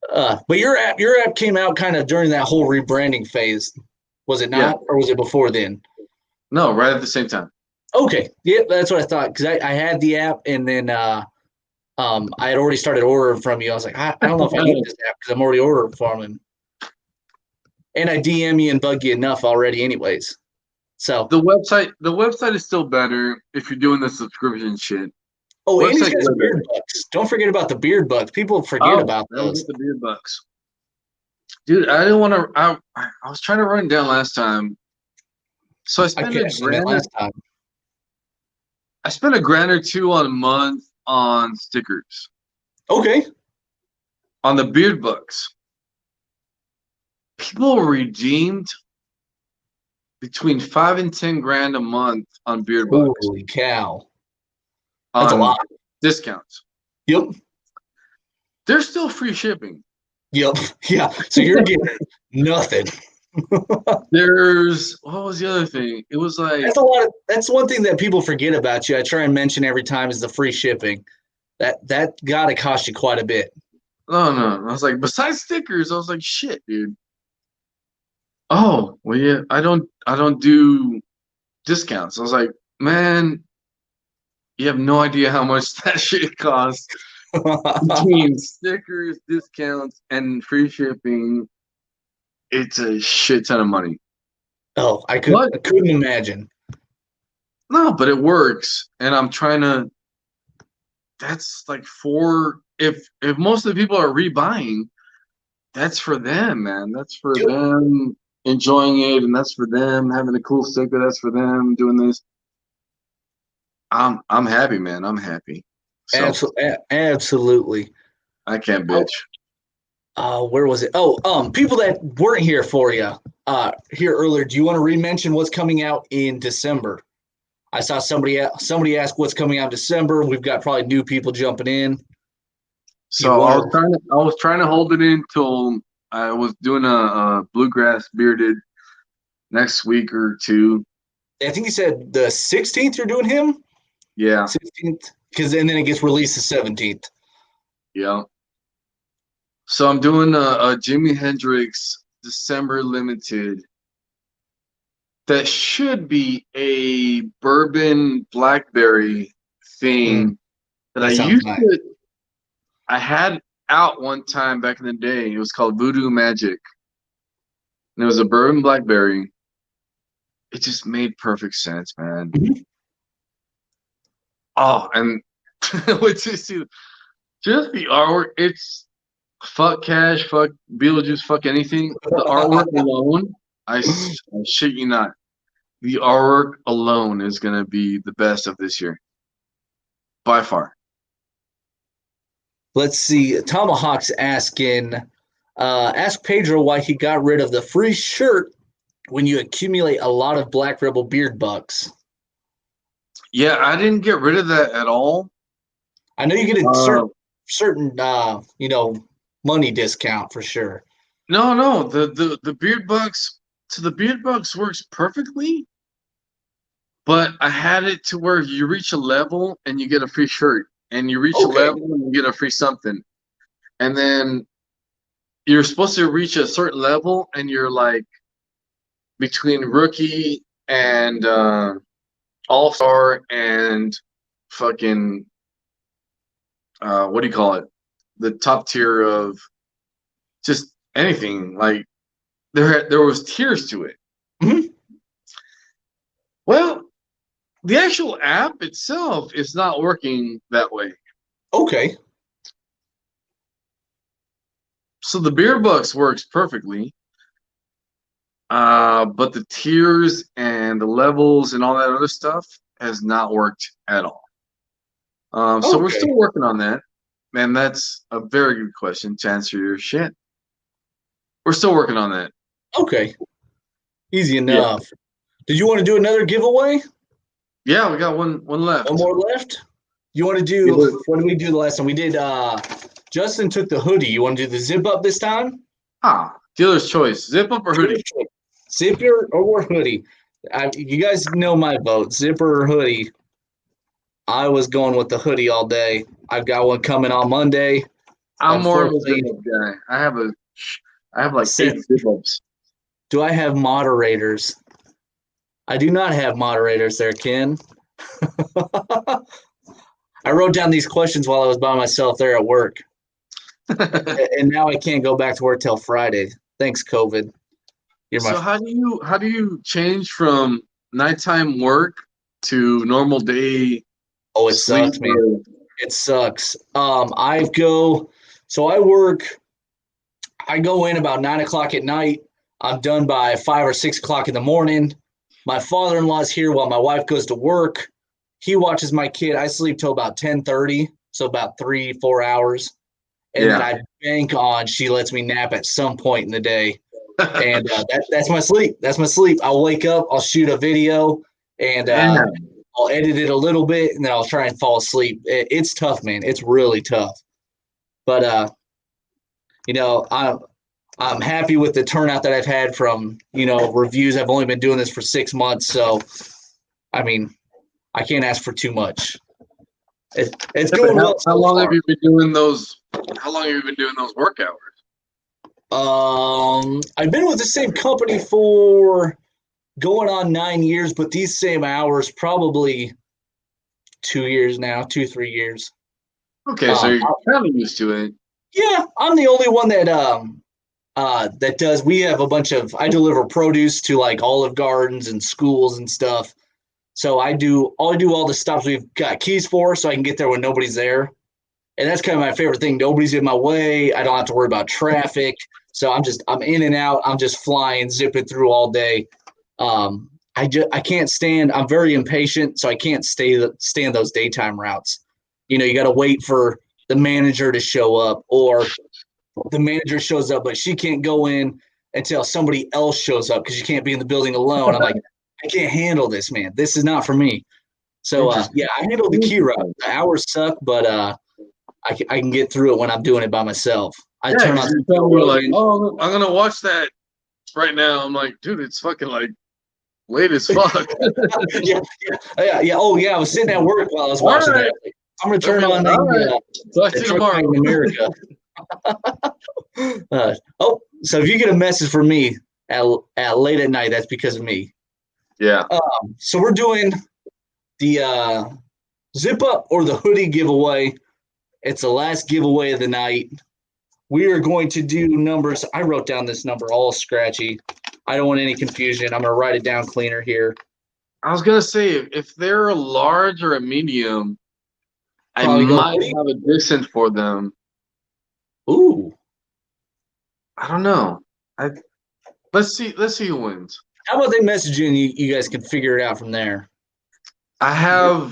But your app came out kind of during that whole rebranding phase, was it not, or was it before then? No, right at the same time. Okay, yeah, that's what I thought because I had the app and then I had already started ordering from you. I was like, I don't know if I need this app because I'm already ordering from him, and I DM you and bug you enough already, anyways. So the website is still better if you're doing the subscription shit. Oh, and he's got his beard bucks. Don't forget about the beard bucks. People forget about those. The beard bucks. Dude, I didn't want to. I was trying to run it down last time. So I spent last time. I spent $1,000 or $2,000 a month on stickers. Okay. On the beard bucks. People redeemed between $5,000 and $10,000 a month on beard bucks. Holy cow. That's a lot. Discounts. Yep. There's still free shipping. Yep. Yeah. So you're getting nothing. There's what was the other thing? It was like that's one thing that people forget about you. I try and mention every time is the free shipping. That gotta cost you quite a bit. No. I was like, besides stickers, I was like, shit, dude. Oh, well, yeah, I don't do discounts. I was like, man, you have no idea how much that shit costs between stickers, discounts, and free shipping. It's a shit ton of money. Oh, I couldn't imagine. No, but it works, and I'm trying to. That's like if most of the people are rebuying, that's for them, man. That's for them enjoying it, and that's for them having a cool sticker. That's for them doing this. I'm happy, man. I'm happy. So, absolutely. I can't bitch. Where was it? People that weren't here for you here earlier. Do you want to re-mention what's coming out in December? I saw somebody ask what's coming out in December. We've got probably new people jumping in. So I was trying to hold it in till I was doing a bluegrass bearded next week or two. I think you said the 16th you're doing him? Yeah. 16th? Because then it gets released the 17th. Yeah. So I'm doing a Jimi Hendrix December limited. That should be a bourbon blackberry thing that I used to. I had out one time back in the day. It was called Voodoo Magic, and it was a bourbon blackberry. It just made perfect sense, man. Mm-hmm. Oh, and just the artwork. It's fuck cash, fuck Beetlejuice, fuck anything. The artwork alone, I shit you not. The artwork alone is gonna be the best of this year, by far. Let's see. Tomahawk's asking, ask Pedro why he got rid of the free shirt when you accumulate a lot of Black Rebel beard bucks. Yeah, I didn't get rid of that at all. I know you get a certain money discount for sure. No, the beard bucks. So the beard bucks works perfectly, but I had it to where you reach a level and you get a free shirt, and you reach a level and you get a free something, and then you're supposed to reach a certain level and you're like between rookie and all-star and fucking what do you call it? The top tier of just anything. Like there was tiers to it. Mm-hmm. Well, the actual app itself is not working that way. Okay. So the beer bucks works perfectly. But the tiers and the levels and all that other stuff has not worked at all. So we're still working on that. Man, that's a very good question to answer your shit. We're still working on that. Okay. Easy enough. Did you want to do another giveaway? Yeah, we got one left. One more left? You want to do, what did we do the last time? We did, Justin took the hoodie. You want to do the zip up this time? Dealer's choice. Zip up or hoodie? Zipper or hoodie. You guys know my vote. Zipper or hoodie. I was going with the hoodie all day. I've got one coming on Monday. I'm more of a zip up guy. I have like 8 zip ups. Do I have moderators? I do not have moderators there, Ken. I wrote down these questions while I was by myself there at work. And now I can't go back to work till Friday. Thanks, COVID. So how do you change from nighttime work to normal day? Oh, it sucks, man. It sucks. I go in about 9 o'clock at night. I'm done by 5 or 6 o'clock in the morning. My father-in-law's here while my wife goes to work. He watches my kid. I sleep till about 10:30, so about 3-4 hours. And then I bank on she lets me nap at some point in the day. And that's my sleep. That's my sleep. I'll wake up, I'll shoot a video, and I'll edit it a little bit, and then I'll try and fall asleep. It's tough, man. It's really tough. But, I'm happy with the turnout that I've had from, reviews. I've only been doing this for 6 months. So, I mean, I can't ask for too much. It's going well. How long have you been doing those work hours? I've been with the same company for going on 9 years, but these same hours probably 2 years now, 2-3 years. Okay, so you're kind of used to it. Yeah, I'm the only one that that does. We have a bunch of. I deliver produce to like Olive Gardens and schools and stuff. So I do all the stops we've got keys for, so I can get there when nobody's there. And that's kind of my favorite thing. Nobody's in my way. I don't have to worry about traffic. So I'm in and out. I'm just flying, zipping through all day. I can't stand. I'm very impatient, so I can't stand those daytime routes. You got to wait for the manager to show up, or the manager shows up, but she can't go in until somebody else shows up because you can't be in the building alone. I'm like, I can't handle this, man. This is not for me. So I handle the key route. The hours suck, but I can get through it when I'm doing it by myself. I turn on. You're like, oh, I'm gonna watch that right now. I'm like, dude, it's fucking like late as fuck. yeah. Oh yeah, I was sitting at work while I was watching that. I'm gonna turn on Talk to you tomorrow in America. So if you get a message from me at late at night, that's because of me. Yeah. So we're doing the zip up or the hoodie giveaway. It's the last giveaway of the night. We are going to do numbers. I wrote down this number all scratchy. I don't want any confusion. I'm going to write it down cleaner here. I was going to say, if they're a large or a medium, I might have a decent for them. Ooh. I don't know. Let's see who wins. How about they message you and you guys can figure it out from there? I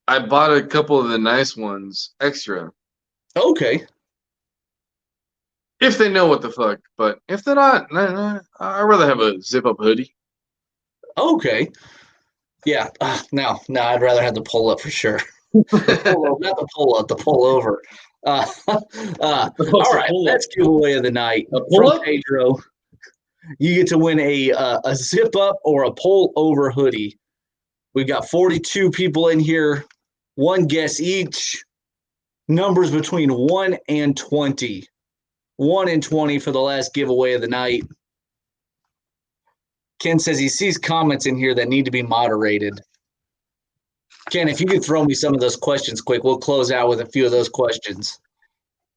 bought a couple of the nice ones extra. Okay. If they know what the fuck, but if they're not, I'd rather have a zip-up hoodie. Okay. Yeah. No, I'd rather have the pull-up for sure. Not the pull-up, the pull-over. All right, let's give away of the night from Pedro. You get to win a zip-up or a pull-over hoodie. We've got 42 people in here. One guess each. Numbers between 1 and 20. 1 and 20 for the last giveaway of the night. Ken says he sees comments in here that need to be moderated. Ken, if you could throw me some of those questions quick, we'll close out with a few of those questions.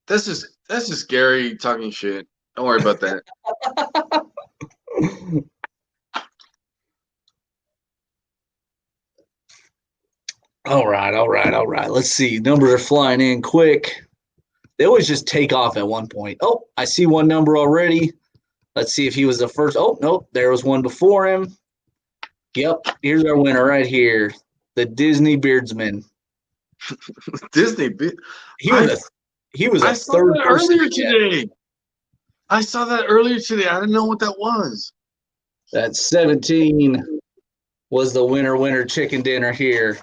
That's just Gary talking shit. Don't worry about that. All right. Let's see. Numbers are flying in quick. They always just take off at one point. Oh, I see one number already. Let's see if he was the first. Oh, nope. There was one before him. Yep. Here's our winner right here. The Disney Beardsman. Disney He was a third person earlier today. I saw that earlier today. I didn't know what that was. That 17 was the winner chicken dinner here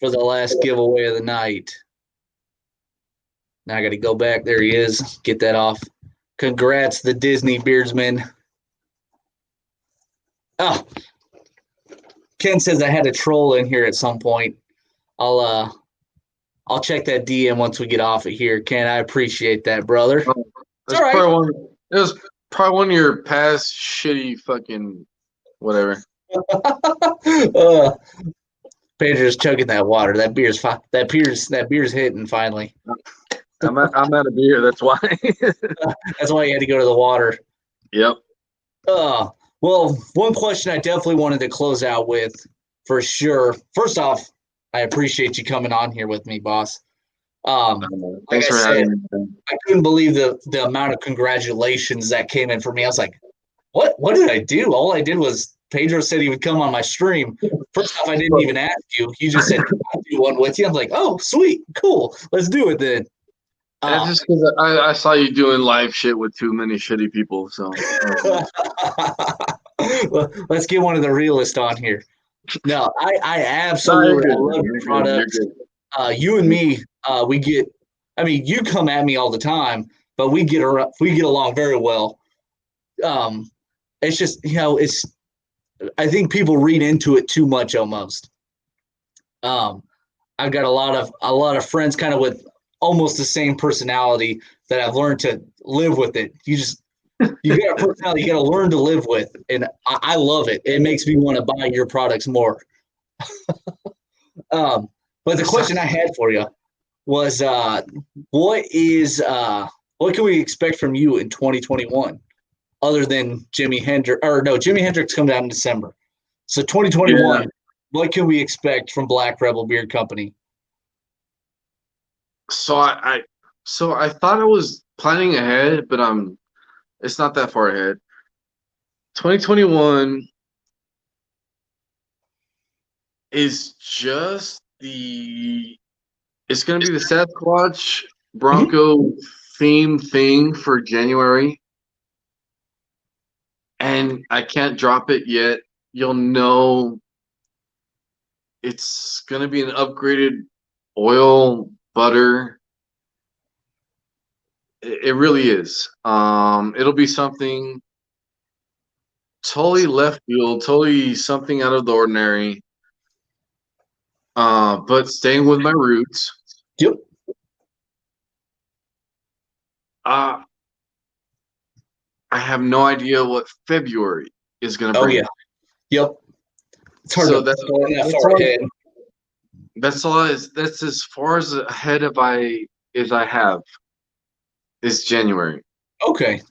for the last giveaway of the night. Now I got to go back. There he is. Get that off. Congrats, the Disney Beardsman. Oh, Ken says I had a troll in here at some point. I'll check that DM once we get off it here. Ken, I appreciate that, brother. Oh, it's all right. It was probably one of your past shitty fucking whatever. Pedro's chugging that water. That beer's hitting finally. I'm out of beer. That's why. That's why you had to go to the water. Yep. Well, one question I definitely wanted to close out with, for sure. First off, I appreciate you coming on here with me, boss. Like I said, I couldn't believe the amount of congratulations that came in for me. I was like, what did I do? All I did was Pedro said he would come on my stream. First off, I didn't even ask you. You just said, I'll do one with you. I'm like, oh, sweet, cool. Let's do it then. That's just because I saw you doing live shit with too many shitty people. So let's get one of the realists on here. No, I absolutely love your products. You and me, we get. I mean, you come at me all the time, but we get along very well. It's just it's. I think people read into it too much almost. I've got a lot of friends kind of with almost the same personality that I've learned to live with it. You got a personality you got to learn to live with, and I love it. It makes me want to buy your products more. But the question I had for you was, what can we expect from you in 2021, other than Jimi Hendrix? Or no, Jimi Hendrix comes out in December. So 2021, What can we expect from Black Rebel Beard Company? So I thought I was planning ahead, but it's not that far ahead. 2021 is just it's going to be the Sasquatch Bronco theme thing for January. And I can't drop it yet. You'll know it's going to be an upgraded oil, butter. It really is. It'll be something totally left field, totally something out of the ordinary. But staying with my roots. Yep. I have no idea what February is going to bring. Oh, yeah. Yep. It's hard to that's as far as ahead as I have is January. Okay.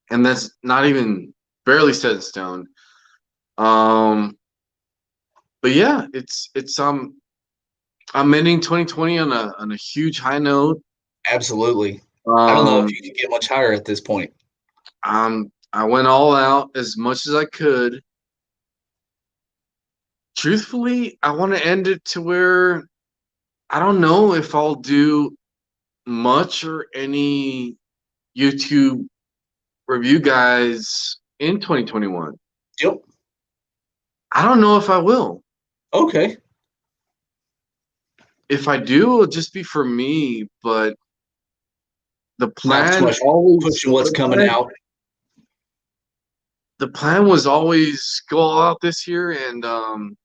And that's not even barely set in stone. But yeah, I'm ending 2020 on a huge high note. Absolutely. I don't know if you can get much higher at this point. I went all out as much as I could. Truthfully, I want to end it to where I don't know if I'll do much or any YouTube review guys in 2021. Yep. I don't know if I will. Okay. If I do, it'll just be for me, but the plan pushing what's coming out. The plan was always go all out this year and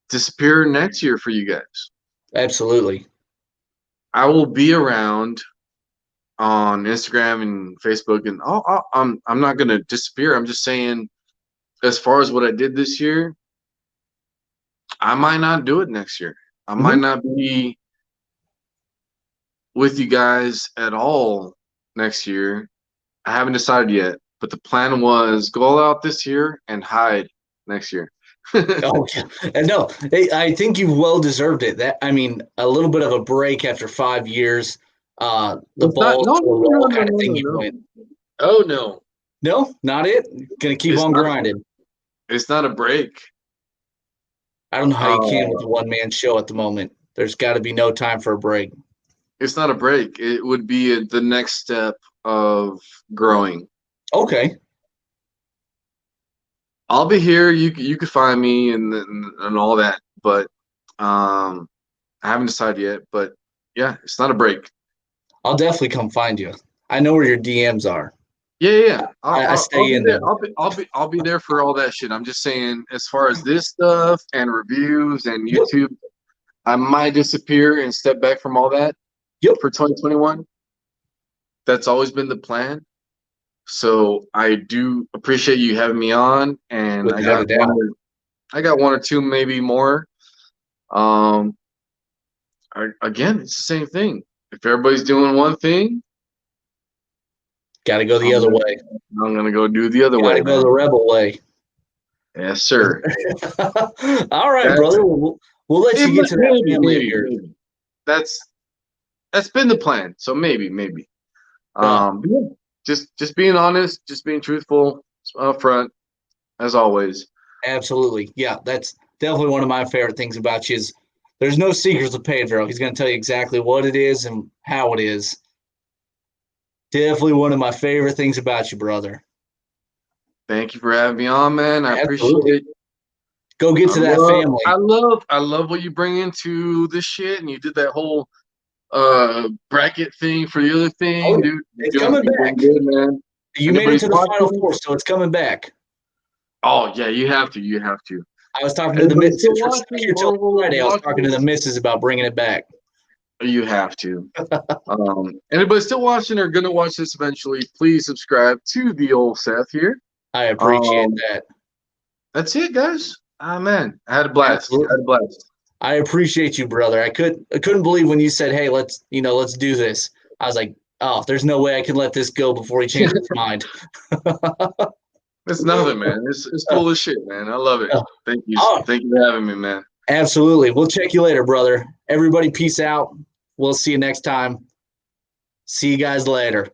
disappear next year for you guys. Absolutely. I will be around on Instagram and Facebook, and I'm not gonna disappear. I'm just saying, as far as what I did this year, I might not do it next year. I might not be with you guys at all next year. I haven't decided yet, but the plan was go all out this year and hide next year. Oh, yeah. No, I think you've well deserved it. A little bit of a break after 5 years. The ball kind of thing you went. Oh no. No, not it. Gonna keep on grinding. It's not a break. I don't know how you can with a one-man show at the moment. There's got to be no time for a break. It's not a break. It would be the next step of growing. Okay. I'll be here. You could find me and all that, but I haven't decided yet. But yeah, it's not a break. I'll definitely come find you. I know where your DMs are. Yeah. I I'll stay be in there. them. I'll be there for all that shit. I'm just saying, as far as this stuff and reviews and Yep. YouTube, I might disappear and step back from all that. Yep. For 2021. That's always been the plan. So I do appreciate you having me on, and Without a doubt. I got one or two maybe more. Um, again, it's the same thing. If everybody's doing one thing, Got to go the other way. I'm gonna go do the other Got way, to go man. the rebel way. Yes, sir. All right, That's, brother. We'll let you get to that family of yours. maybe. That's been the plan. So maybe. Yeah, But yeah, just being honest, just being truthful, upfront, as always. absolutely. Yeah, that's definitely one of my favorite things about you is there's no secrets with Pedro. He's going to tell you exactly what it is and how it is. Definitely one of my favorite things about you, brother. Thank you for having me on, man. I appreciate Absolutely. it. Go get to that family. I love what you bring into this shit, and you did that whole bracket thing for the other thing, Oh, dude. it's coming You're back. doing good, man. You made it Anybody's to the Final watching? Four, so it's coming back. Oh yeah, you have to. I was talking to the Anybody's missus. still Since we're stuck watching here till or Friday, I was watching talking to the this? missus about bringing it back. You have to. Anybody still watching or gonna watch this eventually, please subscribe to the old Seth here. I appreciate Um, that. that's it, guys. Ah man, I had a blast. Absolutely. I appreciate you, brother. I couldn't believe when you said, "Hey, let's do this." I was like, "Oh, there's no way I can let this go before he changes his mind." It's nothing, man. It's cool as shit, man. I love it. Thank you. Oh, Thank you for having me, man. absolutely. We'll check you later, brother. Everybody, peace out. We'll see you next time. See you guys later.